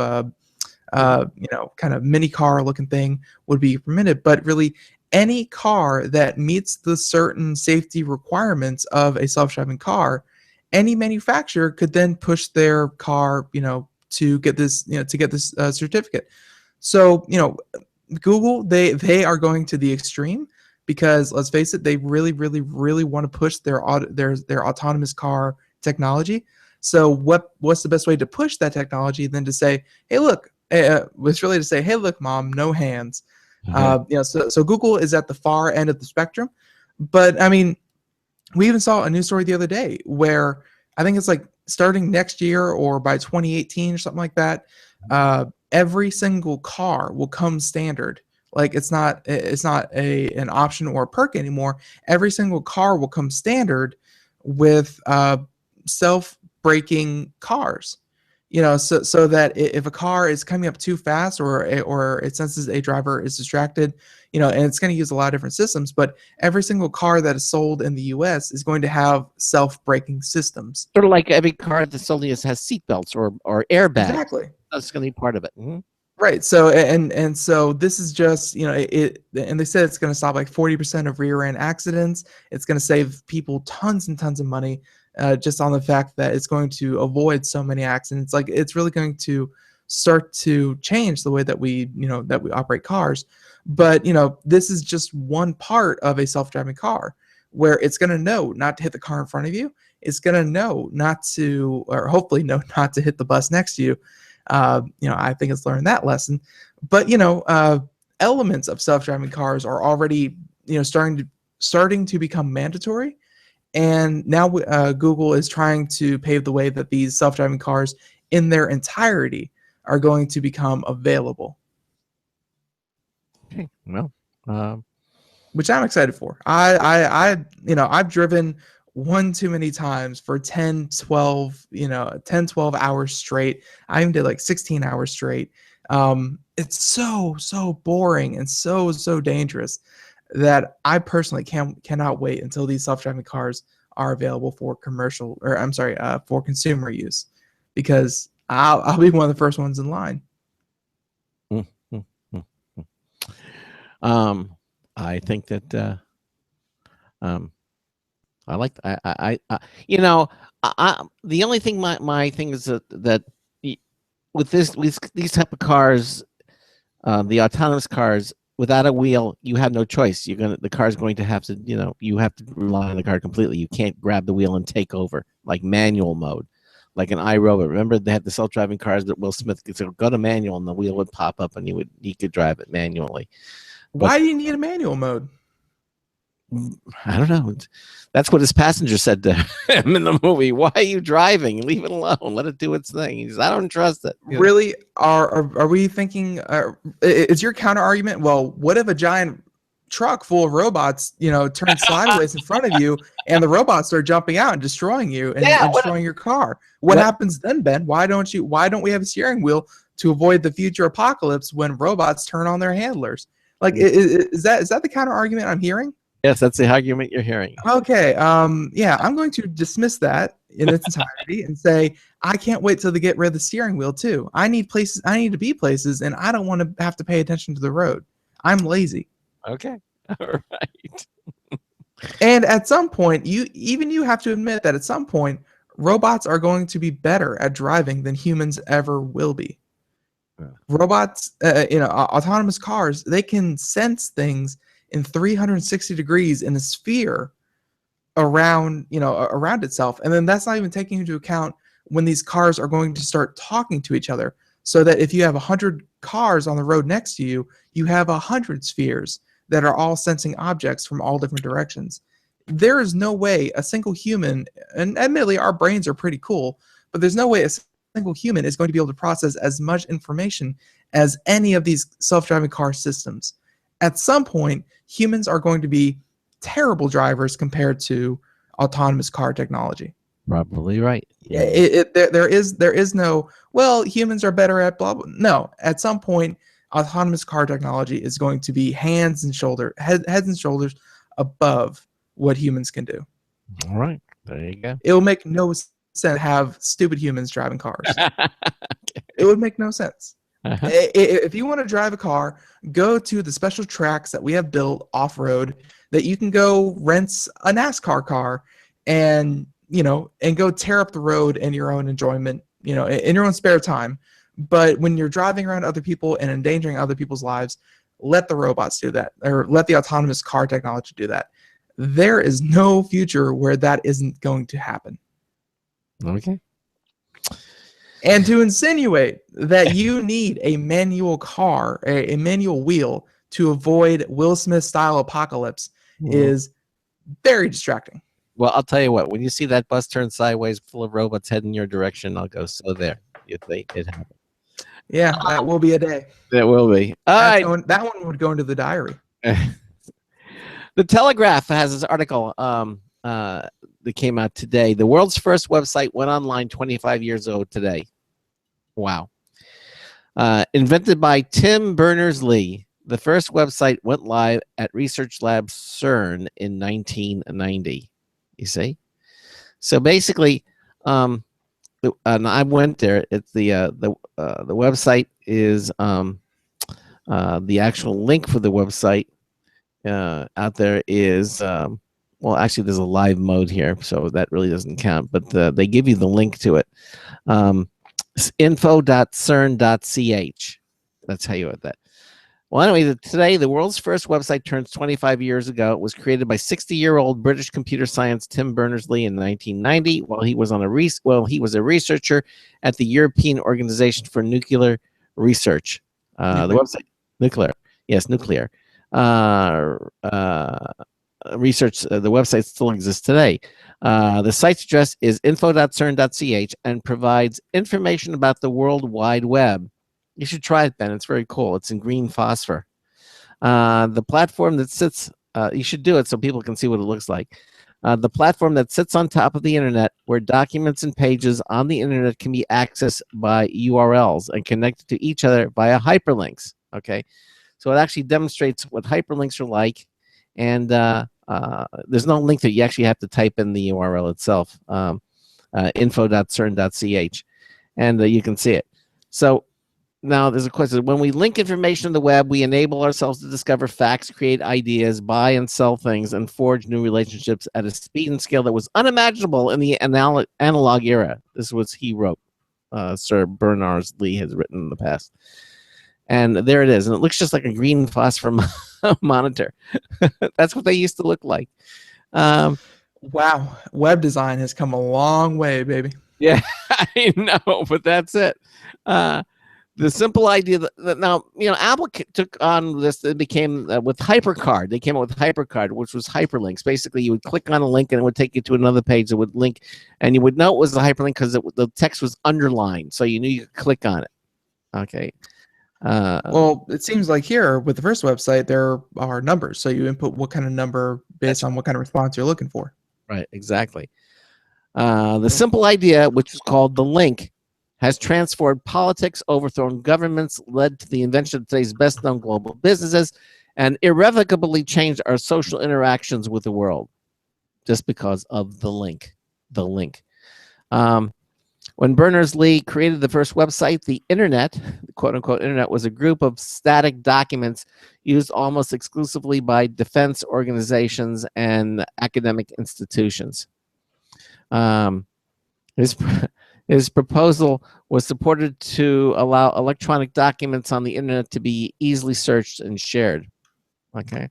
Speaker 4: kind of mini car looking thing would be permitted, but really any car that meets the certain safety requirements of a self-driving car, any manufacturer could then push their car, to get this, certificate. So, Google, they are going to the extreme, because let's face it, they really, really, really want to push their autonomous car technology. So what's the best way to push that technology than to say, hey, look, it's really to say, hey, look, mom, no hands. So Google is at the far end of the spectrum. But I mean, we even saw a news story the other day where I think it's like starting next year or by 2018 or something like that, every single car will come standard. Like it's not an option or a perk anymore. Every single car will come standard with self-braking cars. So that if a car is coming up too fast, or it senses a driver is distracted, and it's going to use a lot of different systems, but every single car that is sold in the U.S. is going to have self-braking systems.
Speaker 1: Sort of like every car that's sold has seatbelts or airbags.
Speaker 4: Exactly.
Speaker 1: That's going to be part of it. Mm-hmm.
Speaker 4: Right. So and so this is just, and they said it's going to stop like 40% of rear end accidents. It's going to save people tons and tons of money, just on the fact that it's going to avoid so many accidents. Like it's really going to start to change the way that we operate cars. But this is just one part of a self-driving car, where it's going to know not to hit the car in front of you. It's going to know not to, or hopefully know not to hit the bus next to you. I think it's learned that lesson. But elements of self-driving cars are already starting to become mandatory, and now Google is trying to pave the way that these self-driving cars in their entirety are going to become available.
Speaker 1: Okay, well,
Speaker 4: which I'm excited for. I've driven one too many times for 10, 12 hours straight. I even did like 16 hours straight. It's so boring and so dangerous that I personally cannot wait until these self-driving cars are available for for consumer use, because I'll be one of the first ones in line.
Speaker 1: I think that I like the only thing my thing is that with these type of cars, the autonomous cars, without a wheel, you have no choice. The car's going to have to, you have to rely on the car completely. You can't grab the wheel and take over like manual mode, like an iRobot. Remember they had the self-driving cars that Will Smith could say, go to manual, and the wheel would pop up and he could drive it manually.
Speaker 4: Why do you need a manual mode?
Speaker 1: I don't know. That's what his passenger said to him in the movie. Why are you driving? Leave it alone. Let it do its thing. He says, I don't trust it.
Speaker 4: Really? Are we thinking? Is your counter argument? Well, what if a giant truck full of robots, turns sideways in front of you, and the robots start jumping out and destroying you and destroying your car? What happens then, Ben? Why don't we have a steering wheel to avoid the future apocalypse when robots turn on their handlers? Like, is that the counter argument I'm hearing?
Speaker 1: Yes, that's the argument you're hearing.
Speaker 4: Okay. Yeah, I'm going to dismiss that in its entirety and say I can't wait till they get rid of the steering wheel too. I need to be places, and I don't want to have to pay attention to the road. I'm lazy.
Speaker 1: Okay. All right.
Speaker 4: And at some point, you have to admit that at some point, robots are going to be better at driving than humans ever will be. Yeah. Robots, autonomous cars, they can sense things in 360 degrees in a sphere around itself. And then that's not even taking into account when these cars are going to start talking to each other. So that if you have 100 cars on the road next to you, you have 100 spheres that are all sensing objects from all different directions. There is no way a single human, and admittedly our brains are pretty cool, but there's no way a single human is going to be able to process as much information as any of these self-driving car systems. At some point, humans are going to be terrible drivers compared to autonomous car technology.
Speaker 1: Probably right. Yeah.
Speaker 4: There is no, well, humans are better at blah blah. No, at some point, autonomous car technology is going to be heads and shoulders above what humans can do.
Speaker 1: All right. There you go.
Speaker 4: It will make no sense to have stupid humans driving cars. It would make no sense.
Speaker 1: Uh-huh.
Speaker 4: If you want to drive a car, go to the special tracks that we have built off-road that you can go rent a NASCAR car and go tear up the road in your own enjoyment, in your own spare time. But when you're driving around other people and endangering other people's lives, let the robots do that, or let the autonomous car technology do that. There is no future where that isn't going to happen.
Speaker 1: Okay.
Speaker 4: And to insinuate that you need a manual car, a manual wheel to avoid Will Smith style apocalypse is very distracting.
Speaker 1: Well, I'll tell you what, when you see that bus turn sideways full of robots heading your direction, I'll go, so there. You think it happened.
Speaker 4: Yeah, that will be a day.
Speaker 1: It will be. All right.
Speaker 4: That one would go into the diary.
Speaker 1: The Telegraph has this article that came out today. The world's first website went online 25 years ago today. Wow. Invented by Tim Berners-Lee, the first website went live at Research Lab CERN in 1990. You see? So basically, and I went there. It's the website is the actual link for the website out there is well, actually, there's a live mode here, so that really doesn't count. But they give you the link to it. Info.cern.ch. That's how you add that. Well, anyway, today the world's first website turns 25 years ago. It was created by 60-year-old British computer science Tim Berners-Lee in 1990 while he was a researcher at the European Organization for Nuclear Research. The website nuclear. Research. The website still exists today. The site's address is info.cern.ch and provides information about the World Wide Web. You should try it, Ben. It's very cool. It's in green phosphor. The platform that sits, you should do it so people can see what it looks like. The platform that sits on top of the internet, where documents and pages on the internet can be accessed by URLs and connected to each other via hyperlinks. Okay, so it actually demonstrates what hyperlinks are like, and there's no link that you actually have to type in the URL itself. Info.cern.ch, and you can see it. So now there's a question. When we link information on the web, we enable ourselves to discover facts, create ideas, buy and sell things, and forge new relationships at a speed and scale that was unimaginable in the analog era. This was he wrote. Sir Berners-Lee has written in the past. And there it is. And it looks just like a green phosphor monitor. That's what they used to look like.
Speaker 4: Wow. Web design has come a long way, baby.
Speaker 1: Yeah, I know, but that's it. The simple idea that now, Apple took on this, it became with HyperCard. They came up with HyperCard, which was hyperlinks. Basically, you would click on a link and it would take you to another page that would link, and you would know it was a hyperlink because the text was underlined, so you knew you could click on it. Okay.
Speaker 4: Well, it seems like here with the first website, there are numbers. So you input what kind of number based on what kind of response you're looking for.
Speaker 1: Right, exactly. The simple idea, which is called the link, has transformed politics, overthrown governments, led to the invention of today's best-known global businesses, and irrevocably changed our social interactions with the world just because of the link. The link. When Berners-Lee created the first website, the internet, the quote-unquote internet, was a group of static documents used almost exclusively by defense organizations and academic institutions. His proposal was supported to allow electronic documents on the internet to be easily searched and shared. Okay.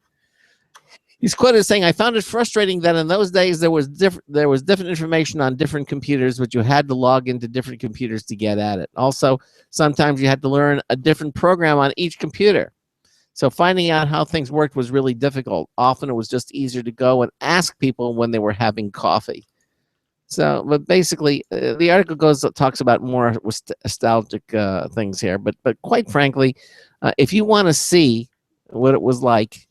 Speaker 1: He's quoted as saying, "I found it frustrating that in those days there was different information on different computers, but you had to log into different computers to get at it. Also, sometimes you had to learn a different program on each computer. So finding out how things worked was really difficult. Often it was just easier to go and ask people when they were having coffee." So, but basically, the article talks about more nostalgic things here. But quite frankly, if you want to see what it was like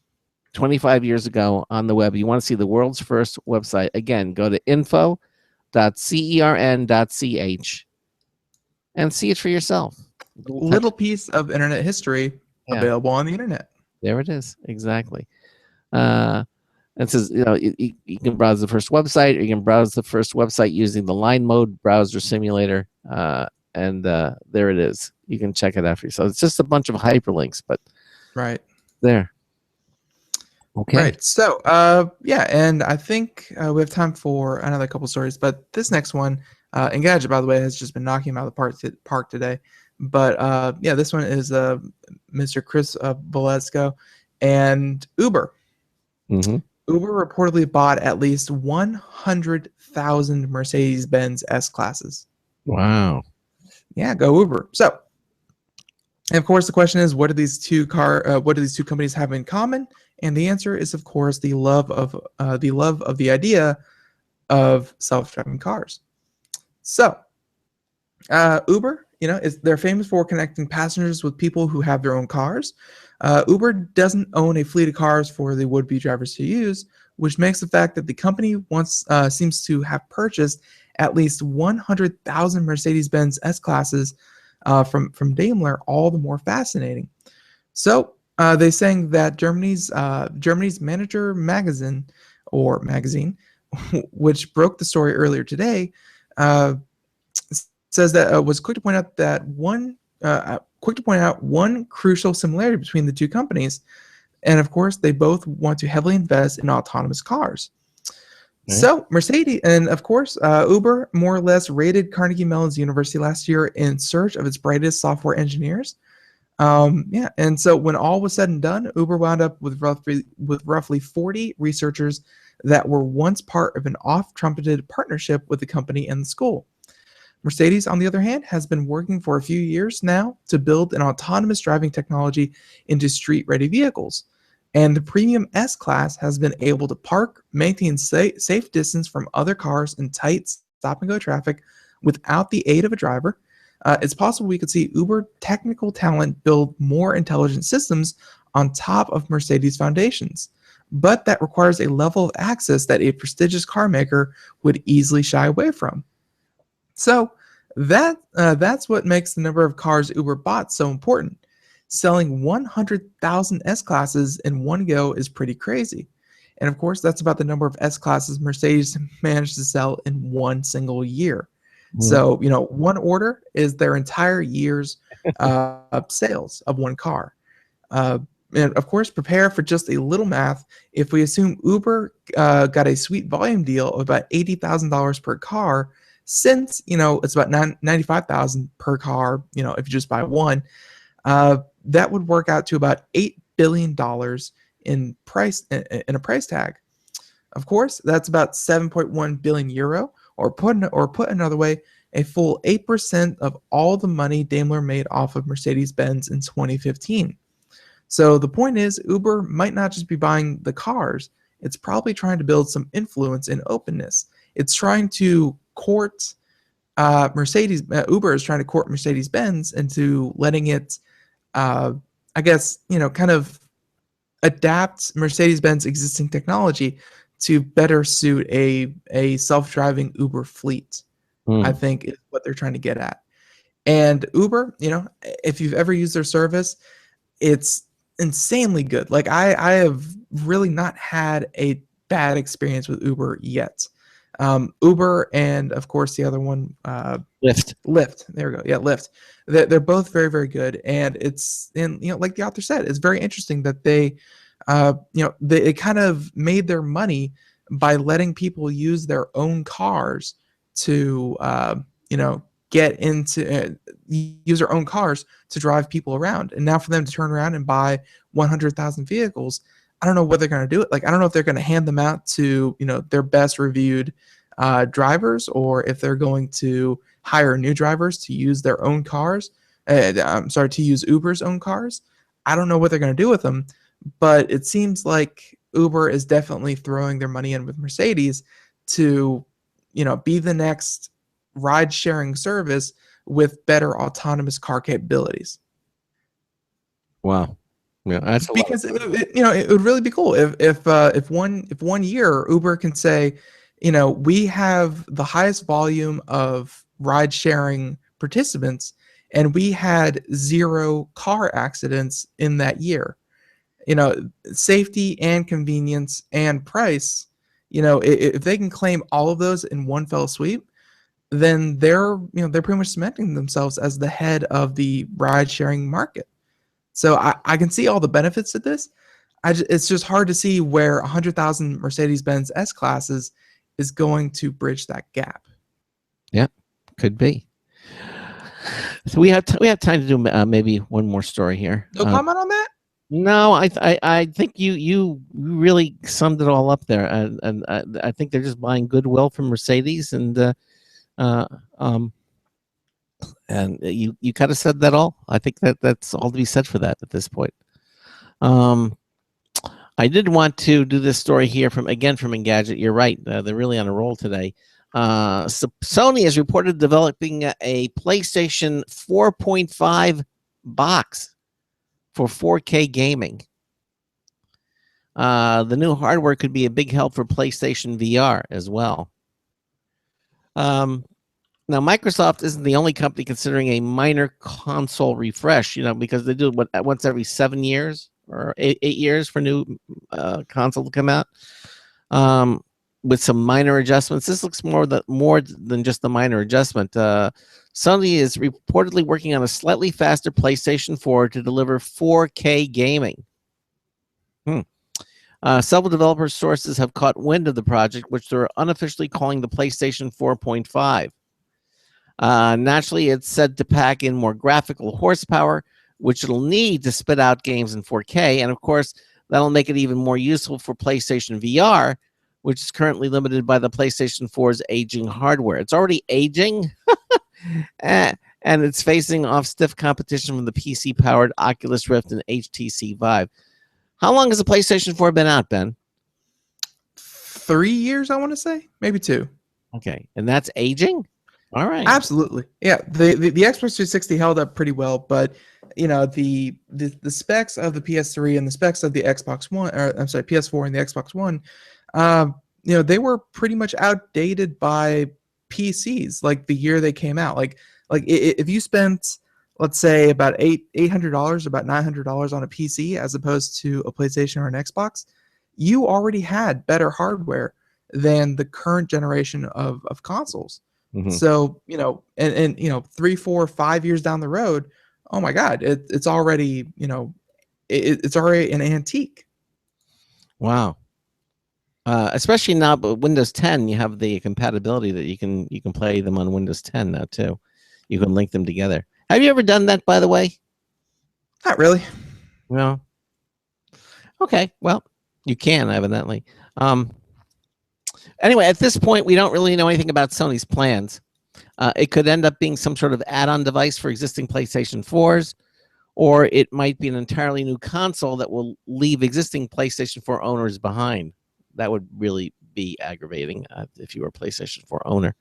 Speaker 1: 25 years ago on the web, you want to see the world's first website. Again, go to info.cern.ch and see it for yourself.
Speaker 4: Little piece of internet history available on the internet.
Speaker 1: There it is. Exactly. It says, you can browse the first website, or you can browse the first website using the line mode browser simulator. And there it is. You can check it out for yourself. It's just a bunch of hyperlinks, but
Speaker 4: right
Speaker 1: there. Okay.
Speaker 4: Right. So, and I think we have time for another couple stories, but this next one, Engadget, by the way, has just been knocking him out of the park today. But this one is Mr. Chris Valesco and Uber.
Speaker 1: Mm-hmm.
Speaker 4: Uber reportedly bought at least 100,000 Mercedes-Benz S-classes.
Speaker 1: Wow.
Speaker 4: Yeah, go Uber. So, and of course, the question is, what do these two companies have in common? And the answer is, of course, the love of the idea of self-driving cars. So, Uber, they're famous for connecting passengers with people who have their own cars. Uber doesn't own a fleet of cars for the would-be drivers to use, which makes the fact that the company seems to have purchased at least 100,000 Mercedes-Benz S-classes from Daimler all the more fascinating. So they're saying that Germany's Manager magazine, which broke the story earlier today, says that was quick to point out one crucial similarity between the two companies, and of course they both want to heavily invest in autonomous cars. Okay. So Mercedes, and of course Uber, more or less raided Carnegie Mellon's University last year in search of its brightest software engineers. And so when all was said and done, Uber wound up with roughly 40 researchers that were once part of an oft-trumpeted partnership with the company and the school. Mercedes, on the other hand, has been working for a few years now to build an autonomous driving technology into street-ready vehicles. And the premium S-Class has been able to park, maintain safe distance from other cars in tight stop-and-go traffic without the aid of a driver. It's possible we could see Uber technical talent build more intelligent systems on top of Mercedes foundations. But that requires a level of access that a prestigious car maker would easily shy away from. So that's what makes the number of cars Uber bought so important. Selling 100,000 S-classes in one go is pretty crazy. And of course, that's about the number of S-classes Mercedes managed to sell in one single year. So, one order is their entire year's sales of one car. And of course, prepare for just a little math. If we assume Uber got a sweet volume deal of about $80,000 per car, since, it's about $95,000 per car, if you just buy one, that would work out to about $8 billion in a price tag. Of course, that's about 7.1 billion euro. Or put another way, a full 8% of all the money Daimler made off of Mercedes-Benz in 2015. So the point is, Uber might not just be buying the cars, it's probably trying to build some influence and openness. It's trying to court Uber is trying to court Mercedes-Benz into letting it, kind of adapt Mercedes-Benz existing technology to better suit a self-driving Uber fleet, I think is what they're trying to get at. And Uber, if you've ever used their service, it's insanely good. Like I have really not had a bad experience with Uber yet. Uber and of course the other one, Lyft. There we go. Yeah, Lyft. They're both very, very good. And like the author said, it's very interesting that they kind of made their money by letting people use their own cars to, use their own cars to drive people around. And now for them to turn around and buy 100,000 vehicles, I don't know what they're going to do. Like, I don't know if they're going to hand them out to, their best reviewed drivers, or if they're going to hire new drivers to use their own cars. I'm sorry, to use Uber's own cars. I don't know what they're going to do with them, but it seems like Uber is definitely throwing their money in with Mercedes to, be the next ride-sharing service with better autonomous car capabilities.
Speaker 1: Wow. Yeah, that's
Speaker 4: because it would really be cool if one year Uber can say, we have the highest volume of ride sharing participants, and we had 0 car accidents in that year. Safety and convenience and price. If they can claim all of those in one fell sweep, then they're pretty much cementing themselves as the head of the ride sharing market. So I can see all the benefits of this. It's just hard to see where 100,000 Mercedes-Benz S-classes is going to bridge that gap.
Speaker 1: Yeah, could be. So we have time to do maybe one more story here.
Speaker 4: No comment on that?
Speaker 1: No, I think you really summed it all up there, and I think they're just buying goodwill from Mercedes, and you kind of said that all. I think that's all to be said for that at this point. I did want to do this story here from Engadget. You're right; they're really on a roll today. So Sony is reported developing a PlayStation 4.5 box for 4K gaming. The new hardware could be a big help for PlayStation VR as well. Now, Microsoft isn't the only company considering a minor console refresh, because they do it once every 7 years or 8 years for new console to come out, with some minor adjustments. This looks more than just a minor adjustment. Sony is reportedly working on a slightly faster PlayStation 4 to deliver 4K gaming. Several developer sources have caught wind of the project, which they're unofficially calling the PlayStation 4.5. Naturally, it's said to pack in more graphical horsepower, which it'll need to spit out games in 4K. And of course, that'll make it even more useful for PlayStation VR, which is currently limited by the PlayStation 4's aging hardware. It's already aging, and it's facing off stiff competition from the PC-powered Oculus Rift and HTC Vive. How long has the PlayStation 4 been out, Ben?
Speaker 4: 3 years, I want to say. Maybe 2.
Speaker 1: Okay, and that's aging? All right.
Speaker 4: Absolutely. Yeah, the Xbox 360 held up pretty well, but the specs of the PS3 and the specs of the Xbox One, or I'm sorry, PS4 and the Xbox One, they were pretty much outdated by PCs like the year they came out. Like if you spent, let's say, about $800, about $900 on a PC as opposed to a PlayStation or an Xbox, you already had better hardware than the current generation of consoles. Mm-hmm. So, and 3, 4, 5 years down the road, oh my God, it's already, it's already an antique.
Speaker 1: Wow. Especially now, but Windows 10, you have the compatibility that you can play them on Windows 10 now too. You can link them together. Have you ever done that, by the way?
Speaker 4: Not really.
Speaker 1: No. Okay. Well, you can, evidently. Anyway, at this point, we don't really know anything about Sony's plans. It could end up being some sort of add-on device for existing PlayStation 4s, or it might be an entirely new console that will leave existing PlayStation 4 owners behind. That would really be aggravating if you were a PlayStation 4 owner.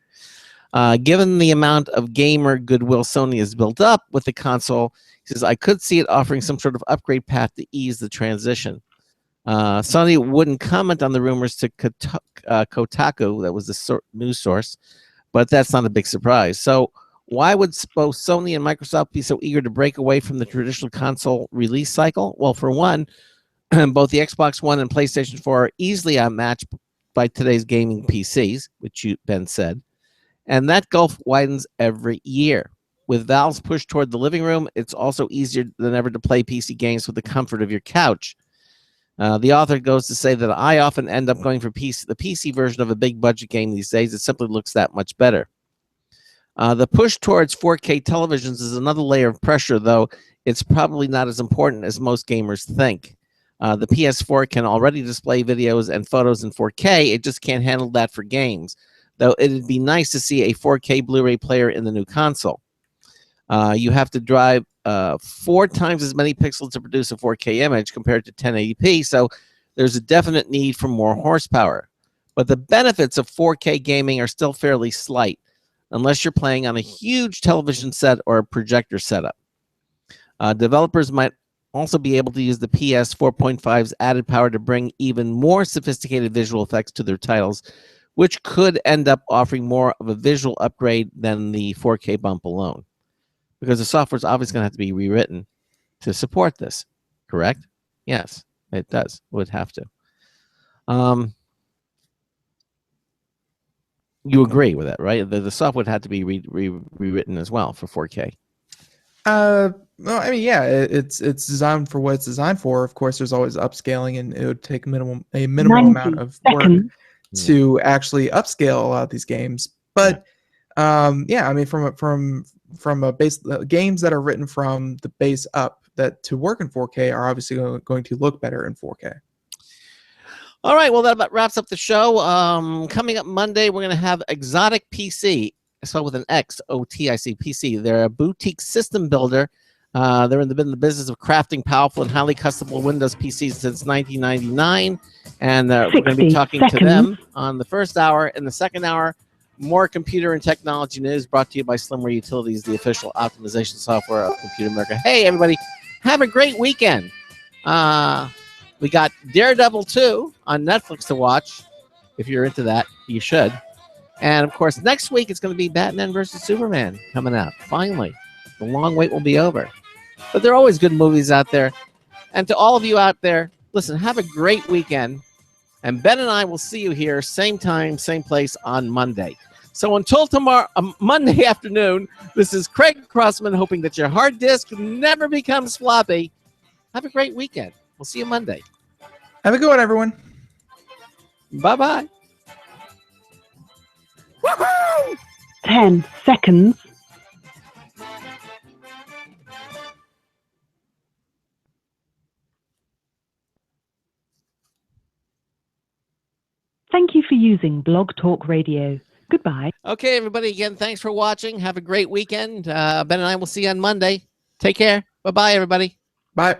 Speaker 1: Given the amount of gamer goodwill Sony has built up with the console, he says, I could see it offering some sort of upgrade path to ease the transition. Sony wouldn't comment on the rumors to Kotaku, that was the news source, but that's not a big surprise. So why would both Sony and Microsoft be so eager to break away from the traditional console release cycle? Well, for one, both the Xbox One and PlayStation 4 are easily outmatched by today's gaming PCs, which Ben said, and that gulf widens every year. With Valve's push toward the living room, it's also easier than ever to play PC games with the comfort of your couch. The author goes to say that I often end up going for the PC version of a big budget game these days. It simply looks that much better. The push towards 4K televisions is another layer of pressure, though it's probably not as important as most gamers think. The PS4 can already display videos and photos in 4K. It just can't handle that for games, though it'd be nice to see a 4K Blu-ray player in the new console. You have to drive 4 times as many pixels to produce a 4K image compared to 1080p, so there's a definite need for more horsepower. But the benefits of 4K gaming are still fairly slight, unless you're playing on a huge television set or a projector setup. Developers might also be able to use the PS 4.5's added power to bring even more sophisticated visual effects to their titles, which could end up offering more of a visual upgrade than the 4K bump alone. Because the software is obviously going to have to be rewritten to support this, correct? Yes, it does. It would have to. You agree with that, right? The software would have to be rewritten as well for 4K.
Speaker 4: Well, I mean, yeah, it's designed for what it's designed for. Of course, there's always upscaling, and it would take a minimal amount of work to actually upscale a lot of these games. But yeah, I mean, from a base games that are written from the base up that to work in 4K are obviously going to look better in 4K.
Speaker 1: All right, well, that about wraps up the show. Coming up Monday, we're going to have Exotic PC, spelled with an X, OTIC PC. They're a boutique system builder. They're in the business of crafting powerful and highly customizable Windows PCs since 1999. And we're going to be talking to them on the first hour. In the second hour, more computer and technology news brought to you by Slimware Utilities, the official optimization software of Computer America. Hey, everybody, have a great weekend. We got Daredevil 2 on Netflix to watch. If you're into that, you should. And, of course, next week it's going to be Batman versus Superman coming out. Finally, the long wait will be over. But there are always good movies out there. And to all of you out there, listen, have a great weekend. And Ben and I will see you here, same time, same place on Monday. So until tomorrow, Monday afternoon, this is Craig Crossman hoping that your hard disk never becomes floppy. Have a great weekend. We'll see you Monday.
Speaker 4: Have a good one, everyone.
Speaker 1: Bye-bye.
Speaker 2: Woohoo! 10 seconds. Thank you for using Blog Talk Radio. Goodbye.
Speaker 1: Okay, everybody, again, thanks for watching. Have a great weekend. Ben and I will see you on Monday. Take care. Bye-bye, everybody.
Speaker 4: Bye.